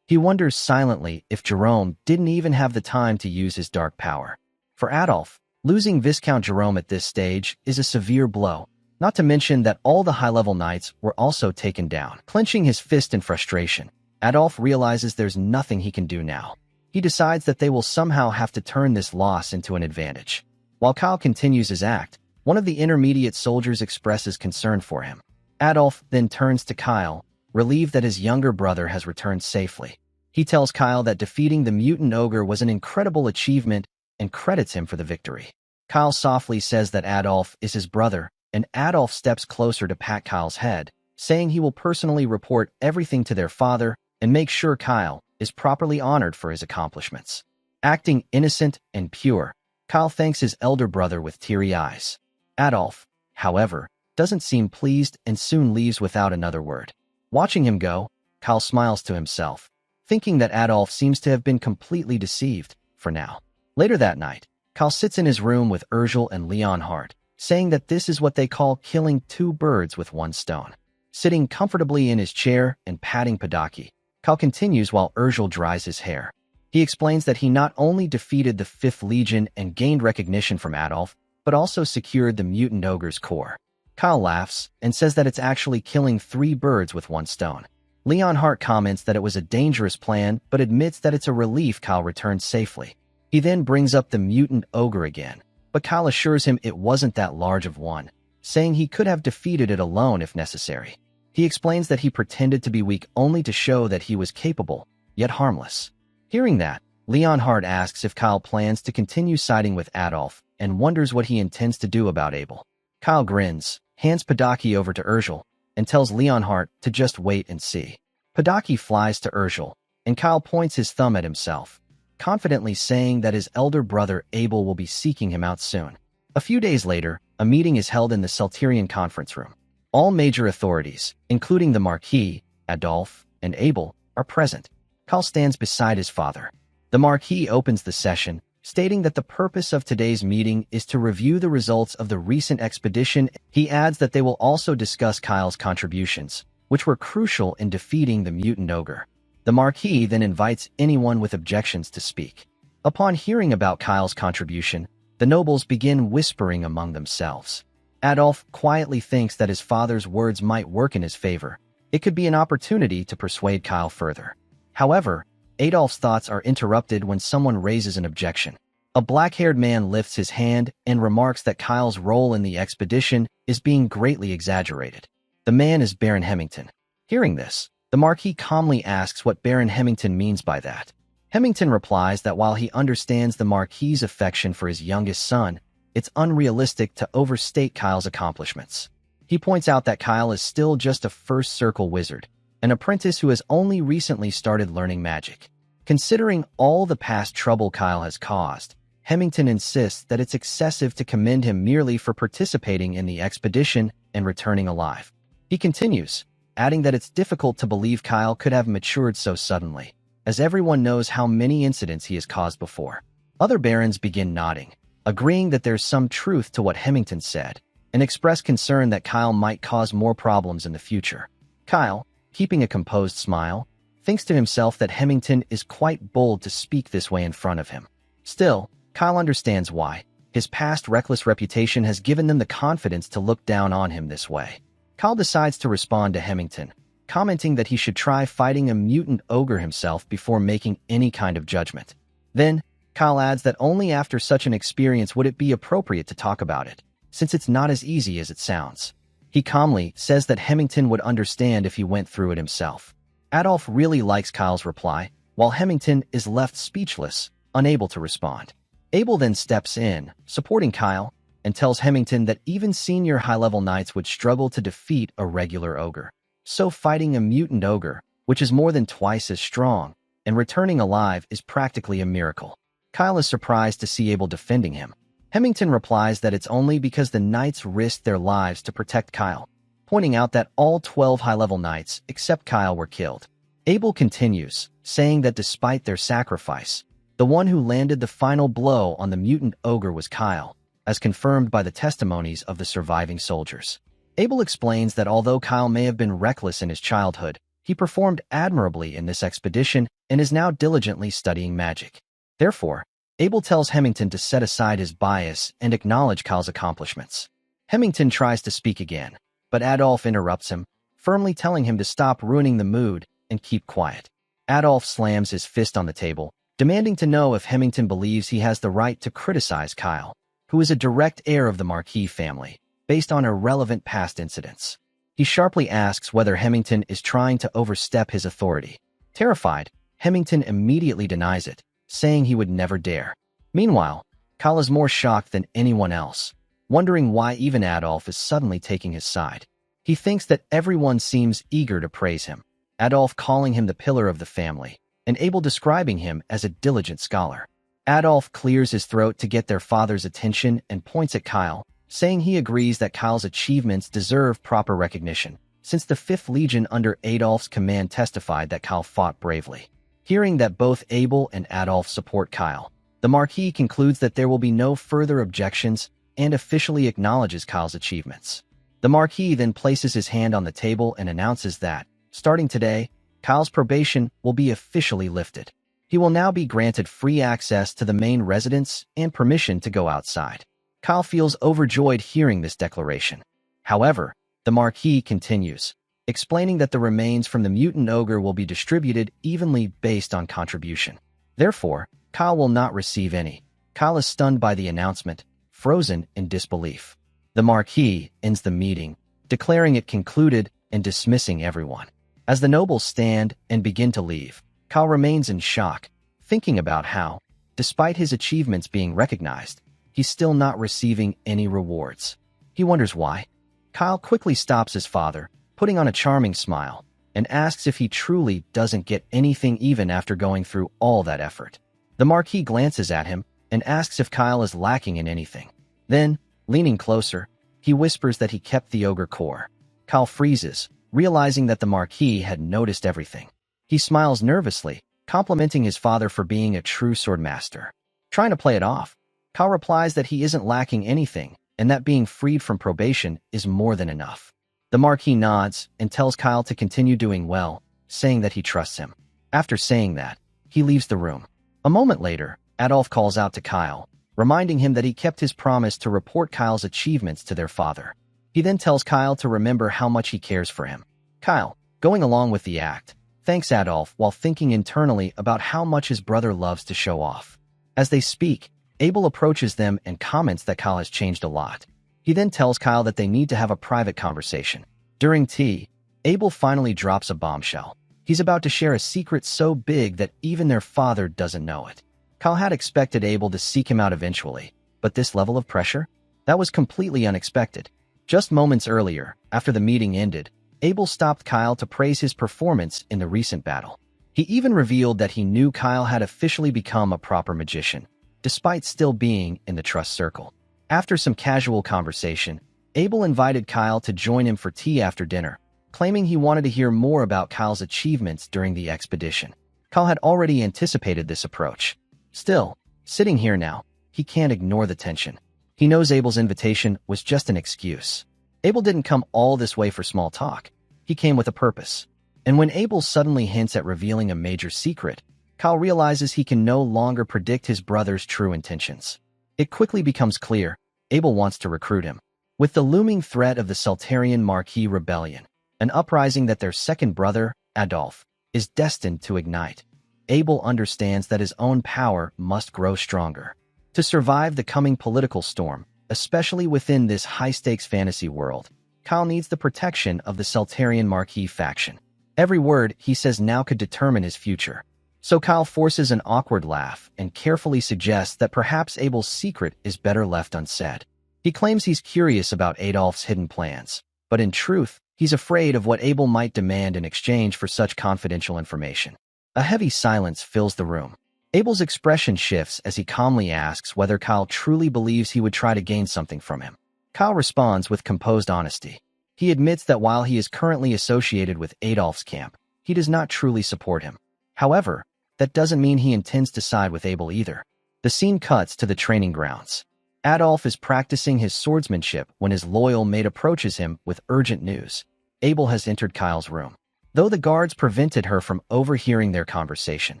Speaker 1: He wonders silently if Jerome didn't even have the time to use his dark power. For Adolf, losing Viscount Jerome at this stage is a severe blow, not to mention that all the high-level knights were also taken down. Clenching his fist in frustration, Adolf realizes there's nothing he can do now. He decides that they will somehow have to turn this loss into an advantage. While Kyle continues his act, one of the intermediate soldiers expresses concern for him. Adolf then turns to Kyle, relieved that his younger brother has returned safely. He tells Kyle that defeating the mutant ogre was an incredible achievement and credits him for the victory. Kyle softly says that Adolf is his brother, and Adolf steps closer to pat Kyle's head, saying he will personally report everything to their father and make sure Kyle is properly honored for his accomplishments. Acting innocent and pure, Kyle thanks his elder brother with teary eyes. Adolf, however, doesn't seem pleased and soon leaves without another word. Watching him go, Kyle smiles to himself, thinking that Adolf seems to have been completely deceived, for now. Later that night, Kyle sits in his room with Urgel and Leonhardt, saying that this is what they call killing two birds with one stone. Sitting comfortably in his chair and patting Padaki, Kyle continues while Urgel dries his hair. He explains that he not only defeated the 5th Legion and gained recognition from Adolf, but also secured the mutant ogre's core. Kyle laughs and says that it's actually killing 3 birds with one stone. Leonhardt comments that it was a dangerous plan, but admits that it's a relief Kyle returned safely. He then brings up the mutant ogre again, but Kyle assures him it wasn't that large of one, saying he could have defeated it alone if necessary. He explains that he pretended to be weak only to show that he was capable, yet harmless. Hearing that, Leonhardt asks if Kyle plans to continue siding with Adolf and wonders what he intends to do about Abel. Kyle grins, hands Padaki over to Urgel, and tells Leonhardt to just wait and see. Padaki flies to Urgel, and Kyle points his thumb at himself, confidently saying that his elder brother Abel will be seeking him out soon. A few days later, a meeting is held in the Celterian conference room. All major authorities, including the Marquis, Adolf, and Abel, are present. Kyle stands beside his father. The Marquis opens the session, stating that the purpose of today's meeting is to review the results of the recent expedition. He adds that they will also discuss Kyle's contributions, which were crucial in defeating the mutant ogre. The Marquis then invites anyone with objections to speak. Upon hearing about Kyle's contribution, the nobles begin whispering among themselves. Adolf quietly thinks that his father's words might work in his favor. It could be an opportunity to persuade Kyle further. However, Adolf's thoughts are interrupted when someone raises an objection. A black-haired man lifts his hand and remarks that Kyle's role in the expedition is being greatly exaggerated. The man is Baron Hemington. Hearing this, the Marquis calmly asks what Baron Hemington means by that. Hemington replies that while he understands the Marquis's affection for his youngest son, it's unrealistic to overstate Kyle's accomplishments. He points out that Kyle is still just a first-circle wizard, an apprentice who has only recently started learning magic. Considering all the past trouble Kyle has caused, Hemington insists that it's excessive to commend him merely for participating in the expedition and returning alive. He continues, adding that it's difficult to believe Kyle could have matured so suddenly, as everyone knows how many incidents he has caused before. Other barons begin nodding, agreeing that there's some truth to what Hemington said, and express concern that Kyle might cause more problems in the future. Kyle, keeping a composed smile, thinks to himself that Hemington is quite bold to speak this way in front of him. Still, Kyle understands why. His past reckless reputation has given them the confidence to look down on him this way. Kyle decides to respond to Hemington, commenting that he should try fighting a mutant ogre himself before making any kind of judgment. Then, Kyle adds that only after such an experience would it be appropriate to talk about it, since it's not as easy as it sounds. He calmly says that Hemington would understand if he went through it himself. Adolf really likes Kyle's reply, while Hemington is left speechless, unable to respond. Abel then steps in, supporting Kyle, and tells Hemington that even senior high-level knights would struggle to defeat a regular ogre. So fighting a mutant ogre, which is more than twice as strong, and returning alive is practically a miracle. Kyle is surprised to see Abel defending him. Hemington replies that it's only because the knights risked their lives to protect Kyle, pointing out that all 12 high-level knights except Kyle were killed. Abel continues, saying that despite their sacrifice, the one who landed the final blow on the mutant ogre was Kyle, as confirmed by the testimonies of the surviving soldiers. Abel explains that although Kyle may have been reckless in his childhood, he performed admirably in this expedition and is now diligently studying magic. Therefore, Abel tells Hemington to set aside his bias and acknowledge Kyle's accomplishments. Hemington tries to speak again, but Adolf interrupts him, firmly telling him to stop ruining the mood and keep quiet. Adolf slams his fist on the table, demanding to know if Hemington believes he has the right to criticize Kyle, who is a direct heir of the Marquis family, based on irrelevant past incidents. He sharply asks whether Hemington is trying to overstep his authority. Terrified, Hemington immediately denies it, saying he would never dare. Meanwhile, Kyle is more shocked than anyone else, wondering why even Adolf is suddenly taking his side. He thinks that everyone seems eager to praise him, Adolf calling him the pillar of the family, and Abel describing him as a diligent scholar. Adolf clears his throat to get their father's attention and points at Kyle, saying he agrees that Kyle's achievements deserve proper recognition, since the 5th Legion under Adolf's command testified that Kyle fought bravely. Hearing that both Abel and Adolf support Kyle, the Marquis concludes that there will be no further objections and officially acknowledges Kyle's achievements. The Marquis then places his hand on the table and announces that, starting today, Kyle's probation will be officially lifted. He will now be granted free access to the main residence and permission to go outside. Kyle feels overjoyed hearing this declaration. However, the Marquis continues, explaining that the remains from the mutant ogre will be distributed evenly based on contribution. Therefore, Kyle will not receive any. Kyle is stunned by the announcement, frozen in disbelief. The Marquis ends the meeting, declaring it concluded and dismissing everyone. As the nobles stand and begin to leave, Kyle remains in shock, thinking about how, despite his achievements being recognized, he's still not receiving any rewards. He wonders why. Kyle quickly stops his father, putting on a charming smile, and asks if he truly doesn't get anything even after going through all that effort. The Marquis glances at him and asks if Kyle is lacking in anything. Then, leaning closer, he whispers that he kept the ogre core. Kyle freezes, realizing that the Marquis had noticed everything. He smiles nervously, complimenting his father for being a true sword master. Trying to play it off, Kyle replies that he isn't lacking anything and that being freed from probation is more than enough. The Marquis nods and tells Kyle to continue doing well, saying that he trusts him. After saying that, he leaves the room. A moment later, Adolf calls out to Kyle, reminding him that he kept his promise to report Kyle's achievements to their father. He then tells Kyle to remember how much he cares for him. Kyle, going along with the act, thanks Adolf while thinking internally about how much his brother loves to show off. As they speak, Abel approaches them and comments that Kyle has changed a lot. He then tells Kyle that they need to have a private conversation. During tea, Abel finally drops a bombshell. He's about to share a secret so big that even their father doesn't know it. Kyle had expected Abel to seek him out eventually, but this level of pressure? That was completely unexpected. Just moments earlier, after the meeting ended, Abel stopped Kyle to praise his performance in the recent battle. He even revealed that he knew Kyle had officially become a proper magician, despite still being in the trust circle. After some casual conversation, Abel invited Kyle to join him for tea after dinner, claiming he wanted to hear more about Kyle's achievements during the expedition. Kyle had already anticipated this approach. Still, sitting here now, he can't ignore the tension. He knows Abel's invitation was just an excuse. Abel didn't come all this way for small talk. He came with a purpose. And when Abel suddenly hints at revealing a major secret, Kyle realizes he can no longer predict his brother's true intentions. It quickly becomes clear, Abel wants to recruit him. With the looming threat of the Saltarian Marquis rebellion, an uprising that their second brother, Adolf, is destined to ignite. Abel understands that his own power must grow stronger. To survive the coming political storm, especially within this high-stakes fantasy world, Kyle needs the protection of the Seltarian Marquis faction. Every word he says now could determine his future. So Kyle forces an awkward laugh and carefully suggests that perhaps Abel's secret is better left unsaid. He claims he's curious about Adolf's hidden plans, but in truth, he's afraid of what Abel might demand in exchange for such confidential information. A heavy silence fills the room. Abel's expression shifts as he calmly asks whether Kyle truly believes he would try to gain something from him. Kyle responds with composed honesty. He admits that while he is currently associated with Adolf's camp, he does not truly support him. However, that doesn't mean he intends to side with Abel either. The scene cuts to the training grounds. Adolf is practicing his swordsmanship when his loyal mate approaches him with urgent news. Abel has entered Kyle's room. Though the guards prevented her from overhearing their conversation,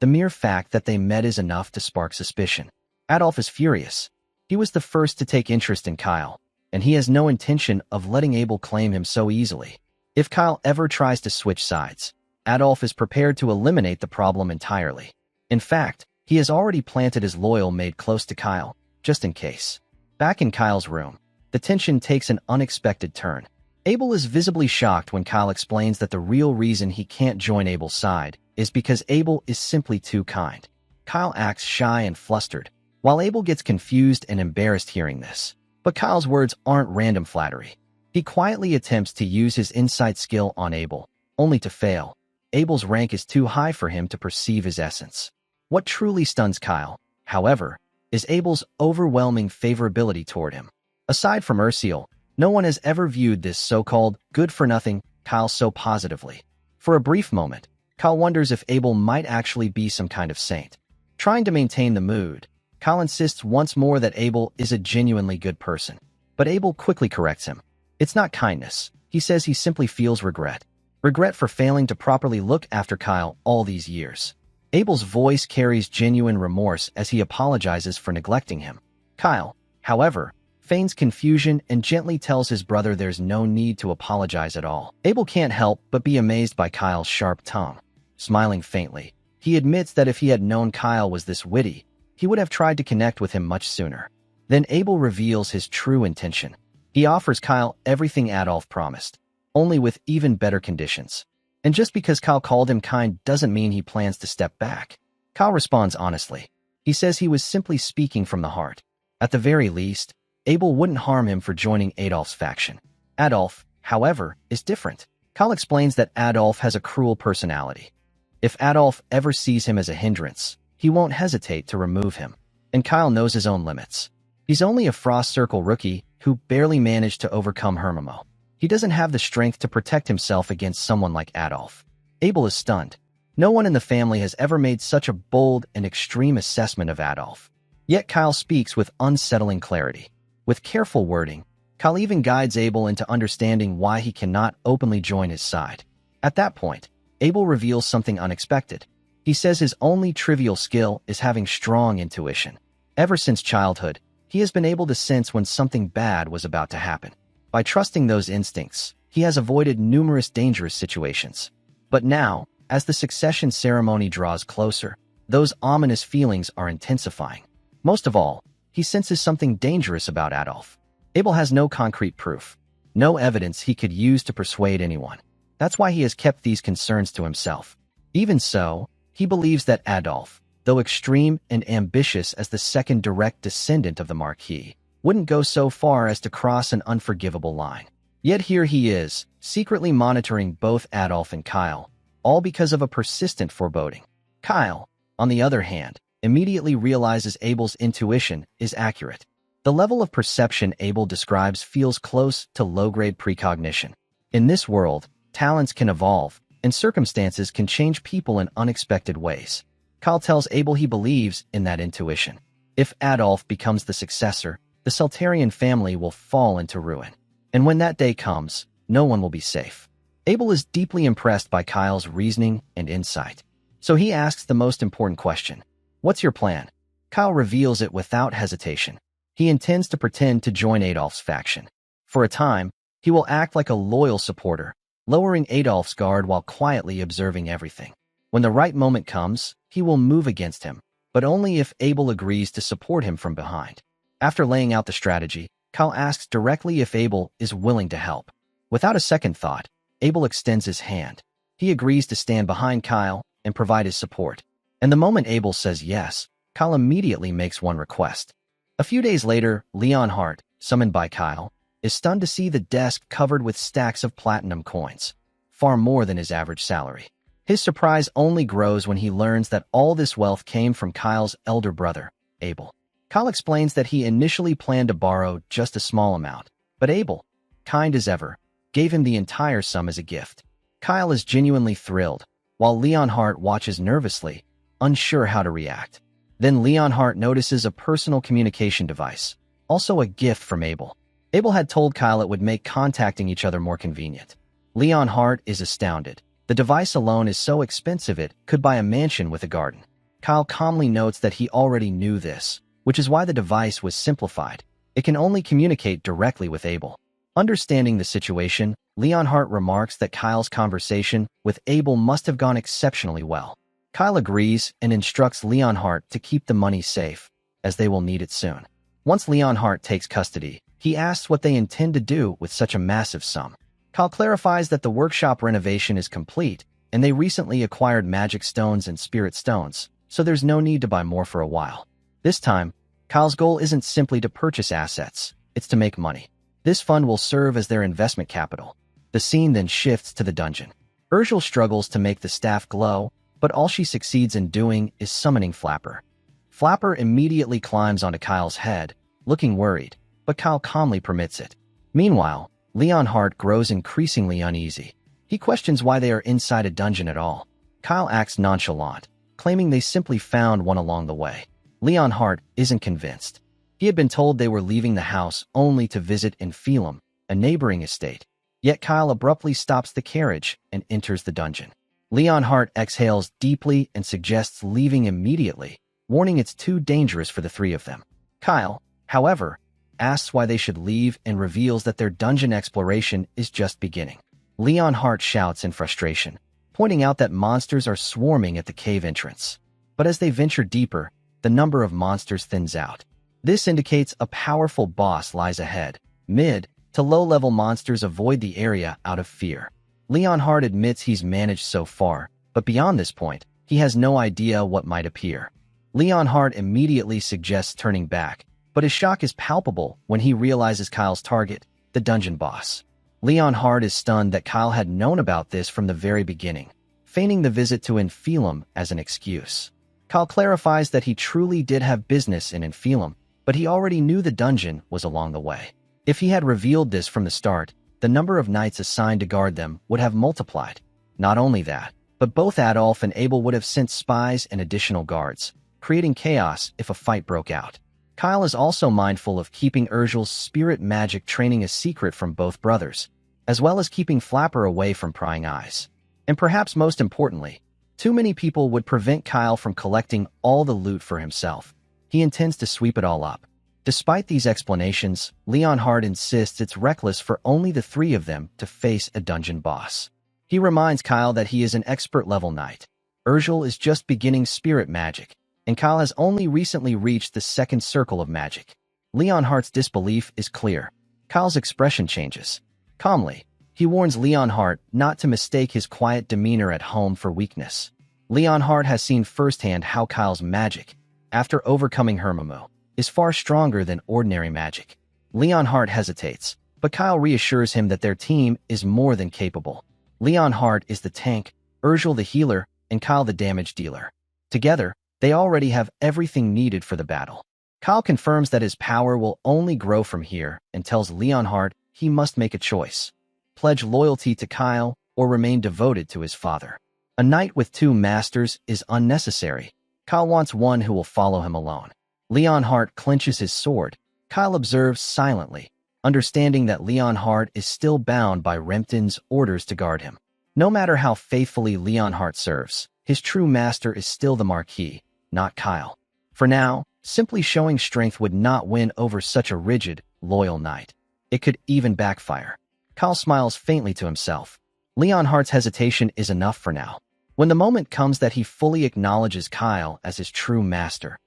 Speaker 1: the mere fact that they met is enough to spark suspicion. Adolf is furious. He was the first to take interest in Kyle, and he has no intention of letting Abel claim him so easily. If Kyle ever tries to switch sides, Adolf is prepared to eliminate the problem entirely. In fact, he has already planted his loyal mate close to Kyle, just in case. Back in Kyle's room, the tension takes an unexpected turn. Abel is visibly shocked when Kyle explains that the real reason he can't join Abel's side is because Abel is simply too kind. Kyle acts shy and flustered, while Abel gets confused and embarrassed hearing this. But Kyle's words aren't random flattery. He quietly attempts to use his insight skill on Abel, only to fail. Abel's rank is too high for him to perceive his essence. What truly stuns Kyle, however, is Abel's overwhelming favorability toward him. Aside from Ursiel, no one has ever viewed this so-called good-for-nothing Kyle so positively. For a brief moment, Kyle wonders if Abel might actually be some kind of saint. Trying to maintain the mood, Kyle insists once more that Abel is a genuinely good person. But Abel quickly corrects him. It's not kindness. He says he simply feels regret. Regret for failing to properly look after Kyle all these years. Abel's voice carries genuine remorse as he apologizes for neglecting him. Kyle, however, feigns confusion and gently tells his brother there's no need to apologize at all. Abel can't help but be amazed by Kyle's sharp tongue. Smiling faintly, he admits that if he had known Kyle was this witty, he would have tried to connect with him much sooner. Then Abel reveals his true intention. He offers Kyle everything Adolf promised, only with even better conditions. And just because Kyle called him kind doesn't mean he plans to step back. Kyle responds honestly. He says he was simply speaking from the heart. At the very least, Abel wouldn't harm him for joining Adolf's faction. Adolf, however, is different. Kyle explains that Adolf has a cruel personality. If Adolf ever sees him as a hindrance, he won't hesitate to remove him. And Kyle knows his own limits. He's only a Frost Circle rookie who barely managed to overcome Hermamo. He doesn't have the strength to protect himself against someone like Adolf. Abel is stunned. No one in the family has ever made such a bold and extreme assessment of Adolf. Yet Kyle speaks with unsettling clarity. With careful wording, Kyle even guides Abel into understanding why he cannot openly join his side. At that point, Abel reveals something unexpected. He says his only trivial skill is having strong intuition. Ever since childhood, he has been able to sense when something bad was about to happen. By trusting those instincts, he has avoided numerous dangerous situations. But now, as the succession ceremony draws closer, those ominous feelings are intensifying. Most of all, he senses something dangerous about Adolf. Abel has no concrete proof, no evidence he could use to persuade anyone. That's why he has kept these concerns to himself. Even so, he believes that Adolf, though extreme and ambitious as the second direct descendant of the Marquis, wouldn't go so far as to cross an unforgivable line. Yet here he is, secretly monitoring both Adolf and Kyle, all because of a persistent foreboding. Kyle, on the other hand, immediately realizes Abel's intuition is accurate. The level of perception Abel describes feels close to low-grade precognition. In this world, talents can evolve, and circumstances can change people in unexpected ways. Kyle tells Abel he believes in that intuition. If Adolf becomes the successor, the Seltarian family will fall into ruin. And when that day comes, no one will be safe. Abel is deeply impressed by Kyle's reasoning and insight. So he asks the most important question. What's your plan? Kyle reveals it without hesitation. He intends to pretend to join Adolf's faction. For a time, he will act like a loyal supporter, lowering Adolf's guard while quietly observing everything. When the right moment comes, he will move against him, but only if Abel agrees to support him from behind. After laying out the strategy, Kyle asks directly if Abel is willing to help. Without a second thought, Abel extends his hand. He agrees to stand behind Kyle and provide his support. And the moment Abel says yes, Kyle immediately makes one request. A few days later, Leonhardt, summoned by Kyle, is stunned to see the desk covered with stacks of platinum coins, far more than his average salary. His surprise only grows when he learns that all this wealth came from Kyle's elder brother, Abel. Kyle explains that he initially planned to borrow just a small amount, but Abel, kind as ever, gave him the entire sum as a gift. Kyle is genuinely thrilled, while Leonhardt watches nervously, unsure how to react. Then Leonhardt notices a personal communication device, also a gift from Abel. Abel had told Kyle it would make contacting each other more convenient. Leonhardt is astounded. The device alone is so expensive it could buy a mansion with a garden. Kyle calmly notes that he already knew this, which is why the device was simplified. It can only communicate directly with Abel. Understanding the situation, Leonhardt remarks that Kyle's conversation with Abel must have gone exceptionally well. Kyle agrees and instructs Leonhardt to keep the money safe, as they will need it soon. Once Leonhardt takes custody, he asks what they intend to do with such a massive sum. Kyle clarifies that the workshop renovation is complete, and they recently acquired magic stones and spirit stones, so there's no need to buy more for a while. This time, Kyle's goal isn't simply to purchase assets, it's to make money. This fund will serve as their investment capital. The scene then shifts to the dungeon. Urgel struggles to make the staff glow, but all she succeeds in doing is summoning Flapper. Flapper immediately climbs onto Kyle's head, looking worried, but Kyle calmly permits it. Meanwhile, Leonhardt grows increasingly uneasy. He questions why they are inside a dungeon at all. Kyle acts nonchalant, claiming they simply found one along the way. Leonhardt isn't convinced. He had been told they were leaving the house only to visit Enrollment, a neighboring estate. Yet Kyle abruptly stops the carriage and enters the dungeon. Leonhardt exhales deeply and suggests leaving immediately, warning it's too dangerous for the three of them. Kyle, however, asks why they should leave and reveals that their dungeon exploration is just beginning. Leonhardt shouts in frustration, pointing out that monsters are swarming at the cave entrance. But as they venture deeper, the number of monsters thins out. This indicates a powerful boss lies ahead. Mid to low-level monsters avoid the area out of fear. Leonhardt admits he's managed so far, but beyond this point, he has no idea what might appear. Leonhardt immediately suggests turning back, but his shock is palpable when he realizes Kyle's target, the dungeon boss. Leonhardt is stunned that Kyle had known about this from the very beginning, feigning the visit to Enrollment as an excuse. Kyle clarifies that he truly did have business in Enrollment, but he already knew the dungeon was along the way. If he had revealed this from the start, the number of knights assigned to guard them would have multiplied. Not only that, but both Adolf and Abel would have sent spies and additional guards, creating chaos if a fight broke out. Kyle is also mindful of keeping Urgel's spirit magic training a secret from both brothers, as well as keeping Flapper away from prying eyes. And perhaps most importantly, too many people would prevent Kyle from collecting all the loot for himself. He intends to sweep it all up. Despite these explanations, Leonhardt insists it's reckless for only the three of them to face a dungeon boss. He reminds Kyle that he is an expert-level knight. Urgel is just beginning spirit magic, and Kyle has only recently reached the second circle of magic. Leonhardt's disbelief is clear. Kyle's expression changes. Calmly, he warns Leonhardt not to mistake his quiet demeanor at home for weakness. Leonhardt has seen firsthand how Kyle's magic, after overcoming Hermimu, is far stronger than ordinary magic. Leonhardt hesitates, but Kyle reassures him that their team is more than capable. Leonhardt is the tank, Urgel the healer, and Kyle the damage dealer. Together, they already have everything needed for the battle. Kyle confirms that his power will only grow from here and tells Leonhardt he must make a choice: pledge loyalty to Kyle or remain devoted to his father. A knight with two masters is unnecessary. Kyle wants one who will follow him alone. Leonhardt clenches his sword. Kyle observes silently, understanding that Leonhardt is still bound by Rempton's orders to guard him. No matter how faithfully Leonhardt serves, his true master is still the Marquis, not Kyle. For now, simply showing strength would not win over such a rigid, loyal knight. It could even backfire. Kyle smiles faintly to himself. Leonhardt's hesitation is enough for now. When the moment comes that he fully acknowledges Kyle as his true master,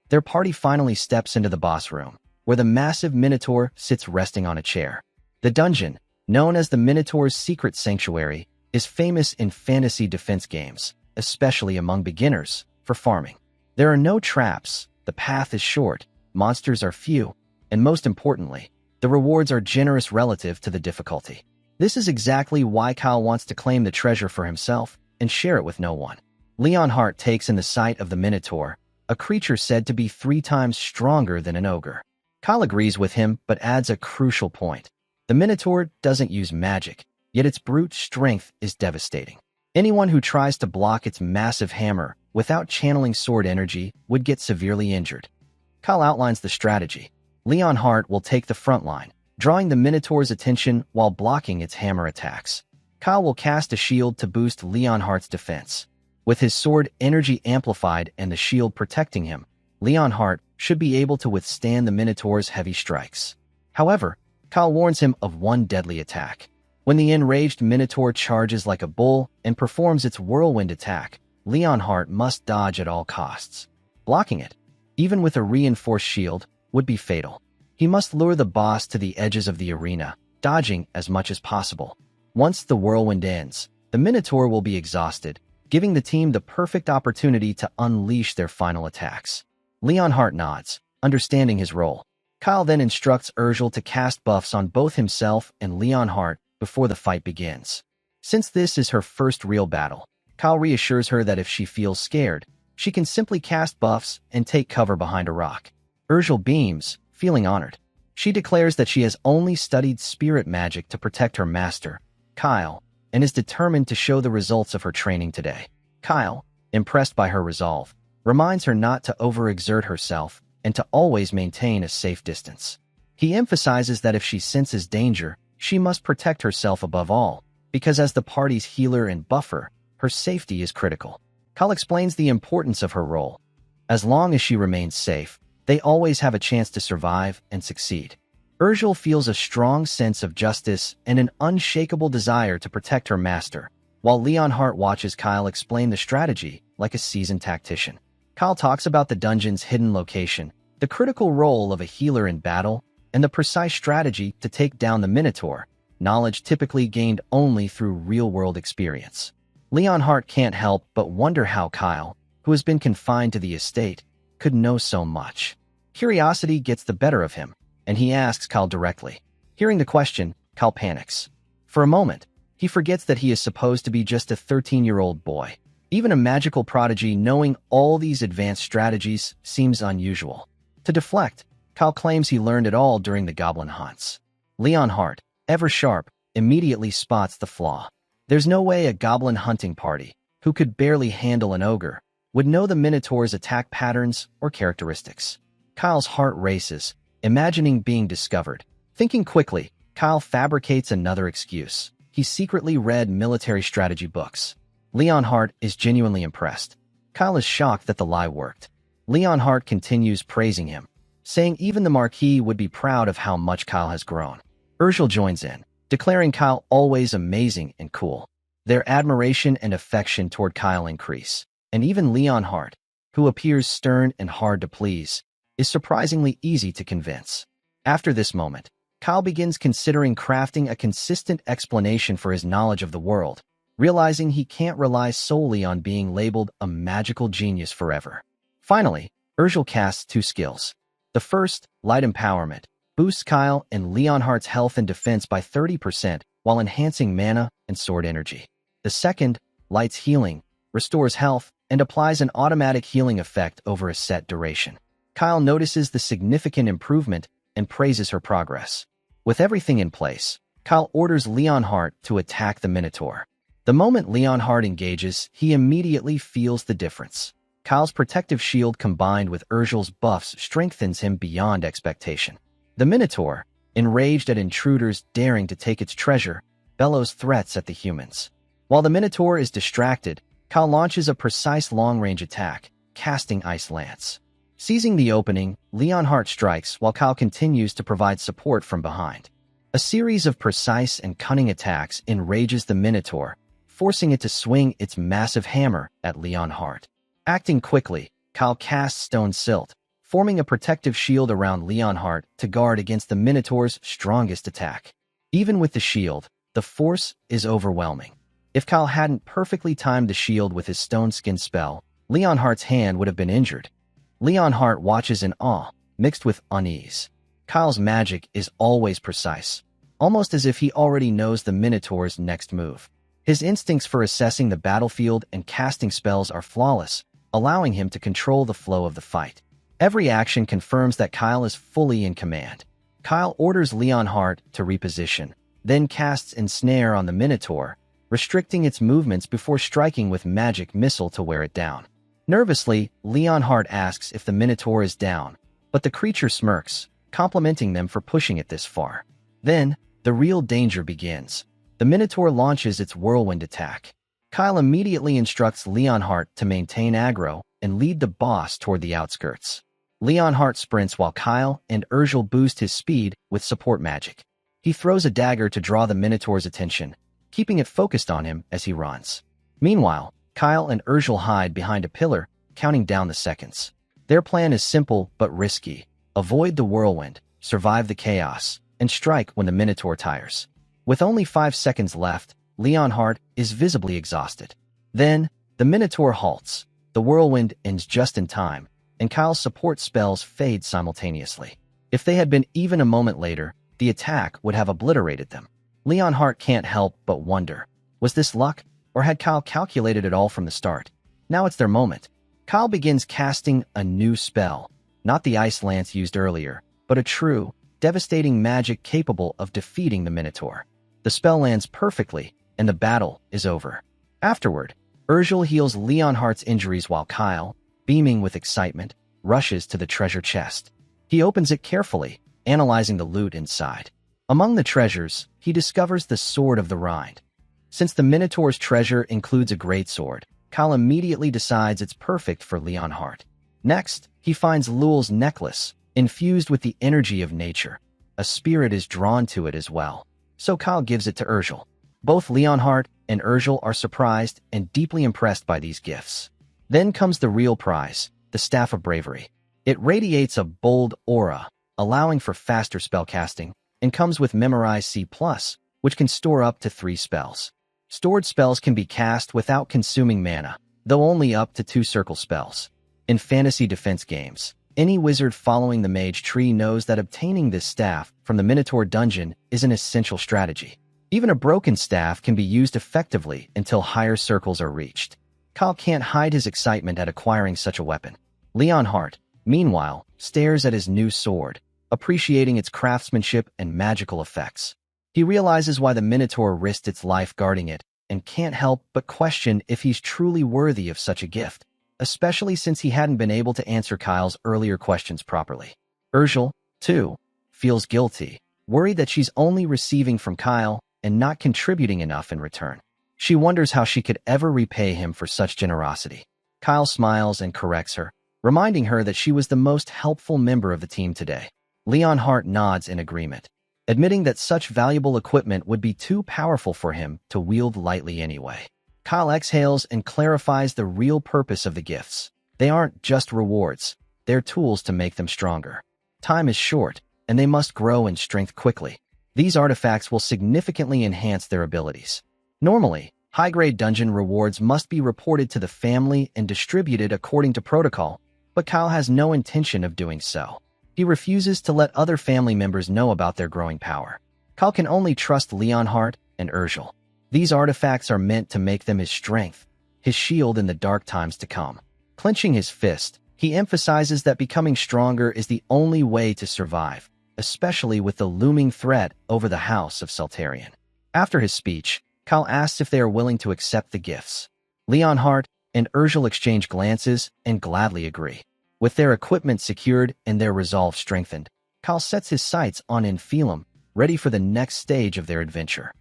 Speaker 1: their party finally steps into the boss room, where the massive Minotaur sits resting on a chair. The dungeon, known as the Minotaur's secret sanctuary, is famous in fantasy defense games, especially among beginners, for farming. There are no traps, the path is short, monsters are few, and most importantly, the rewards are generous relative to the difficulty. This is exactly why Kyle wants to claim the treasure for himself and share it with no one. Leonhardt takes in the sight of the Minotaur, a creature said to be 3 times stronger than an ogre. Kyle agrees with him but adds a crucial point. The Minotaur doesn't use magic, yet its brute strength is devastating. Anyone who tries to block its massive hammer without channeling sword energy would get severely injured. Kyle outlines the strategy. Leonhardt will take the front line, drawing the Minotaur's attention while blocking its hammer attacks. Kyle will cast a shield to boost Leonhardt's defense. With his sword energy amplified and the shield protecting him, Leonhardt should be able to withstand the Minotaur's heavy strikes. However, Kyle warns him of one deadly attack. When the enraged Minotaur charges like a bull and performs its whirlwind attack, Leonhardt must dodge at all costs. Blocking it, even with a reinforced shield, would be fatal. He must lure the boss to the edges of the arena, dodging as much as possible. Once the whirlwind ends, the Minotaur will be exhausted, giving the team the perfect opportunity to unleash their final attacks. Leonhardt nods, understanding his role. Kyle then instructs Urgel to cast buffs on both himself and Leonhardt before the fight begins. Since this is her first real battle, Kyle reassures her that if she feels scared, she can simply cast buffs and take cover behind a rock. Urgel beams, feeling honored. She declares that she has only studied spirit magic to protect her master, Kyle, and is determined to show the results of her training today. Kyle, impressed by her resolve, reminds her not to overexert herself and to always maintain a safe distance. He emphasizes that if she senses danger, she must protect herself above all, because as the party's healer and buffer, her safety is critical. Kyle explains the importance of her role. As long as she remains safe, they always have a chance to survive and succeed. Urgel feels a strong sense of justice and an unshakable desire to protect her master, while Leonhardt watches Kyle explain the strategy like a seasoned tactician. Kyle talks about the dungeon's hidden location, the critical role of a healer in battle, and the precise strategy to take down the Minotaur, knowledge typically gained only through real-world experience. Leonhardt can't help but wonder how Kyle, who has been confined to the estate, could know so much. Curiosity gets the better of him, and he asks Kyle directly. Hearing the question, Kyle panics. For a moment, he forgets that he is supposed to be just a 13-year-old boy. Even a magical prodigy knowing all these advanced strategies seems unusual. To deflect, Kyle claims he learned it all during the goblin hunts. Leonhardt, ever sharp, immediately spots the flaw. There's no way a goblin hunting party, who could barely handle an ogre, would know the Minotaur's attack patterns or characteristics. Kyle's heart races, imagining being discovered. Thinking quickly, Kyle fabricates another excuse. He secretly read military strategy books. Leonhardt is genuinely impressed. Kyle is shocked that the lie worked. Leonhardt continues praising him, saying even the Marquis would be proud of how much Kyle has grown. Urgel joins in, declaring Kyle always amazing and cool. Their admiration and affection toward Kyle increase, and even Leonhardt, who appears stern and hard to please, is surprisingly easy to convince. After this moment, Kyle begins considering crafting a consistent explanation for his knowledge of the world, realizing he can't rely solely on being labeled a magical genius forever. Finally, Urgel casts 2 skills. The first, Light Empowerment, boosts Kyle and Leonhardt's health and defense by 30% while enhancing mana and sword energy. The second, Light's Healing, restores health and applies an automatic healing effect over a set duration. Kyle notices the significant improvement and praises her progress. With everything in place, Kyle orders Leonhardt to attack the Minotaur. The moment Leonhardt engages, he immediately feels the difference. Kyle's protective shield combined with Urgel's buffs strengthens him beyond expectation. The Minotaur, enraged at intruders daring to take its treasure, bellows threats at the humans. While the Minotaur is distracted, Kyle launches a precise long-range attack, casting Ice Lance. Seizing the opening, Leonhardt strikes while Kyle continues to provide support from behind. A series of precise and cunning attacks enrages the Minotaur, forcing it to swing its massive hammer at Leonhardt. Acting quickly, Kyle casts Stone Silt, forming a protective shield around Leonhardt to guard against the Minotaur's strongest attack. Even with the shield, the force is overwhelming. If Kyle hadn't perfectly timed the shield with his Stone Skin spell, Leonhardt's hand would have been injured. Leonhardt watches in awe, mixed with unease. Kyle's magic is always precise, almost as if he already knows the Minotaur's next move. His instincts for assessing the battlefield and casting spells are flawless, allowing him to control the flow of the fight. Every action confirms that Kyle is fully in command. Kyle orders Leonhardt to reposition, then casts Ensnare on the Minotaur, restricting its movements before striking with magic missile to wear it down. Nervously, Leonhardt asks if the Minotaur is down, but the creature smirks, complimenting them for pushing it this far. Then, the real danger begins. The Minotaur launches its whirlwind attack. Kyle immediately instructs Leonhardt to maintain aggro and lead the boss toward the outskirts. Leonhardt sprints while Kyle and Urgel boost his speed with support magic. He throws a dagger to draw the Minotaur's attention, keeping it focused on him as he runs. Meanwhile, Kyle and Urgel hide behind a pillar, counting down the seconds. Their plan is simple but risky. Avoid the whirlwind, survive the chaos, and strike when the Minotaur tires. With only 5 seconds left, Leonhardt is visibly exhausted. Then, the Minotaur halts. The whirlwind ends just in time, and Kyle's support spells fade simultaneously. If they had been even a moment later, the attack would have obliterated them. Leonhardt can't help but wonder, was this luck, or had Kyle calculated it all from the start? Now it's their moment. Kyle begins casting a new spell, not the ice lance used earlier, but a true, devastating magic capable of defeating the Minotaur. The spell lands perfectly, and the battle is over. Afterward, Urgel heals Leonhardt's injuries while Kyle, beaming with excitement, rushes to the treasure chest. He opens it carefully, analyzing the loot inside. Among the treasures, he discovers the Sword of the Rind. Since the Minotaur's treasure includes a greatsword, Kyle immediately decides it's perfect for Leonhardt. Next, he finds Lul's necklace, infused with the energy of nature. A spirit is drawn to it as well, so Kyle gives it to Urgel. Both Leonhardt and Urgel are surprised and deeply impressed by these gifts. Then comes the real prize, the Staff of Bravery. It radiates a bold aura, allowing for faster spellcasting, and comes with Memorize C+, which can store up to 3 spells. Stored spells can be cast without consuming mana, though only up to 2 circle spells. In fantasy defense games, any wizard following the mage tree knows that obtaining this staff from the Minotaur dungeon is an essential strategy. Even a broken staff can be used effectively until higher circles are reached. Kyle can't hide his excitement at acquiring such a weapon. Leonhardt, meanwhile, stares at his new sword, appreciating its craftsmanship and magical effects. He realizes why the Minotaur risked its life guarding it, and can't help but question if he's truly worthy of such a gift, especially since he hadn't been able to answer Kyle's earlier questions properly. Urgel, too, feels guilty, worried that she's only receiving from Kyle and not contributing enough in return. She wonders how she could ever repay him for such generosity. Kyle smiles and corrects her, reminding her that she was the most helpful member of the team today. Leonhardt nods in agreement, admitting that such valuable equipment would be too powerful for him to wield lightly anyway. Kyle exhales and clarifies the real purpose of the gifts. They aren't just rewards, they're tools to make them stronger. Time is short, and they must grow in strength quickly. These artifacts will significantly enhance their abilities. Normally, high-grade dungeon rewards must be reported to the family and distributed according to protocol, but Kyle has no intention of doing so. He refuses to let other family members know about their growing power. Kyle can only trust Leonhardt and Urgel. These artifacts are meant to make them his strength, his shield in the dark times to come. Clenching his fist, he emphasizes that becoming stronger is the only way to survive, especially with the looming threat over the House of Saltarian. After his speech, Kyle asks if they are willing to accept the gifts. Leonhardt and Urgel exchange glances and gladly agree. With their equipment secured and their resolve strengthened, Kyle sets his sights on Infilum, ready for the next stage of their adventure.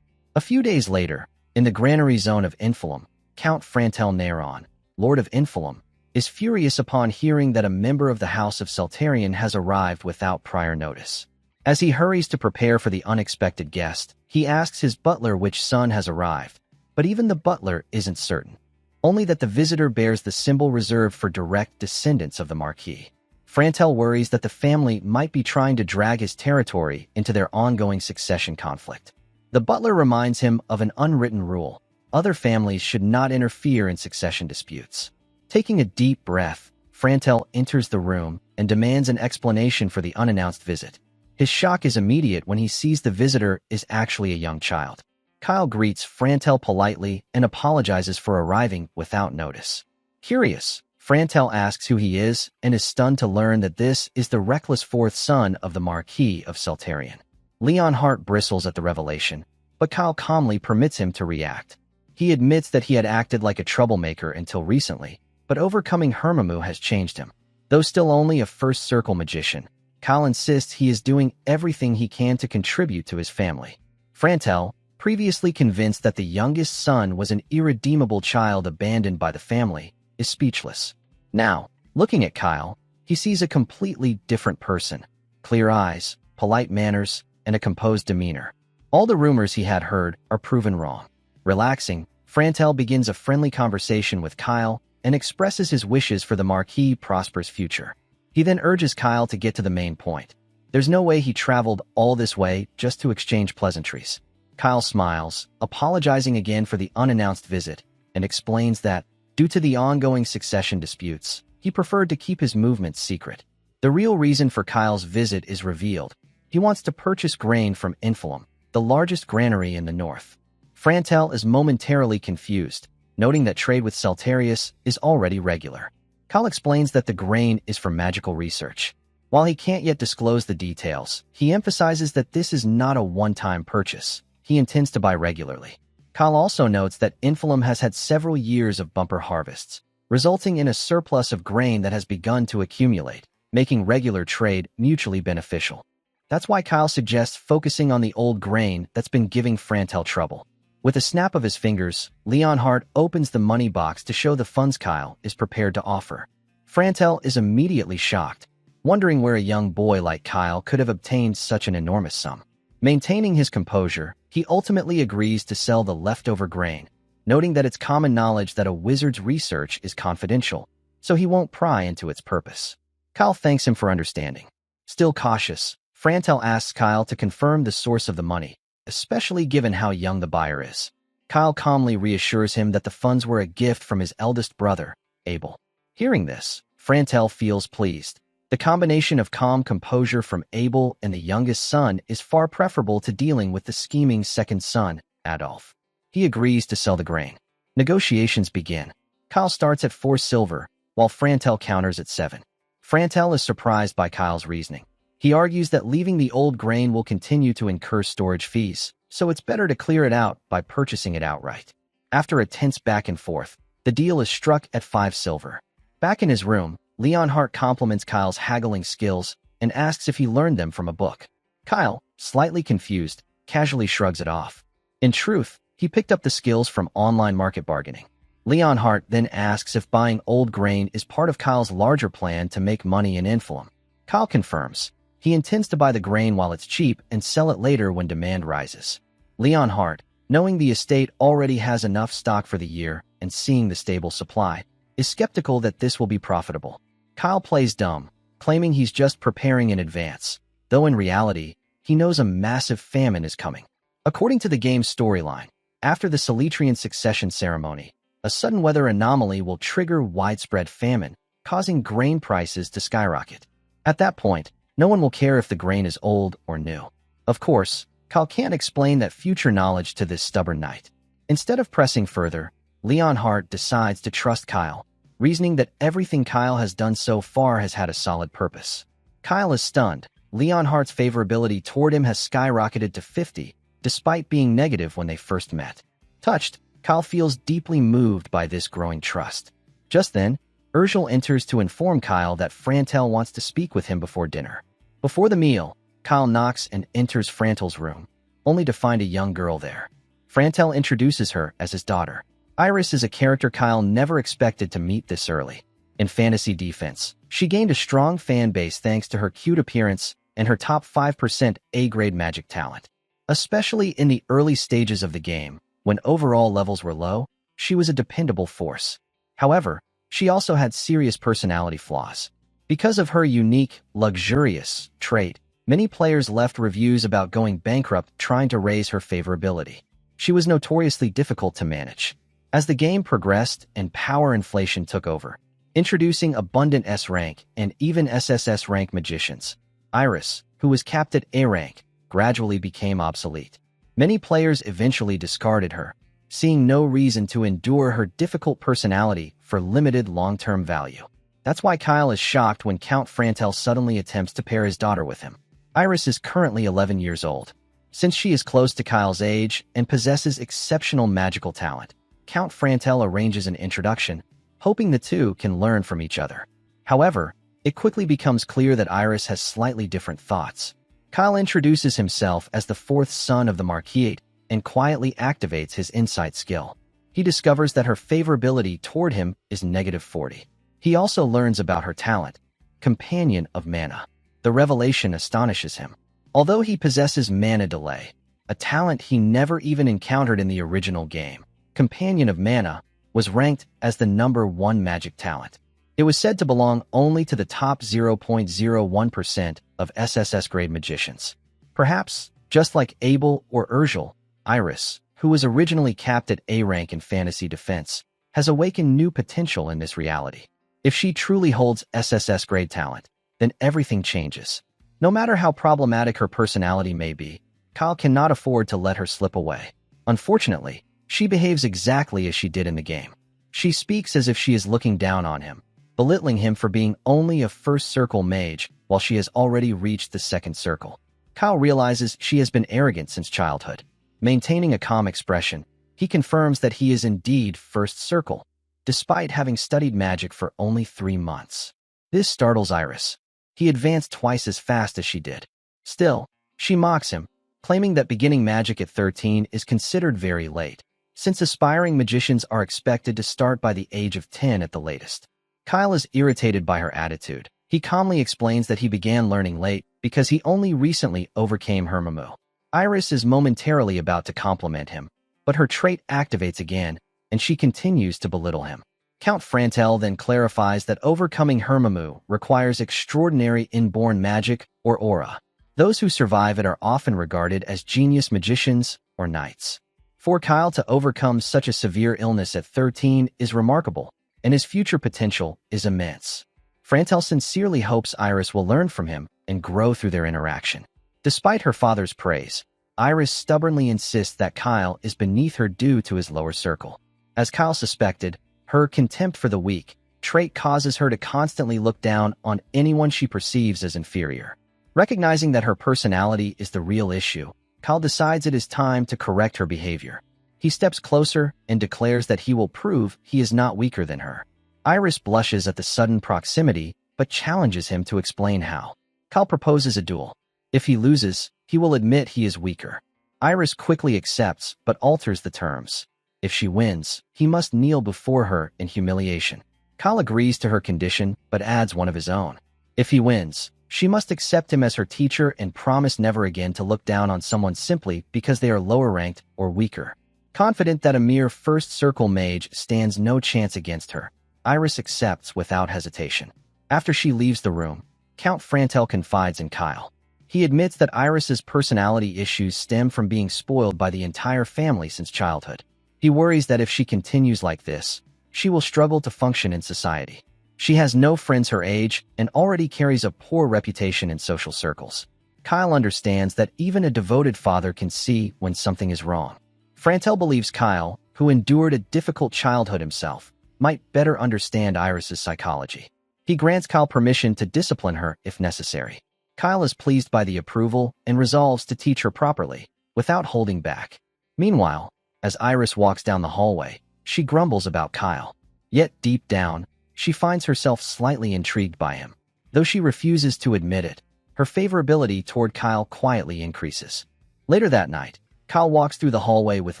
Speaker 1: A few days later, in the granary zone of Infilum, Count Frantel Neron, Lord of Infilum, is furious upon hearing that a member of the House of Saltarian has arrived without prior notice. As he hurries to prepare for the unexpected guest, he asks his butler which son has arrived, but even the butler isn't certain, only that the visitor bears the symbol reserved for direct descendants of the Marquis. Frantel worries that the family might be trying to drag his territory into their ongoing succession conflict. The butler reminds him of an unwritten rule: other families should not interfere in succession disputes. Taking a deep breath, Frantel enters the room and demands an explanation for the unannounced visit. His shock is immediate when he sees the visitor is actually a young child. Kyle greets Frantel politely and apologizes for arriving without notice. Curious, Frantel asks who he is and is stunned to learn that this is the reckless fourth son of the Marquis of Seltarian. Leonhardt bristles at the revelation, but Kyle calmly permits him to react. He admits that he had acted like a troublemaker until recently, but overcoming Hermimu has changed him. Though still only a first-circle magician, Kyle insists he is doing everything he can to contribute to his family. Frantel, previously convinced that the youngest son was an irredeemable child abandoned by the family, is speechless. Now, looking at Kyle, he sees a completely different person. Clear eyes, polite manners, and a composed demeanor. All the rumors he had heard are proven wrong. Relaxing, Frantel begins a friendly conversation with Kyle and expresses his wishes for the Marquis' prosperous future. He then urges Kyle to get to the main point. There's no way he traveled all this way just to exchange pleasantries. Kyle smiles, apologizing again for the unannounced visit, and explains that, due to the ongoing succession disputes, he preferred to keep his movements secret. The real reason for Kyle's visit is revealed. He wants to purchase grain from Infilum, the largest granary in the north. Frantel is momentarily confused, noting that trade with Seltarius is already regular. Kyle explains that the grain is for magical research. While he can't yet disclose the details, he emphasizes that this is not a one-time purchase. He intends to buy regularly. Kyle also notes that Infilum has had several years of bumper harvests, resulting in a surplus of grain that has begun to accumulate, making regular trade mutually beneficial. That's why Kyle suggests focusing on the old grain that's been giving Frantel trouble. With a snap of his fingers, Leonhardt opens the money box to show the funds Kyle is prepared to offer. Frantel is immediately shocked, wondering where a young boy like Kyle could have obtained such an enormous sum. Maintaining his composure, he ultimately agrees to sell the leftover grain, noting that it's common knowledge that a wizard's research is confidential, so he won't pry into its purpose. Kyle thanks him for understanding. Still cautious, Frantel asks Kyle to confirm the source of the money, especially given how young the buyer is. Kyle calmly reassures him that the funds were a gift from his eldest brother, Abel. Hearing this, Frantel feels pleased. The combination of calm composure from Abel and the youngest son is far preferable to dealing with the scheming second son, Adolf. He agrees to sell the grain. Negotiations begin. Kyle starts at 4 silver, while Frantel counters at 7. Frantel is surprised by Kyle's reasoning. He argues that leaving the old grain will continue to incur storage fees, so it's better to clear it out by purchasing it outright. After a tense back and forth, the deal is struck at 5 silver. Back in his room, Leonhardt compliments Kyle's haggling skills and asks if he learned them from a book. Kyle, slightly confused, casually shrugs it off. In truth, he picked up the skills from online market bargaining. Leonhardt then asks if buying old grain is part of Kyle's larger plan to make money in Infilum. Kyle confirms. He intends to buy the grain while it's cheap and sell it later when demand rises. Leonhardt, knowing the estate already has enough stock for the year and seeing the stable supply, is skeptical that this will be profitable. Kyle plays dumb, claiming he's just preparing in advance, though in reality, he knows a massive famine is coming. According to the game's storyline, after the Celetrian succession ceremony, a sudden weather anomaly will trigger widespread famine, causing grain prices to skyrocket. At that point, no one will care if the grain is old or new. Of course, Kyle can't explain that future knowledge to this stubborn knight. Instead of pressing further, Leonhardt decides to trust Kyle, reasoning that everything Kyle has done so far has had a solid purpose. Kyle is stunned. Leonhardt's favorability toward him has skyrocketed to 50, despite being negative when they first met. Touched, Kyle feels deeply moved by this growing trust. Just then, Urgel enters to inform Kyle that Frantel wants to speak with him before dinner. Before the meal, Kyle knocks and enters Frantel's room, only to find a young girl there. Frantel introduces her as his daughter. Iris is a character Kyle never expected to meet this early. In fantasy defense, she gained a strong fan base thanks to her cute appearance and her top 5% A-grade magic talent. Especially in the early stages of the game, when overall levels were low, she was a dependable force. However, she also had serious personality flaws. Because of her unique, luxurious trait, many players left reviews about going bankrupt trying to raise her favorability. She was notoriously difficult to manage. As the game progressed and power inflation took over, introducing abundant S-rank and even SSS rank magicians, Iris, who was capped at A rank, gradually became obsolete. Many players eventually discarded her, seeing no reason to endure her difficult personality for limited long-term value. That's why Kyle is shocked when Count Frantel suddenly attempts to pair his daughter with him. Iris is currently 11 years old. Since she is close to Kyle's age and possesses exceptional magical talent, Count Frantel arranges an introduction, hoping the two can learn from each other. However, it quickly becomes clear that Iris has slightly different thoughts. Kyle introduces himself as the fourth son of the Marquise and quietly activates his insight skill. He discovers that her favorability toward him is -40. He also learns about her talent, Companion of Mana. The revelation astonishes him. Although he possesses Mana Delay, a talent he never even encountered in the original game, Companion of Mana was ranked as the #1 magic talent. It was said to belong only to the top 0.01% of SSS-grade magicians. Perhaps, just like Abel or Urgel, Iris, who was originally capped at A rank in fantasy defense, has awakened new potential in this reality. If she truly holds SSS-grade talent, then everything changes. No matter how problematic her personality may be, Kyle cannot afford to let her slip away. Unfortunately, she behaves exactly as she did in the game. She speaks as if she is looking down on him, belittling him for being only a first circle mage while she has already reached the second circle. Kyle realizes she has been arrogant since childhood. Maintaining a calm expression, he confirms that he is indeed first circle, despite having studied magic for only 3 months. This startles Iris. He advanced twice as fast as she did. Still, she mocks him, claiming that beginning magic at 13 is considered very late, since aspiring magicians are expected to start by the age of 10 at the latest. Kyle is irritated by her attitude. He calmly explains that he began learning late because he only recently overcame Hermamu. Iris is momentarily about to compliment him, but her trait activates again, and she continues to belittle him. Count Frantel then clarifies that overcoming Hermamu requires extraordinary inborn magic or aura. Those who survive it are often regarded as genius magicians or knights. For Kyle to overcome such a severe illness at 13 is remarkable, and his future potential is immense. Frantel sincerely hopes Iris will learn from him and grow through their interaction. Despite her father's praise, Iris stubbornly insists that Kyle is beneath her due to his lower circle. As Kyle suspected, her contempt for the weak trait causes her to constantly look down on anyone she perceives as inferior. Recognizing that her personality is the real issue, Kyle decides it is time to correct her behavior. He steps closer and declares that he will prove he is not weaker than her. Iris blushes at the sudden proximity, but challenges him to explain how. Kyle proposes a duel. If he loses, he will admit he is weaker. Iris quickly accepts, but alters the terms. If she wins, he must kneel before her in humiliation. Kyle agrees to her condition, but adds one of his own. If he wins, she must accept him as her teacher and promise never again to look down on someone simply because they are lower ranked or weaker. Confident that a mere first circle mage stands no chance against her, Iris accepts without hesitation. After she leaves the room, Count Frantel confides in Kyle. He admits that Iris's personality issues stem from being spoiled by the entire family since childhood. He worries that if she continues like this, she will struggle to function in society. She has no friends her age and already carries a poor reputation in social circles. Kyle understands that even a devoted father can see when something is wrong. Frantel believes Kyle, who endured a difficult childhood himself, might better understand Iris's psychology. He grants Kyle permission to discipline her if necessary. Kyle is pleased by the approval and resolves to teach her properly, without holding back. Meanwhile, as Iris walks down the hallway, she grumbles about Kyle. Yet deep down, she finds herself slightly intrigued by him. Though she refuses to admit it, her favorability toward Kyle quietly increases. Later that night, Kyle walks through the hallway with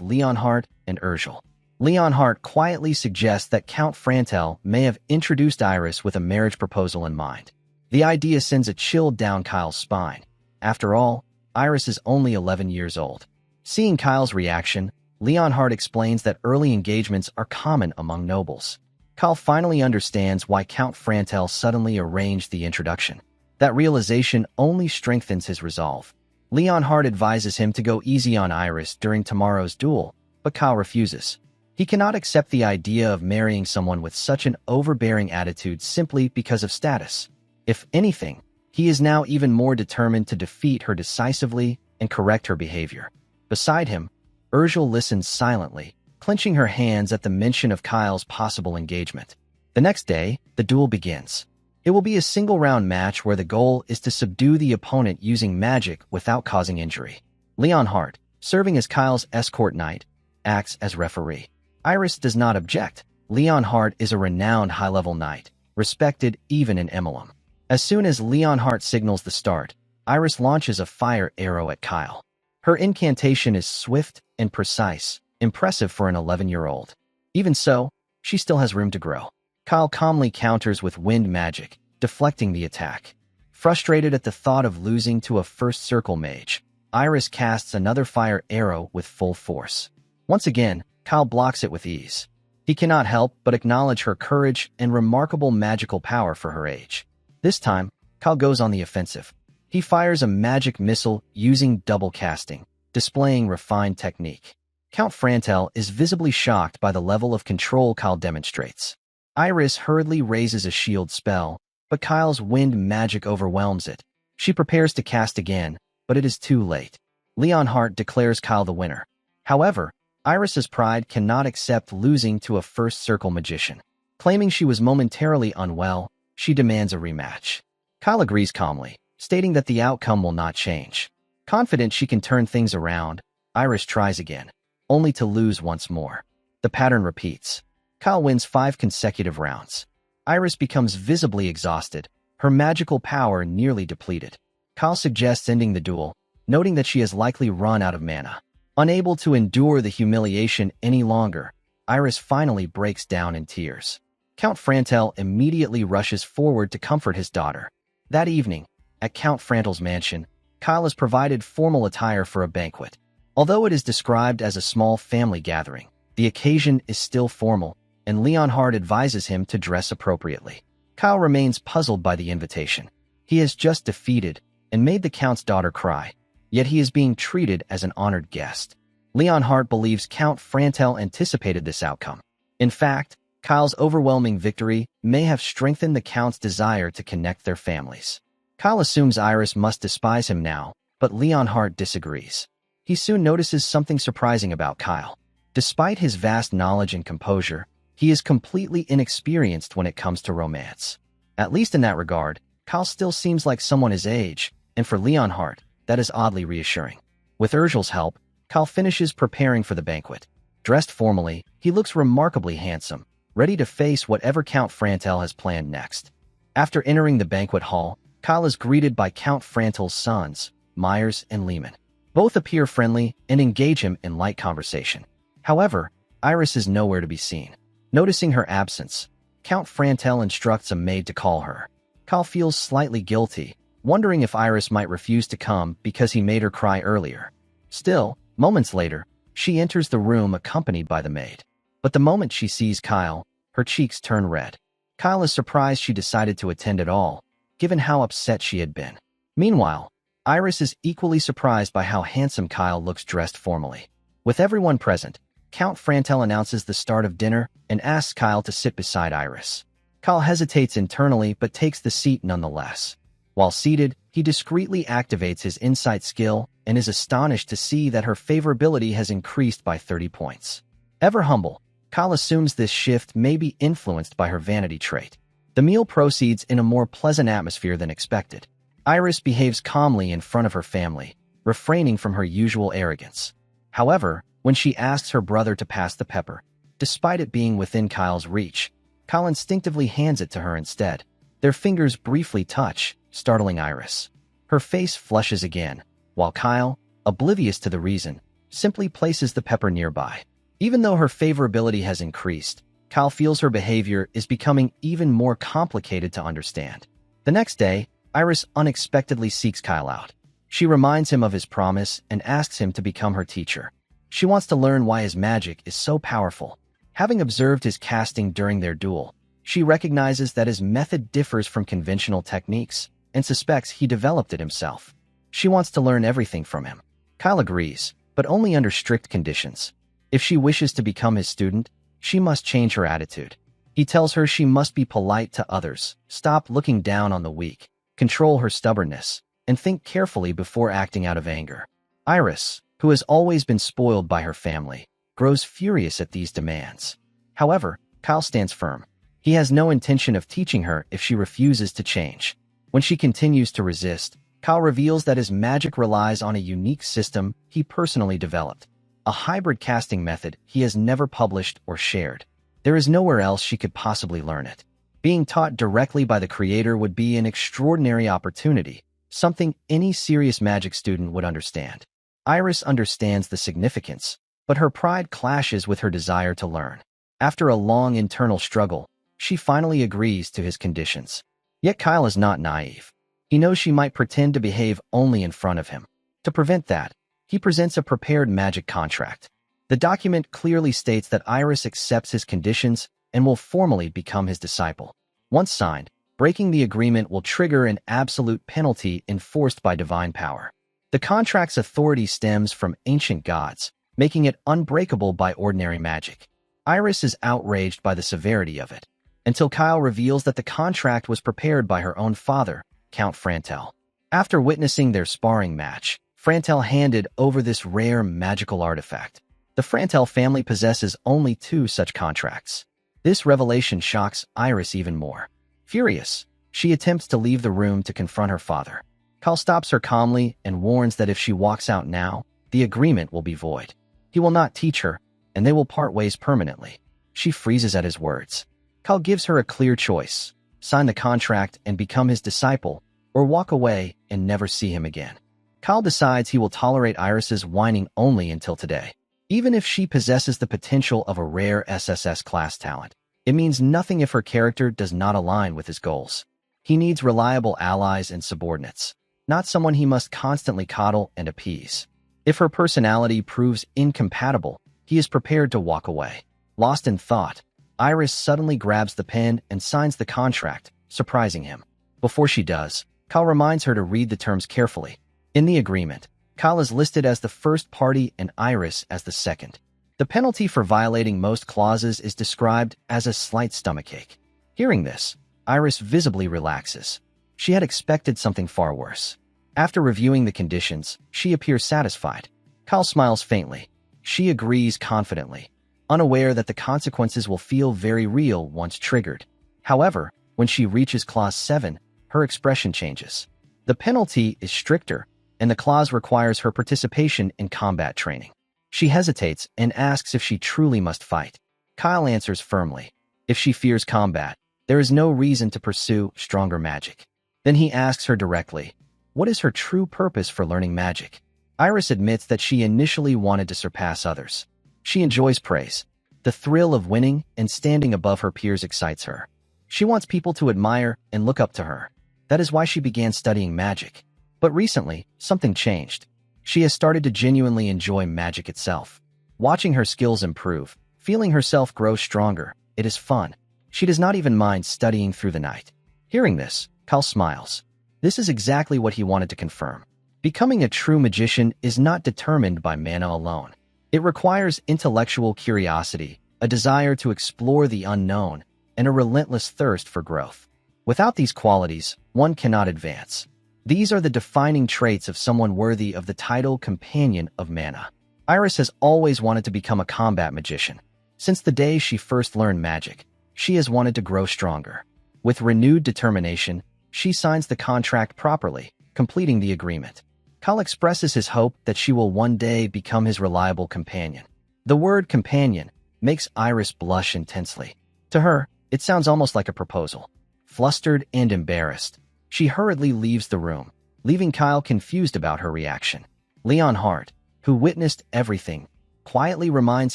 Speaker 1: Leonhardt and Urgel. Leonhardt quietly suggests that Count Frantel may have introduced Iris with a marriage proposal in mind. The idea sends a chill down Kyle's spine. After all, Iris is only 11 years old. Seeing Kyle's reaction, Leonhardt explains that early engagements are common among nobles. Kyle finally understands why Count Frantel suddenly arranged the introduction. That realization only strengthens his resolve. Leonhardt advises him to go easy on Iris during tomorrow's duel, but Kyle refuses. He cannot accept the idea of marrying someone with such an overbearing attitude simply because of status. If anything, he is now even more determined to defeat her decisively and correct her behavior. Beside him, Urgel listens silently, clenching her hands at the mention of Kyle's possible engagement. The next day, the duel begins. It will be a single-round match where the goal is to subdue the opponent using magic without causing injury. Leonhardt, serving as Kyle's escort knight, acts as referee. Iris does not object. Leonhardt is a renowned high-level knight, respected even in Emblem. As soon as Leonhardt signals the start, Iris launches a fire arrow at Kyle. Her incantation is swift and precise, impressive for an 11-year-old. Even so, she still has room to grow. Kyle calmly counters with wind magic, deflecting the attack. Frustrated at the thought of losing to a first circle mage, Iris casts another fire arrow with full force. Once again, Kyle blocks it with ease. He cannot help but acknowledge her courage and remarkable magical power for her age. This time, Kyle goes on the offensive. He fires a magic missile using double casting, displaying refined technique. Count Frantel is visibly shocked by the level of control Kyle demonstrates. Iris hurriedly raises a shield spell, but Kyle's wind magic overwhelms it. She prepares to cast again, but it is too late. Leonhardt declares Kyle the winner. However, Iris's pride cannot accept losing to a first circle magician. Claiming she was momentarily unwell, she demands a rematch. Kyle agrees calmly, stating that the outcome will not change. Confident she can turn things around, Iris tries again, only to lose once more. The pattern repeats. Kyle wins 5 consecutive rounds. Iris becomes visibly exhausted, her magical power nearly depleted. Kyle suggests ending the duel, noting that she has likely run out of mana. Unable to endure the humiliation any longer, Iris finally breaks down in tears. Count Frantel immediately rushes forward to comfort his daughter. That evening, at Count Frantel's mansion, Kyle is provided formal attire for a banquet. Although it is described as a small family gathering, the occasion is still formal, and Leonhardt advises him to dress appropriately. Kyle remains puzzled by the invitation. He has just defeated and made the Count's daughter cry, yet he is being treated as an honored guest. Leonhardt believes Count Frantel anticipated this outcome. In fact, Kyle's overwhelming victory may have strengthened the Count's desire to connect their families. Kyle assumes Iris must despise him now, but Leonhardt disagrees. He soon notices something surprising about Kyle. Despite his vast knowledge and composure, he is completely inexperienced when it comes to romance. At least in that regard, Kyle still seems like someone his age, and for Leonhardt, that is oddly reassuring. With Urgel's help, Kyle finishes preparing for the banquet. Dressed formally, he looks remarkably handsome, ready to face whatever Count Frantel has planned next. After entering the banquet hall, Kyle is greeted by Count Frantel's sons, Myers and Lehman. Both appear friendly and engage him in light conversation. However, Iris is nowhere to be seen. Noticing her absence, Count Frantel instructs a maid to call her. Kyle feels slightly guilty, wondering if Iris might refuse to come because he made her cry earlier. Still, moments later, she enters the room accompanied by the maid. But the moment she sees Kyle, her cheeks turn red. Kyle is surprised she decided to attend at all, given how upset she had been. Meanwhile, Iris is equally surprised by how handsome Kyle looks dressed formally. With everyone present, Count Frantel announces the start of dinner and asks Kyle to sit beside Iris. Kyle hesitates internally but takes the seat nonetheless. While seated, he discreetly activates his insight skill and is astonished to see that her favorability has increased by 30 points. Ever humble, Kyle assumes this shift may be influenced by her vanity trait. The meal proceeds in a more pleasant atmosphere than expected. Iris behaves calmly in front of her family, refraining from her usual arrogance. However, when she asks her brother to pass the pepper, despite it being within Kyle's reach, Kyle instinctively hands it to her instead. Their fingers briefly touch, startling Iris. Her face flushes again, while Kyle, oblivious to the reason, simply places the pepper nearby. Even though her favorability has increased, Kyle feels her behavior is becoming even more complicated to understand. The next day, Iris unexpectedly seeks Kyle out. She reminds him of his promise and asks him to become her teacher. She wants to learn why his magic is so powerful. Having observed his casting during their duel, she recognizes that his method differs from conventional techniques and suspects he developed it himself. She wants to learn everything from him. Kyle agrees, but only under strict conditions. If she wishes to become his student, she must change her attitude. He tells her she must be polite to others, stop looking down on the weak, control her stubbornness, and think carefully before acting out of anger. Iris, who has always been spoiled by her family, grows furious at these demands. However, Kyle stands firm. He has no intention of teaching her if she refuses to change. When she continues to resist, Kyle reveals that his magic relies on a unique system he personally developed, a hybrid casting method he has never published or shared. There is nowhere else she could possibly learn it. Being taught directly by the creator would be an extraordinary opportunity, something any serious magic student would understand. Iris understands the significance, but her pride clashes with her desire to learn. After a long internal struggle, she finally agrees to his conditions. Yet Kyle is not naive. He knows she might pretend to behave only in front of him. To prevent that, he presents a prepared magic contract. The document clearly states that Iris accepts his conditions and will formally become his disciple. Once signed, breaking the agreement will trigger an absolute penalty enforced by divine power. The contract's authority stems from ancient gods, making it unbreakable by ordinary magic. Iris is outraged by the severity of it, until Kyle reveals that the contract was prepared by her own father, Count Frantel. After witnessing their sparring match, Frantel handed over this rare magical artifact. The Frantel family possesses only 2 such contracts. This revelation shocks Iris even more. Furious, she attempts to leave the room to confront her father. Kyle stops her calmly and warns that if she walks out now, the agreement will be void. He will not teach her, and they will part ways permanently. She freezes at his words. Kyle gives her a clear choice: sign the contract and become his disciple, or walk away and never see him again. Kyle decides he will tolerate Iris's whining only until today. Even if she possesses the potential of a rare SSS class talent, it means nothing if her character does not align with his goals. He needs reliable allies and subordinates, not someone he must constantly coddle and appease. If her personality proves incompatible, he is prepared to walk away. Lost in thought, Iris suddenly grabs the pen and signs the contract, surprising him. Before she does, Kyle reminds her to read the terms carefully. In the agreement, Kyle is listed as the first party and Iris as the second. The penalty for violating most clauses is described as a slight stomachache. Hearing this, Iris visibly relaxes. She had expected something far worse. After reviewing the conditions, she appears satisfied. Kyle smiles faintly. She agrees confidently, unaware that the consequences will feel very real once triggered. However, when she reaches Clause 7, her expression changes. The penalty is stricter, and the clause requires her participation in combat training. She hesitates and asks if she truly must fight. Kyle answers firmly. If she fears combat, there is no reason to pursue stronger magic. Then he asks her directly, what is her true purpose for learning magic? Iris admits that she initially wanted to surpass others. She enjoys praise. The thrill of winning and standing above her peers excites her. She wants people to admire and look up to her. That is why she began studying magic. But recently, something changed. She has started to genuinely enjoy magic itself. Watching her skills improve, feeling herself grow stronger, it is fun. She does not even mind studying through the night. Hearing this, Kyle smiles. This is exactly what he wanted to confirm. Becoming a true magician is not determined by mana alone. It requires intellectual curiosity, a desire to explore the unknown, and a relentless thirst for growth. Without these qualities, one cannot advance. These are the defining traits of someone worthy of the title Companion of Mana. Iris has always wanted to become a combat magician. Since the day she first learned magic, she has wanted to grow stronger. With renewed determination, she signs the contract properly, completing the agreement. Kyle expresses his hope that she will one day become his reliable companion. The word companion makes Iris blush intensely. To her, it sounds almost like a proposal. Flustered and embarrassed, she hurriedly leaves the room, leaving Kyle confused about her reaction. Leon Hart, who witnessed everything, quietly reminds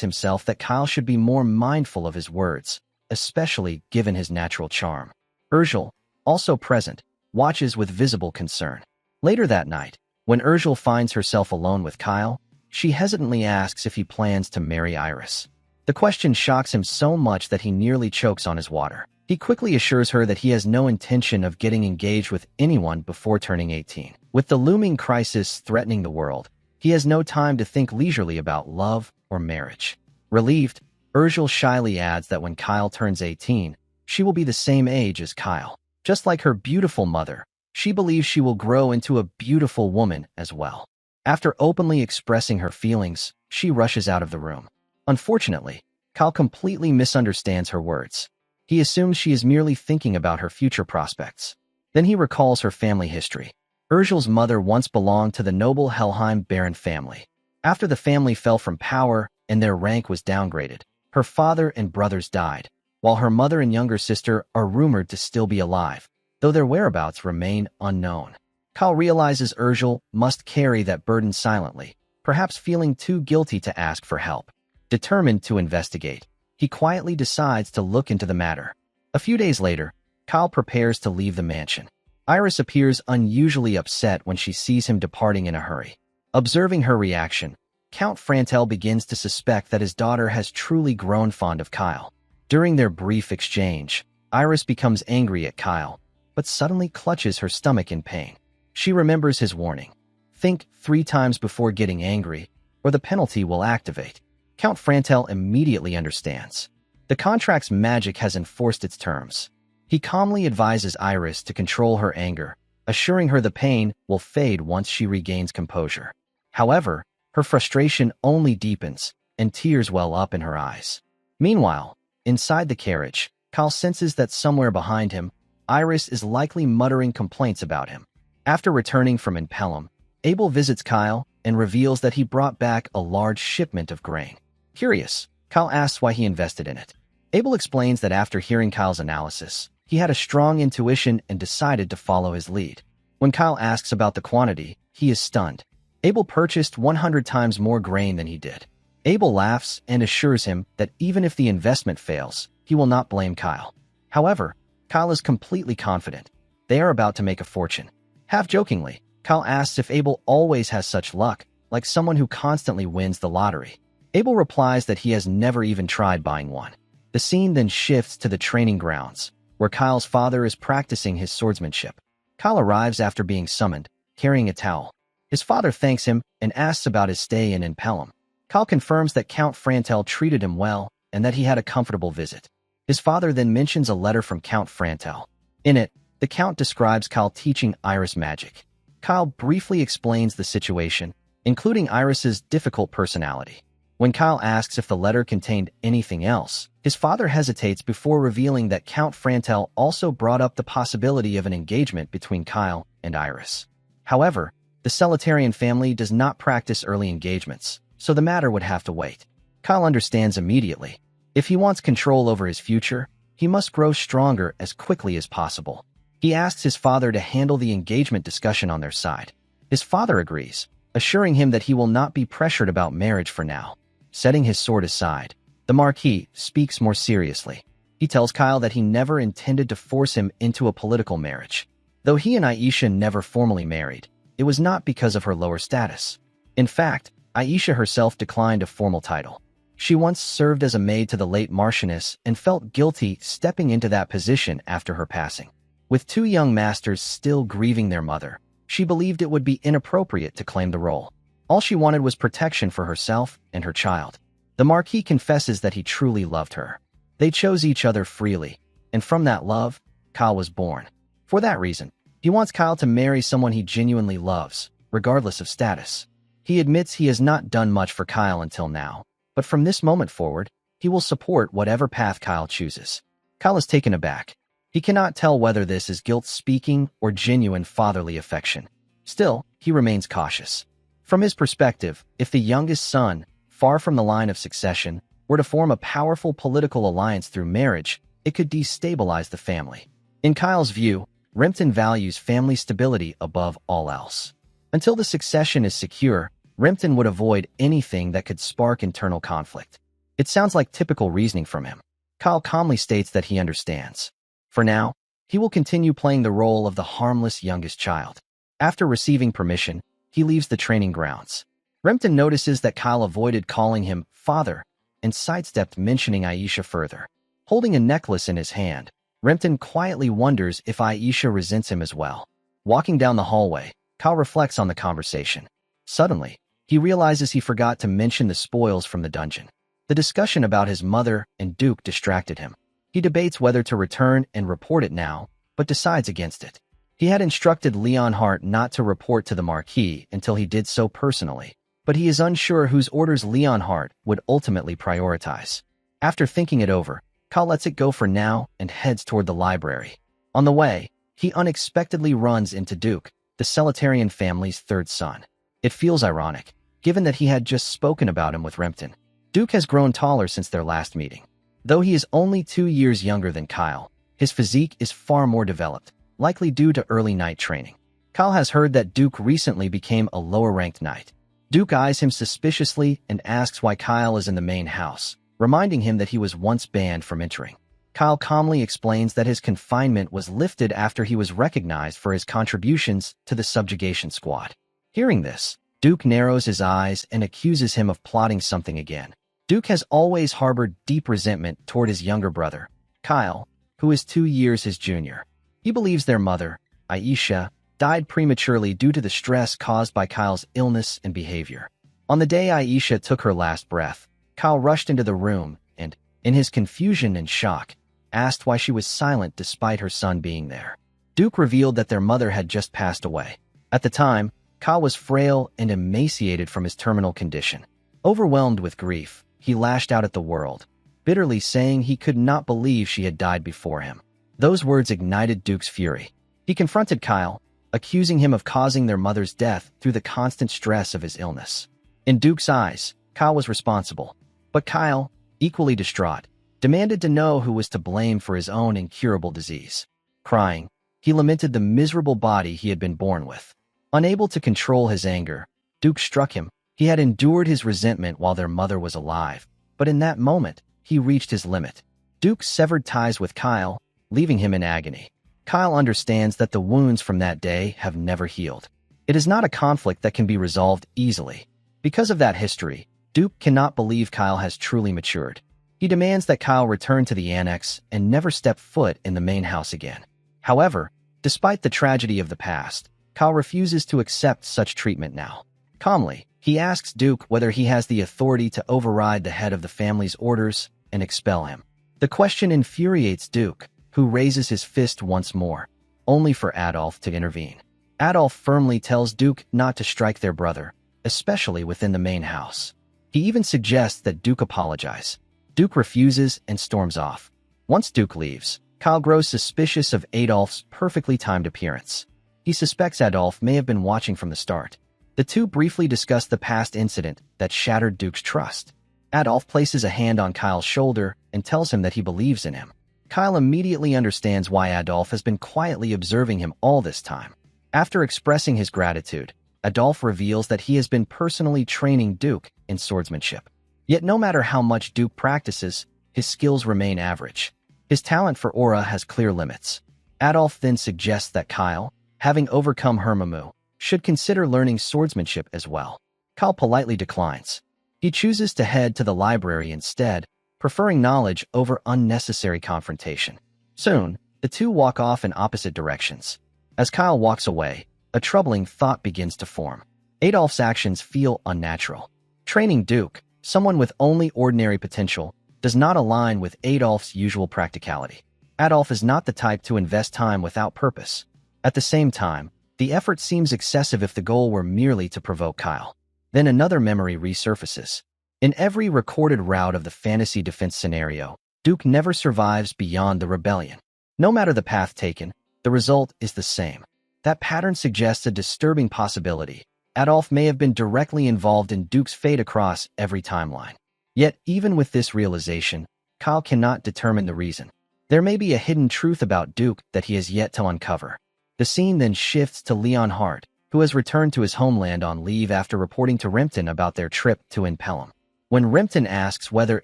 Speaker 1: himself that Kyle should be more mindful of his words, especially given his natural charm. Urgel, also present, watches with visible concern. Later that night, When Urgel finds herself alone with Kyle, she hesitantly asks if he plans to marry Iris. The question shocks him so much that he nearly chokes on his water. He quickly assures her that he has no intention of getting engaged with anyone before turning 18. With the looming crisis threatening the world, he has no time to think leisurely about love or marriage. Relieved, Urgel shyly adds that when Kyle turns 18, she will be the same age as Kyle. Just like her beautiful mother, she believes she will grow into a beautiful woman as well. After openly expressing her feelings, she rushes out of the room. Unfortunately, Kyle completely misunderstands her words. He assumes she is merely thinking about her future prospects. Then he recalls her family history. Urgel's mother once belonged to the noble Helheim Baron family. After the family fell from power and their rank was downgraded, her father and brothers died, while her mother and younger sister are rumored to still be alive, though their whereabouts remain unknown. Kyle realizes Urgel must carry that burden silently, perhaps feeling too guilty to ask for help. Determined to investigate, he quietly decides to look into the matter. A few days later, Kyle prepares to leave the mansion. Iris appears unusually upset when she sees him departing in a hurry. Observing her reaction, Count Frantel begins to suspect that his daughter has truly grown fond of Kyle. During their brief exchange, Iris becomes angry at Kyle, but suddenly clutches her stomach in pain. She remembers his warning. Think 3 times before getting angry, or the penalty will activate. Count Frantel immediately understands. The contract's magic has enforced its terms. He calmly advises Iris to control her anger, assuring her the pain will fade once she regains composure. However, her frustration only deepens, and tears well up in her eyes. Meanwhile, inside the carriage, Kyle senses that somewhere behind him, Iris is likely muttering complaints about him. After returning from Pelham, Abel visits Kyle and reveals that he brought back a large shipment of grain. Curious, Kyle asks why he invested in it. Abel explains that after hearing Kyle's analysis, he had a strong intuition and decided to follow his lead. When Kyle asks about the quantity, he is stunned. Abel purchased 100 times more grain than he did. Abel laughs and assures him that even if the investment fails, he will not blame Kyle. However, Kyle is completely confident. They are about to make a fortune. Half-jokingly, Kyle asks if Abel always has such luck, like someone who constantly wins the lottery. Abel replies that he has never even tried buying one. The scene then shifts to the training grounds, where Kyle's father is practicing his swordsmanship. Kyle arrives after being summoned, carrying a towel. His father thanks him and asks about his stay in Pelham. Kyle confirms that Count Frantel treated him well and that he had a comfortable visit. His father then mentions a letter from Count Frantel. In it, the Count describes Kyle teaching Iris magic. Kyle briefly explains the situation, including Iris's difficult personality. When Kyle asks if the letter contained anything else, his father hesitates before revealing that Count Frantel also brought up the possibility of an engagement between Kyle and Iris. However, the Solitarian family does not practice early engagements, so the matter would have to wait. Kyle understands immediately. If he wants control over his future, he must grow stronger as quickly as possible. He asks his father to handle the engagement discussion on their side. His father agrees, assuring him that he will not be pressured about marriage for now. Setting his sword aside, the Marquis speaks more seriously. He tells Kyle that he never intended to force him into a political marriage. Though he and Aisha never formally married, it was not because of her lower status. In fact, Aisha herself declined a formal title. She once served as a maid to the late Marchioness and felt guilty stepping into that position after her passing. With 2 young masters still grieving their mother, she believed it would be inappropriate to claim the role. All she wanted was protection for herself and her child. The Marquis confesses that he truly loved her. They chose each other freely, and from that love, Kyle was born. For that reason, he wants Kyle to marry someone he genuinely loves, regardless of status. He admits he has not done much for Kyle until now, but from this moment forward, he will support whatever path Kyle chooses. Kyle is taken aback. He cannot tell whether this is guilt speaking or genuine fatherly affection. Still, he remains cautious. From his perspective, if the youngest son, far from the line of succession, were to form a powerful political alliance through marriage, it could destabilize the family. In Kyle's view, Rempton values family stability above all else. Until the succession is secure, Rempton would avoid anything that could spark internal conflict. It sounds like typical reasoning from him. Kyle calmly states that he understands. For now, he will continue playing the role of the harmless youngest child. After receiving permission, he leaves the training grounds. Rempton notices that Kyle avoided calling him father and sidestepped mentioning Aisha further. Holding a necklace in his hand, Rempton quietly wonders if Aisha resents him as well. Walking down the hallway, Kyle reflects on the conversation. Suddenly, he realizes he forgot to mention the spoils from the dungeon. The discussion about his mother and Duke distracted him. He debates whether to return and report it now, but decides against it. He had instructed Leonhardt not to report to the Marquis until he did so personally, but he is unsure whose orders Leonhardt would ultimately prioritize. After thinking it over, Kyle lets it go for now and heads toward the library. On the way, he unexpectedly runs into Duke, the Solitarian family's third son. It feels ironic, given that he had just spoken about him with Rempton. Duke has grown taller since their last meeting. Though he is only 2 years younger than Kyle, his physique is far more developed, likely due to early knight training. Kyle has heard that Duke recently became a lower-ranked knight. Duke eyes him suspiciously and asks why Kyle is in the main house, reminding him that he was once banned from entering. Kyle calmly explains that his confinement was lifted after he was recognized for his contributions to the subjugation squad. Hearing this, Duke narrows his eyes and accuses him of plotting something again. Duke has always harbored deep resentment toward his younger brother, Kyle, who is 2 years his junior. He believes their mother, Aisha, died prematurely due to the stress caused by Kyle's illness and behavior. On the day Aisha took her last breath, Kyle rushed into the room and, in his confusion and shock, asked why she was silent despite her son being there. Duke revealed that their mother had just passed away. At the time, Kyle was frail and emaciated from his terminal condition. Overwhelmed with grief, he lashed out at the world, bitterly saying he could not believe she had died before him. Those words ignited Duke's fury. He confronted Kyle, accusing him of causing their mother's death through the constant stress of his illness. In Duke's eyes, Kyle was responsible, but Kyle, equally distraught, demanded to know who was to blame for his own incurable disease. Crying, he lamented the miserable body he had been born with. Unable to control his anger, Duke struck him. He had endured his resentment while their mother was alive, but in that moment, he reached his limit. Duke severed ties with Kyle, leaving him in agony. Kyle understands that the wounds from that day have never healed. It is not a conflict that can be resolved easily. Because of that history, Duke cannot believe Kyle has truly matured. He demands that Kyle return to the annex and never step foot in the main house again. However, despite the tragedy of the past, Kyle refuses to accept such treatment now. Calmly, he asks Duke whether he has the authority to override the head of the family's orders and expel him. The question infuriates Duke, who raises his fist once more, only for Adolf to intervene. Adolf firmly tells Duke not to strike their brother, especially within the main house. He even suggests that Duke apologize. Duke refuses and storms off. Once Duke leaves, Kyle grows suspicious of Adolf's perfectly timed appearance. He suspects Adolf may have been watching from the start. The two briefly discuss the past incident that shattered Duke's trust. Adolf places a hand on Kyle's shoulder and tells him that he believes in him. Kyle immediately understands why Adolf has been quietly observing him all this time. After expressing his gratitude, Adolf reveals that he has been personally training Duke in swordsmanship. Yet no matter how much Duke practices, his skills remain average. His talent for aura has clear limits. Adolf then suggests that Kyle, having overcome Hermamu, should consider learning swordsmanship as well. Kyle politely declines. He chooses to head to the library instead, preferring knowledge over unnecessary confrontation. Soon, the two walk off in opposite directions. As Kyle walks away, a troubling thought begins to form. Adolf's actions feel unnatural. Training Duke, someone with only ordinary potential, does not align with Adolf's usual practicality. Adolf is not the type to invest time without purpose. At the same time, the effort seems excessive if the goal were merely to provoke Kyle. Then another memory resurfaces. In every recorded route of the fantasy defense scenario, Duke never survives beyond the rebellion. No matter the path taken, the result is the same. That pattern suggests a disturbing possibility. Adolf may have been directly involved in Duke's fate across every timeline. Yet, even with this realization, Kyle cannot determine the reason. There may be a hidden truth about Duke that he has yet to uncover. The scene then shifts to Leonhardt, who has returned to his homeland on leave after reporting to Rempton about their trip to Impelum. When Rempton asks whether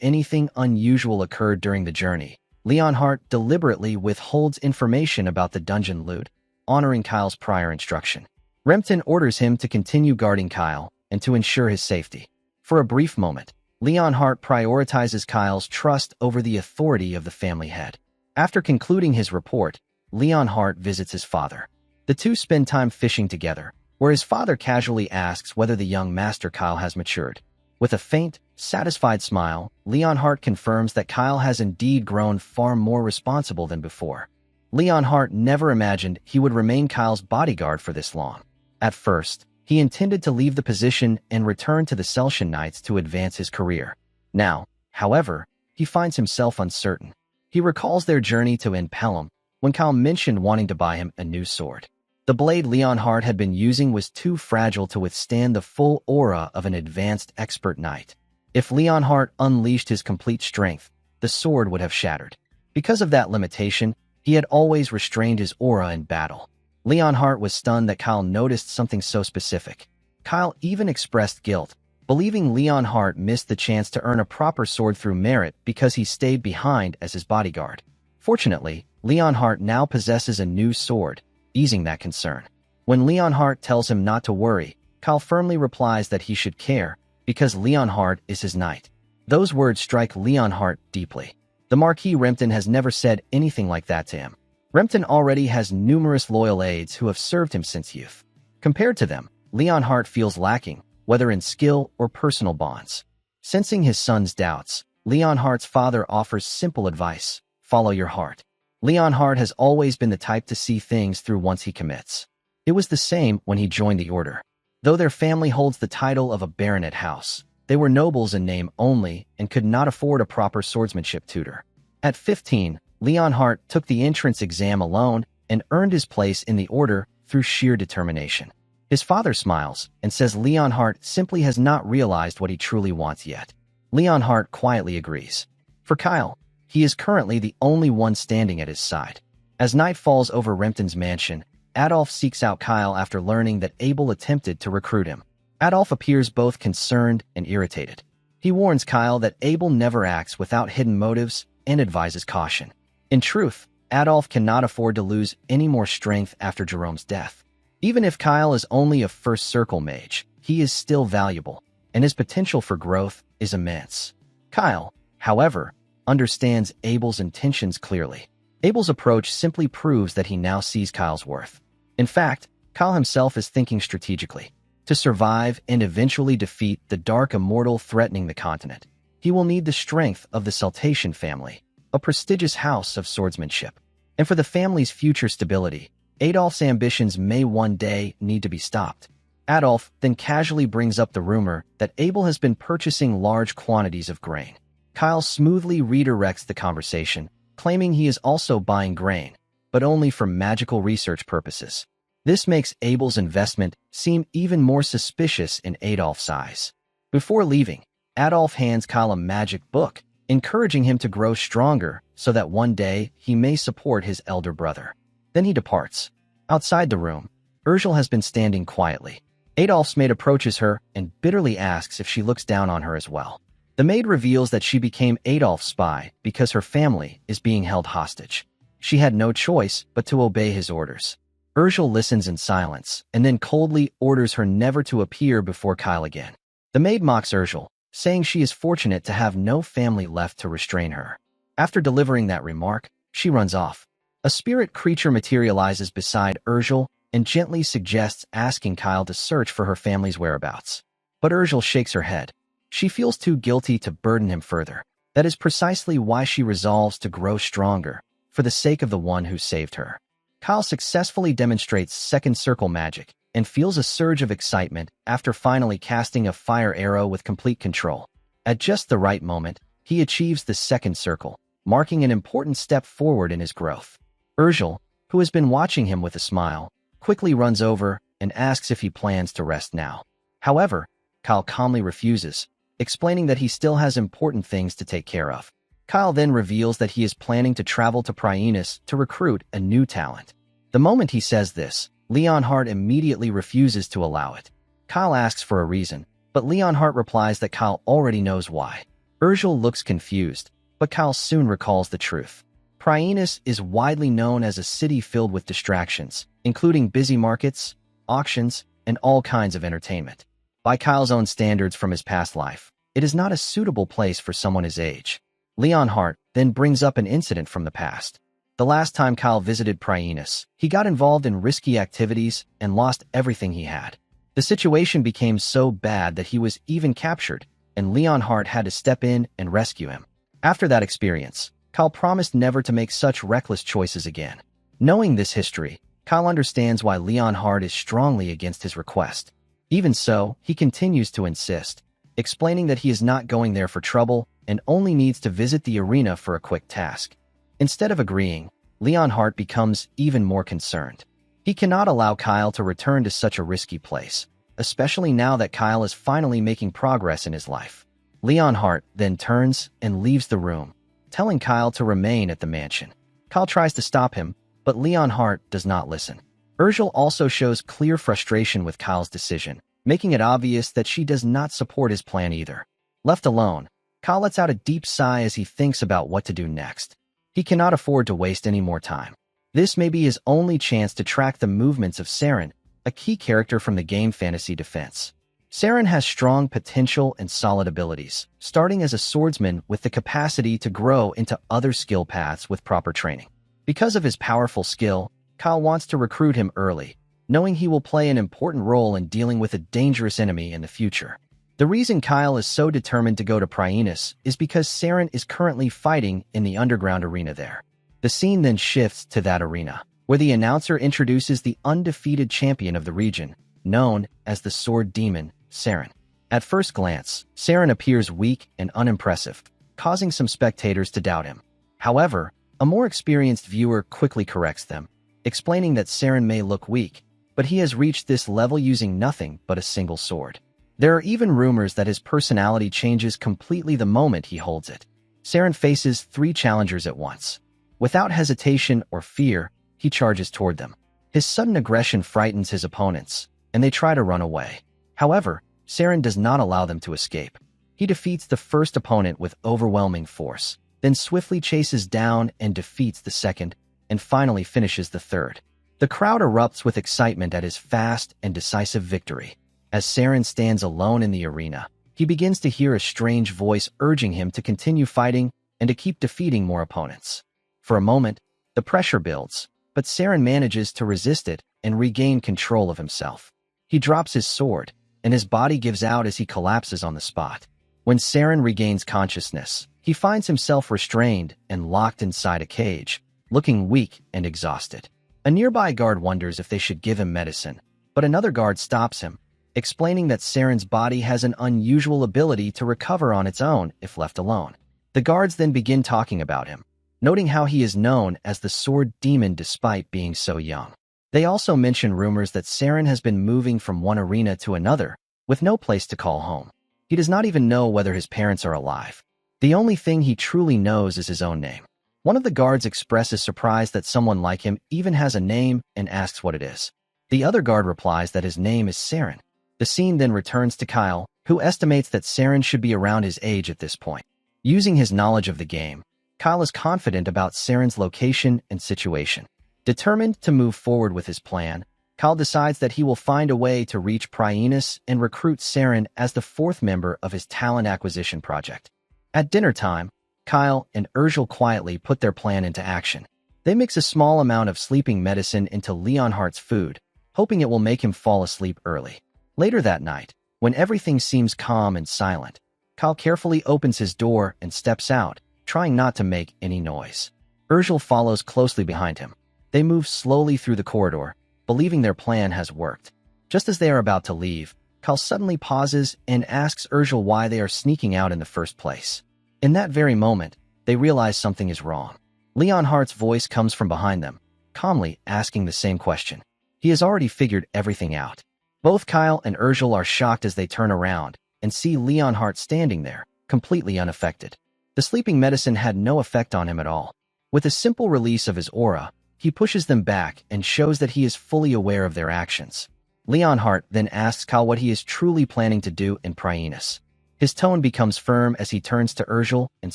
Speaker 1: anything unusual occurred during the journey, Leonhardt deliberately withholds information about the dungeon loot, honoring Kyle's prior instruction. Rempton orders him to continue guarding Kyle and to ensure his safety. For a brief moment, Leonhardt prioritizes Kyle's trust over the authority of the family head. After concluding his report, Leonhardt visits his father. The two spend time fishing together, where his father casually asks whether the young master Kyle has matured. With a faint, satisfied smile, Leonhardt confirms that Kyle has indeed grown far more responsible than before. Leonhardt never imagined he would remain Kyle's bodyguard for this long. At first, he intended to leave the position and return to the Celtian Knights to advance his career. Now, however, he finds himself uncertain. He recalls their journey to Pelham when Kyle mentioned wanting to buy him a new sword. The blade Leonhardt had been using was too fragile to withstand the full aura of an advanced expert knight. If Leonhardt unleashed his complete strength, the sword would have shattered. Because of that limitation, he had always restrained his aura in battle. Leonhardt was stunned that Kyle noticed something so specific. Kyle even expressed guilt, believing Leonhardt missed the chance to earn a proper sword through merit because he stayed behind as his bodyguard. Fortunately, Leonhardt now possesses a new sword, easing that concern. When Leonhardt tells him not to worry, Kyle firmly replies that he should care, because Leonhardt is his knight. Those words strike Leonhardt deeply. The Marquis Rempton has never said anything like that to him. Rempton already has numerous loyal aides who have served him since youth. Compared to them, Leonhardt feels lacking, whether in skill or personal bonds. Sensing his son's doubts, Leonhardt's father offers simple advice: follow your heart. Leonhardt has always been the type to see things through once he commits. It was the same when he joined the order. Though their family holds the title of a baronet house, they were nobles in name only and could not afford a proper swordsmanship tutor. At 15, Leonhardt took the entrance exam alone and earned his place in the order through sheer determination. His father smiles and says Leonhardt simply has not realized what he truly wants yet. Leonhardt quietly agrees. For Kyle, he is currently the only one standing at his side. As night falls over Rempton's mansion, Adolf seeks out Kyle after learning that Abel attempted to recruit him. Adolf appears both concerned and irritated. He warns Kyle that Abel never acts without hidden motives and advises caution. In truth, Adolf cannot afford to lose any more strength after Jerome's death. Even if Kyle is only a first circle mage, he is still valuable, and his potential for growth is immense. Kyle, however, understands Abel's intentions clearly. Abel's approach simply proves that he now sees Kyle's worth. In fact, Kyle himself is thinking strategically. To survive and eventually defeat the dark immortal threatening the continent, he will need the strength of the Celtian family, a prestigious house of swordsmanship. And for the family's future stability, Adolf's ambitions may one day need to be stopped. Adolf then casually brings up the rumor that Abel has been purchasing large quantities of grain. Kyle smoothly redirects the conversation, claiming he is also buying grain, but only for magical research purposes. This makes Abel's investment seem even more suspicious in Adolf's eyes. Before leaving, Adolf hands Kyle a magic book, encouraging him to grow stronger so that one day he may support his elder brother. Then he departs. Outside the room, Ursula has been standing quietly. Adolf's maid approaches her and bitterly asks if she looks down on her as well. The maid reveals that she became Adolf's spy because her family is being held hostage. She had no choice but to obey his orders. Ursula listens in silence and then coldly orders her never to appear before Kyle again. The maid mocks Ursula, saying she is fortunate to have no family left to restrain her. After delivering that remark, she runs off. A spirit creature materializes beside Ursula and gently suggests asking Kyle to search for her family's whereabouts. But Ursula shakes her head. She feels too guilty to burden him further. That is precisely why she resolves to grow stronger, for the sake of the one who saved her. Kyle successfully demonstrates second circle magic and feels a surge of excitement after finally casting a fire arrow with complete control. At just the right moment, he achieves the second circle, marking an important step forward in his growth. Ursula, who has been watching him with a smile, quickly runs over and asks if he plans to rest now. However, Kyle calmly refuses, explaining that he still has important things to take care of. Kyle then reveals that he is planning to travel to Prienus to recruit a new talent. The moment he says this, Leonhardt immediately refuses to allow it. Kyle asks for a reason, but Leonhardt replies that Kyle already knows why. Ursula looks confused, but Kyle soon recalls the truth. Prienus is widely known as a city filled with distractions, including busy markets, auctions, and all kinds of entertainment. By Kyle's own standards from his past life, it is not a suitable place for someone his age. Leonhardt then brings up an incident from the past. The last time Kyle visited Prienus, he got involved in risky activities and lost everything he had. The situation became so bad that he was even captured, and Leonhardt had to step in and rescue him. After that experience, Kyle promised never to make such reckless choices again. Knowing this history, Kyle understands why Leonhardt is strongly against his request. Even so, he continues to insist, explaining that he is not going there for trouble and only needs to visit the arena for a quick task. Instead of agreeing, Leonhardt becomes even more concerned. He cannot allow Kyle to return to such a risky place, especially now that Kyle is finally making progress in his life. Leonhardt then turns and leaves the room, telling Kyle to remain at the mansion. Kyle tries to stop him, but Leonhardt does not listen. Urgel also shows clear frustration with Kyle's decision, making it obvious that she does not support his plan either. Left alone, Kyle lets out a deep sigh as he thinks about what to do next. He cannot afford to waste any more time. This may be his only chance to track the movements of Saren, a key character from the game Fantasy Defense. Saren has strong potential and solid abilities, starting as a swordsman with the capacity to grow into other skill paths with proper training. Because of his powerful skill, Kyle wants to recruit him early, knowing he will play an important role in dealing with a dangerous enemy in the future. The reason Kyle is so determined to go to Prienus is because Saren is currently fighting in the underground arena there. The scene then shifts to that arena, where the announcer introduces the undefeated champion of the region, known as the Sword Demon, Saren. At first glance, Saren appears weak and unimpressive, causing some spectators to doubt him. However, a more experienced viewer quickly corrects them, explaining that Saren may look weak, but he has reached this level using nothing but a single sword. There are even rumors that his personality changes completely the moment he holds it. Saren faces 3 challengers at once. Without hesitation or fear, he charges toward them. His sudden aggression frightens his opponents, and they try to run away. However, Saren does not allow them to escape. He defeats the first opponent with overwhelming force, then swiftly chases down and defeats the second, and finally finishes the third. The crowd erupts with excitement at his fast and decisive victory. As Saren stands alone in the arena, he begins to hear a strange voice urging him to continue fighting and to keep defeating more opponents. For a moment, the pressure builds, but Saren manages to resist it and regain control of himself. He drops his sword, and his body gives out as he collapses on the spot. When Saren regains consciousness, he finds himself restrained and locked inside a cage, looking weak and exhausted. A nearby guard wonders if they should give him medicine, but another guard stops him, explaining that Saren's body has an unusual ability to recover on its own if left alone. The guards then begin talking about him, noting how he is known as the Sword Demon despite being so young. They also mention rumors that Saren has been moving from one arena to another, with no place to call home. He does not even know whether his parents are alive. The only thing he truly knows is his own name. One of the guards expresses surprise that someone like him even has a name and asks what it is. The other guard replies that his name is Saren. The scene then returns to Kyle, who estimates that Saren should be around his age at this point. Using his knowledge of the game, Kyle is confident about Saren's location and situation. Determined to move forward with his plan, Kyle decides that he will find a way to reach Prienus and recruit Saren as the 4th member of his talent acquisition project. At dinner time, Kyle and Urgel quietly put their plan into action. They mix a small amount of sleeping medicine into Leonhardt's food, hoping it will make him fall asleep early. Later that night, when everything seems calm and silent, Kyle carefully opens his door and steps out, trying not to make any noise. Urgel follows closely behind him. They move slowly through the corridor, believing their plan has worked. Just as they are about to leave, Kyle suddenly pauses and asks Urgel why they are sneaking out in the first place. In that very moment, they realize something is wrong. Leonhardt's voice comes from behind them, calmly asking the same question. He has already figured everything out. Both Kyle and Urgel are shocked as they turn around and see Leonhardt standing there, completely unaffected. The sleeping medicine had no effect on him at all. With a simple release of his aura, he pushes them back and shows that he is fully aware of their actions. Leonhardt then asks Kyle what he is truly planning to do in Prienus. His tone becomes firm as he turns to Urgel and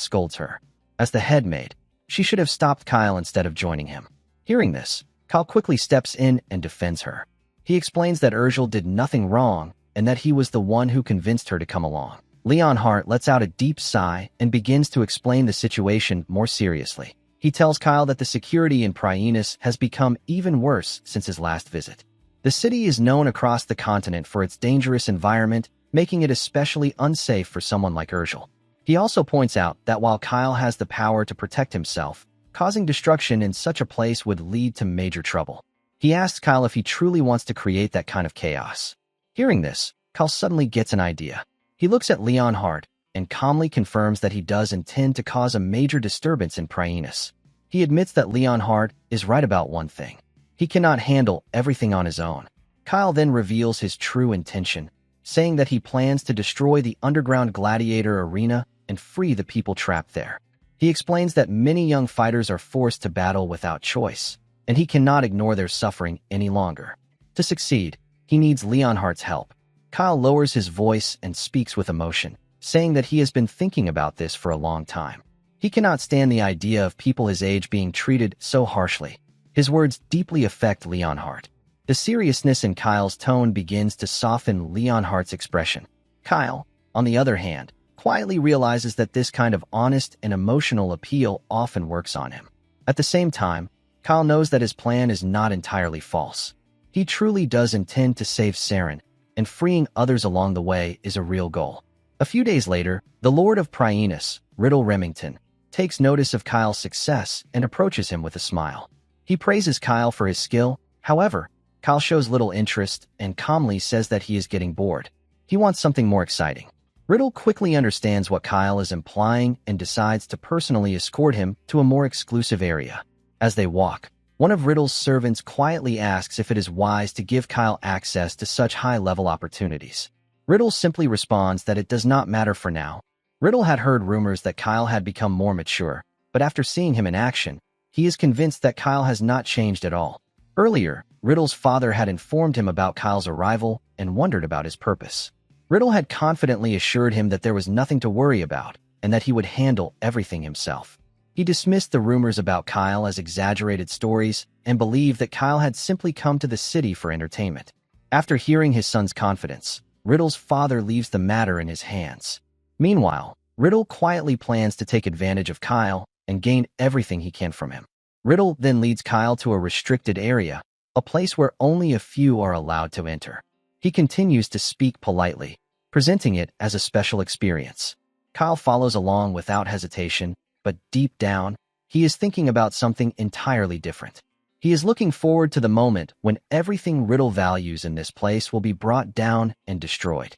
Speaker 1: scolds her. As the head maid, she should have stopped Kyle instead of joining him. Hearing this, Kyle quickly steps in and defends her. He explains that Urgel did nothing wrong and that he was the one who convinced her to come along. Leonhardt lets out a deep sigh and begins to explain the situation more seriously. He tells Kyle that the security in Prienus has become even worse since his last visit. The city is known across the continent for its dangerous environment, making it especially unsafe for someone like Urgel. He also points out that while Kyle has the power to protect himself, causing destruction in such a place would lead to major trouble. He asks Kyle if he truly wants to create that kind of chaos. Hearing this, Kyle suddenly gets an idea. He looks at Leonhardt and calmly confirms that he does intend to cause a major disturbance in Prienus. He admits that Leonhardt is right about one thing. He cannot handle everything on his own. Kyle then reveals his true intention, saying that he plans to destroy the underground gladiator arena and free the people trapped there. He explains that many young fighters are forced to battle without choice, and he cannot ignore their suffering any longer. To succeed, he needs Leonhardt's help. Kyle lowers his voice and speaks with emotion, saying that he has been thinking about this for a long time. He cannot stand the idea of people his age being treated so harshly. His words deeply affect Leonhardt. The seriousness in Kyle's tone begins to soften Leonhardt's expression. Kyle, on the other hand, quietly realizes that this kind of honest and emotional appeal often works on him. At the same time, Kyle knows that his plan is not entirely false. He truly does intend to save Saren, and freeing others along the way is a real goal. A few days later, the Lord of Prienus, Riddle Remington, takes notice of Kyle's success and approaches him with a smile. He praises Kyle for his skill. However, Kyle shows little interest and calmly says that he is getting bored. He wants something more exciting. Riddle quickly understands what Kyle is implying and decides to personally escort him to a more exclusive area. As they walk, one of Riddle's servants quietly asks if it is wise to give Kyle access to such high-level opportunities. Riddle simply responds that it does not matter for now. Riddle had heard rumors that Kyle had become more mature, but after seeing him in action, he is convinced that Kyle has not changed at all. Earlier, Riddle's father had informed him about Kyle's arrival and wondered about his purpose. Riddle had confidently assured him that there was nothing to worry about and that he would handle everything himself. He dismissed the rumors about Kyle as exaggerated stories and believed that Kyle had simply come to the city for entertainment. After hearing his son's confidence, Riddle's father leaves the matter in his hands. Meanwhile, Riddle quietly plans to take advantage of Kyle and gain everything he can from him. Riddle then leads Kyle to a restricted area, a place where only a few are allowed to enter. He continues to speak politely, presenting it as a special experience. Kyle follows along without hesitation, but deep down, he is thinking about something entirely different. He is looking forward to the moment when everything Riddle values in this place will be brought down and destroyed.